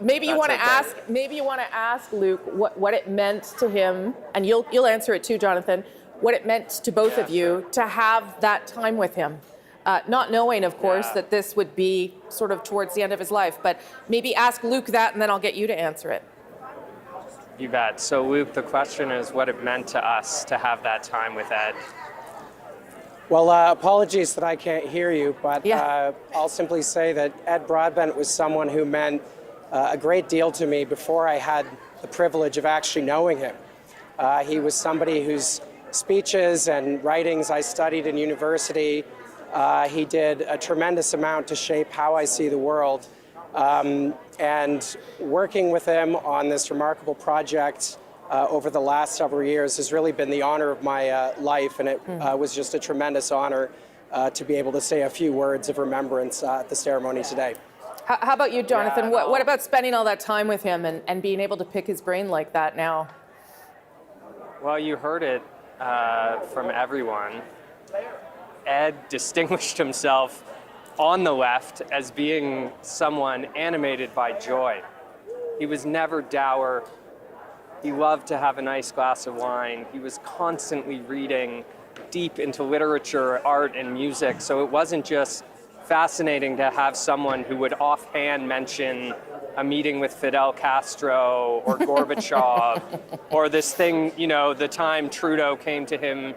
Maybe you want to ask Luke what it meant to him, and you'll answer it too, Jonathan. What it meant to both of you to have that time with him, not knowing, of course, that this would be sort of towards the end of his life. But maybe ask Luke that, and then I'll get you to answer it. You bet. So, Luke, the question is what it meant to us to have that time with Ed. Well, apologies that I can't hear you, but I'll simply say that Ed Broadbent was someone who meant a great deal to me before I had the privilege of actually knowing him. He was somebody whose speeches and writings I studied in university. He did a tremendous amount to shape how I see the world. And working with him on this remarkable project over the last several years has really been the honor of my life, and it was just a tremendous honor to be able to say a few words of remembrance at the ceremony today. How about you, Jonathan? What about spending all that time with him and being able to pick his brain like that now? Well, you heard it from everyone. Ed distinguished himself on the left as being someone animated by joy. He was never dour. He loved to have a nice glass of wine. He was constantly reading deep into literature, art, and music. So it wasn't just fascinating to have someone who would offhand mention a meeting with Fidel Castro or Gorbachev, or this thing, the time Trudeau came to him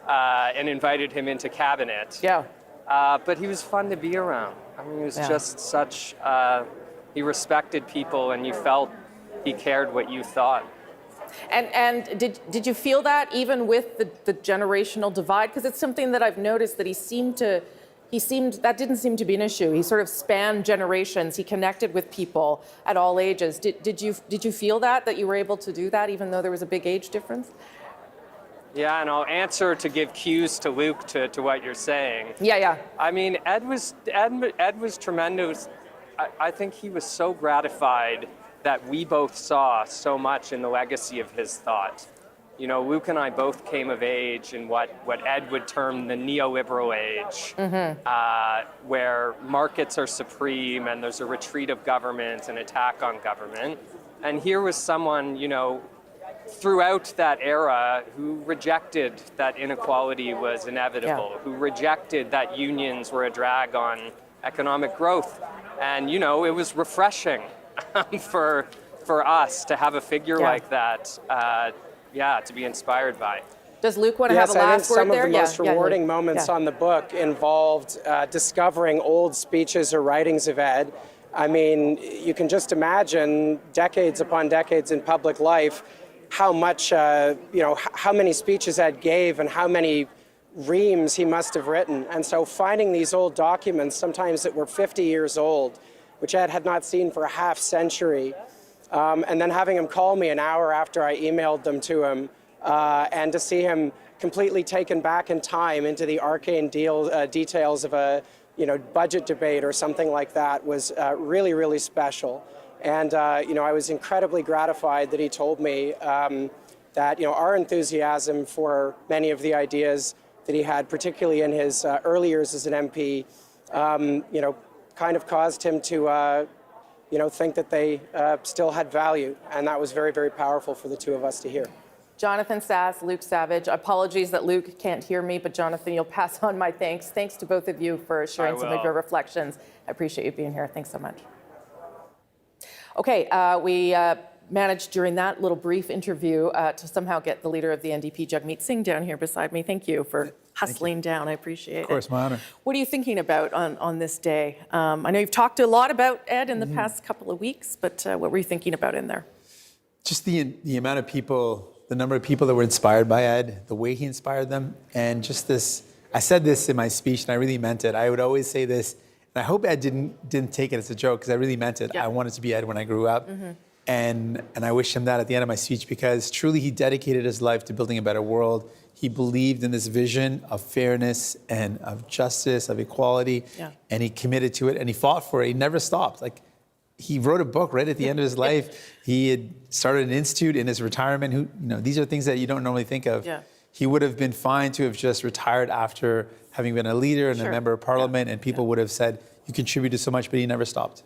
and invited him into cabinet. Yeah. But he was fun to be around. I mean, he was just such, he respected people, and you felt he cared what you thought. And did you feel that even with the generational divide? Because it's something that I've noticed that that didn't seem to be an issue. He sort of spanned generations. He connected with people at all ages. Did you feel that you were able to do that even though there was a big age difference? Yeah, and I'll answer to give cues to Luke to what you're saying. Yeah. I mean, Ed was tremendous. I think he was so gratified that we both saw so much in the legacy of his thought. Luke and I both came of age in what Ed would term the neoliberal age, where markets are supreme and there's a retreat of government, an attack on government. And here was someone, throughout that era who rejected that inequality was inevitable, who rejected that unions were a drag on economic growth. And, it was refreshing for us to have a figure like that, to be inspired by. Does Luke want to have a last word there? Some of the most rewarding moments on the book involved discovering old speeches or writings of Ed I mean, you can just imagine decades upon decades in public life, how much, how many speeches Ed gave and how many reams he must have written. And so finding these old documents, sometimes that were 50 years old, which Ed had not seen for a half century, and then having him call me an hour after I emailed them to him, and to see him completely taken back in time into the arcane details of a budget debate or something like that was really, really special. And I was incredibly gratified that he told me that our enthusiasm for many of the ideas that he had, particularly in his early years as an MP, kind of caused him to think that they still had value. And that was very, very powerful for the two of us to hear. Jonathan Sass, Luke Savage. Apologies that Luke can't hear me, but Jonathan, you'll pass on my thanks. Thanks to both of you for sharing some of your reflections. I appreciate you being here. Thanks so much. Okay, we managed during that little brief interview to somehow get the leader of the NDP, Jagmeet Singh, down here beside me. Thank you for hustling down. I appreciate it. Of course, my honor. What are you thinking about on this day? I know you've talked a lot about Ed in the past couple of weeks, but what were you thinking about in there? Just the amount of people, the number of people that were inspired by Ed, the way he inspired them, and just this. I said this in my speech, and I really meant it. I would always say this, and I hope Ed didn't take it as a joke, because I really meant it. Yeah. I wanted to be Ed when I grew up, and I wish him that at the end of my speech, because truly he dedicated his life to building a better world. He believed in this vision of fairness and of justice, of equality, and he committed to it, and he fought for it. He never stopped. He wrote a book right at the end of his life. He had started an institute in his retirement. These are things that you don't normally think of. Yeah. He would have been fine to have just retired after having been a leader and a member of parliament, and people would have said, you contributed so much, but he never stopped.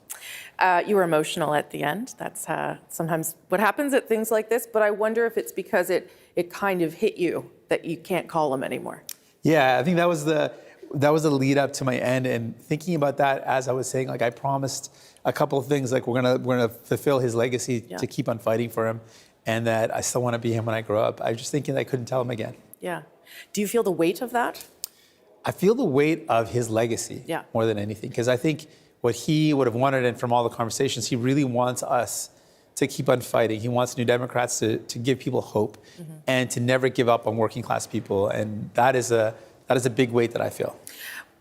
You were emotional at the end. That's sometimes what happens at things like this, but I wonder if it's because it kind of hit you that you can't call him anymore. Yeah, I think that was the lead up to my end, and thinking about that as I was saying, I promised a couple of things, we're gonna fulfill his legacy to keep on fighting for him, and that I still want to be him when I grow up. I was just thinking I couldn't tell him again. Yeah. Do you feel the weight of that? I feel the weight of his legacy more than anything, because I think what he would have wanted, and from all the conversations, he really wants us to keep on fighting. He wants New Democrats to give people hope and to never give up on working class people, and that is a big weight that I feel.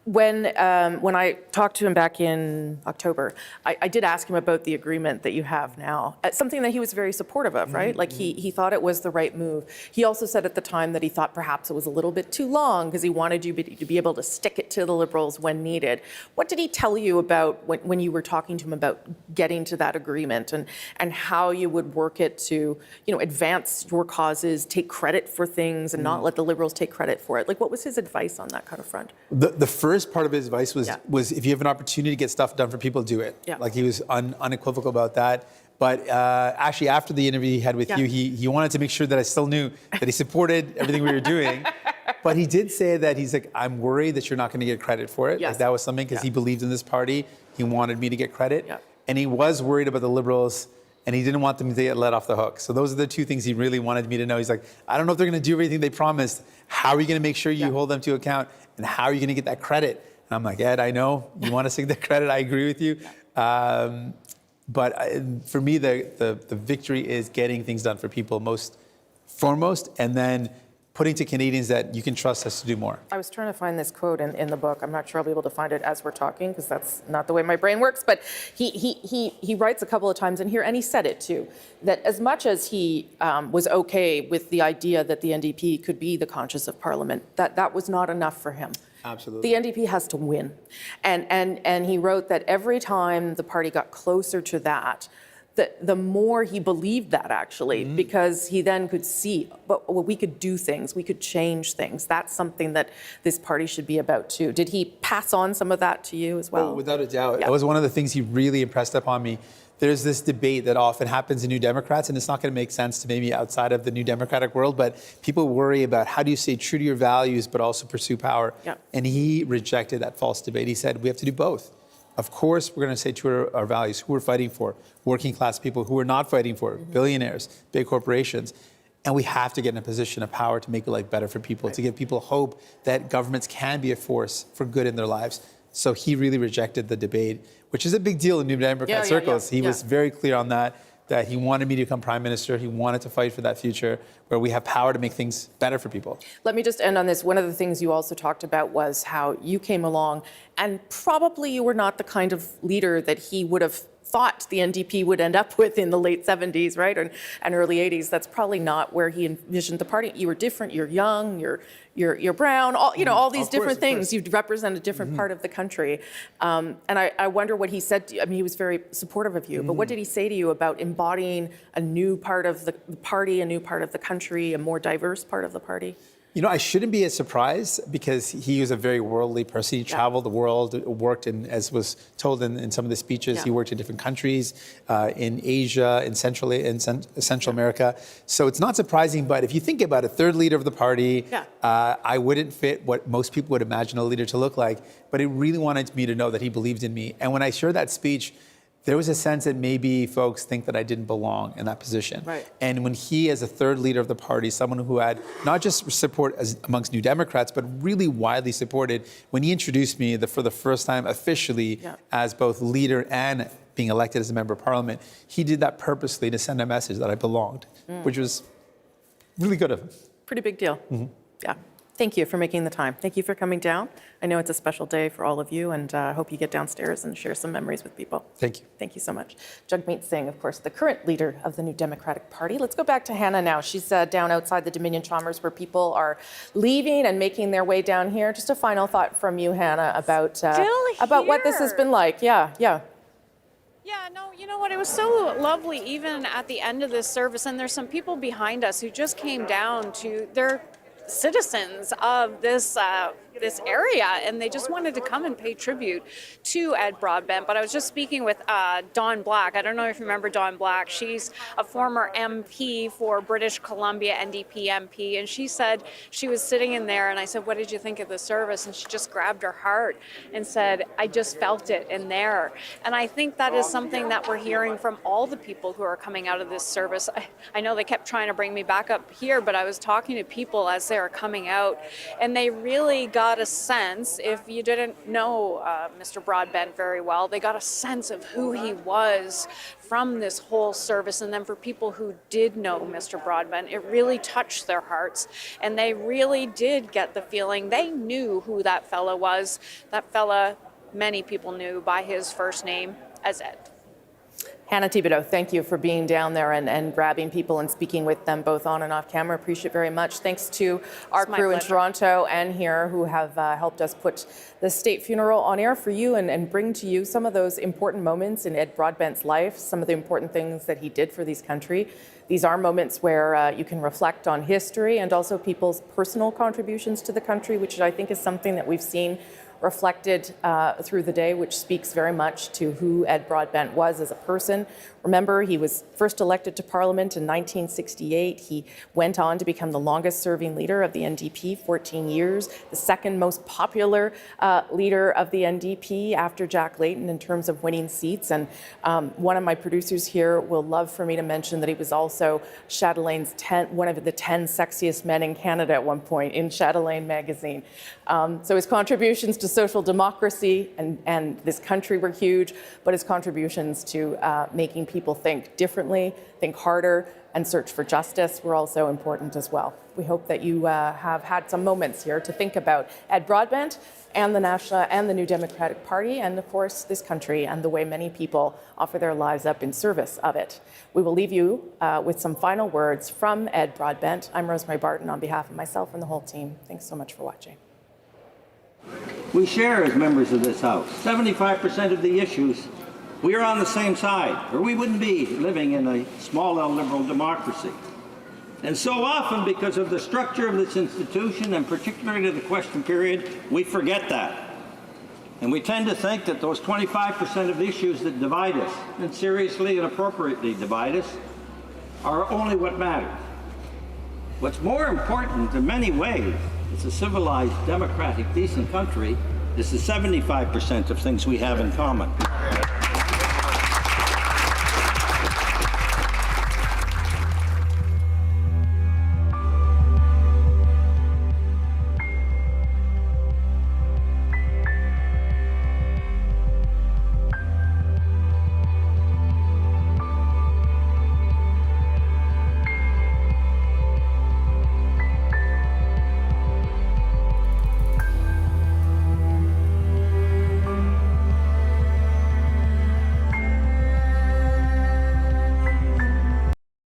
When I talked to him back in October, I did ask him about the agreement that you have now. Something that he was very supportive of, right? He thought it was the right move. He also said at the time that he thought perhaps it was a little bit too long because he wanted you to be able to stick it to the Liberals when needed. What did he tell you about when you were talking to him about getting to that agreement and how you would work it to, advance your causes, take credit for things and not let the Liberals take credit for it? What was his advice on that kind of front? The first part of his advice was if you have an opportunity to get stuff done for people, do it. Yeah. He was unequivocal about that. But actually, after the interview he had with you, he wanted to make sure that I still knew that he supported everything we were doing. But he did say that he's I'm worried that you're not going to get credit for it. Yes. That was something, because he believed in this party. He wanted me to get credit. Yeah. And he was worried about the Liberals, and he didn't want them to get let off the hook. So those are the two things he really wanted me to know. He's I don't know if they're going to do everything they promised. How are you going to make sure you hold them to account? And how are you going to get that credit? And I'm Ed, I know you want to take the credit. I agree with you. But for me, the victory is getting things done for people most foremost, and then putting to Canadians that you can trust us to do more. I was trying to find this quote in the book. I'm not sure I'll be able to find it as we're talking, because that's not the way my brain works. But he writes a couple of times in here, and he said it too, that as much as he was okay with the idea that the NDP could be the conscience of Parliament, that was not enough for him. Absolutely. The NDP has to win. And he wrote that every time the party got closer to that, the more he believed that, actually, because he then could see, well, we could do things, we could change things. That's something that this party should be about too. Did he pass on some of that to you as well? Oh, without a doubt. That was one of the things he really impressed upon me. There's this debate that often happens in New Democrats, and it's not going to make sense to maybe outside of the New Democratic world, but people worry about how do you stay true to your values but also pursue power. Yeah. And he rejected that false debate. He said, we have to do both. Of course, we're going to stay true to our values, who we're fighting for, working class people, who we're not fighting for, billionaires, big corporations. And we have to get in a position of power to make life better for people, to give people hope that governments can be a force for good in their lives. So he really rejected the debate, which is a big deal in New Democrat circles. He was very clear on that he wanted me to become prime minister. He wanted to fight for that future where we have power to make things better for people. Let me just end on this. One of the things you also talked about was how you came along, and probably you were not the kind of leader that he would have thought the NDP would end up with in the late 70s, right, and early 80s. That's probably not where he envisioned the party. You were different. You're young. You're brown. All these different things. You represent a different part of the country. And I wonder what he said to you. I mean, he was very supportive of you. But what did he say to you about embodying a new part of the party, a new part of the country, a more diverse part of the party? You know, I shouldn't be as surprised because he was a very worldly person. He traveled the world, worked in, as was told in some of the speeches, he worked in different countries, in Asia, in Central America. So it's not surprising, but if you think about a third leader of the party, I wouldn't fit what most people would imagine a leader to look like, but he really wanted me to know that he believed in me. And when I shared that speech, there was a sense that maybe folks think that I didn't belong in that position. Right. And when he, as a third leader of the party, someone who had not just support amongst New Democrats, but really widely supported, when he introduced me for the first time officially as both leader and being elected as a member of parliament, he did that purposely to send a message that I belonged, which was really good of him. Pretty big deal. Yeah. Thank you for making the time. Thank you for coming down. I know it's a special day for all of you, and I hope you get downstairs and share some memories with people. Thank you. Thank you so much. Jagmeet Singh, of course, the current leader of the New Democratic Party. Let's go back to Hannah now. She's down outside the Dominion Chalmers where people are leaving and making their way down here. Just a final thought from you, Hannah, about what this has been like. Yeah. Yeah, no, you know what? It was so lovely even at the end of this service, and there's some people behind us who just came down to their citizens of this area, and they just wanted to come and pay tribute to Ed Broadbent. But I was just speaking with Dawn Black. I don't know if you remember Dawn Black. She's a former MP for British Columbia, NDP MP, and she said she was sitting in there, and I said, what did you think of the service? And she just grabbed her heart and said, I just felt it in there. And I think that is something that we're hearing from all the people who are coming out of this service. I know they kept trying to bring me back up here, but I was talking to people as they were coming out, and they really got a sense, if you didn't know Mr. Broadbent very well, they got a sense of who he was from this whole service. And then for people who did know Mr. Broadbent, it really touched their hearts, and they really did get the feeling they knew who that fella was. That fella, many people knew by his first name as Ed. Hannah Thibodeau, thank you for being down there and grabbing people and speaking with them both on and off camera. Appreciate it very much. Thanks to our crew in Toronto and here who have helped us put the state funeral on air for you and bring to you some of those important moments in Ed Broadbent's life, some of the important things that he did for this country. These are moments where you can reflect on history and also people's personal contributions to the country, which I think is something that we've seen reflected through the day, which speaks very much to who Ed Broadbent was as a person. Remember, he was first elected to Parliament in 1968. He went on to become the longest-serving leader of the NDP, 14 years, the second most popular leader of the NDP after Jack Layton in terms of winning seats. And one of my producers here will love for me to mention that he was also Chatelaine's one of the 10 sexiest men in Canada at one point in Chatelaine magazine. So his contributions to social democracy and this country were huge, but his contributions to making people think differently, think harder, and search for justice were also important as well. We hope that you have had some moments here to think about Ed Broadbent and the National and the New Democratic Party, and of course this country and the way many people offer their lives up in service of it. We will leave you with some final words from Ed Broadbent. I'm Rosemary Barton on behalf of myself and the whole team. Thanks so much for watching. We share as members of this House 75% of the issues. We are on the same side, or we wouldn't be living in a small L liberal democracy. And so often, because of the structure of this institution, and particularly the question period, we forget that. And we tend to think that those 25% of the issues that divide us, and seriously and appropriately divide us, are only what matters. What's more important in many ways, it's a civilized, democratic, decent country, is the 75% of things we have in common.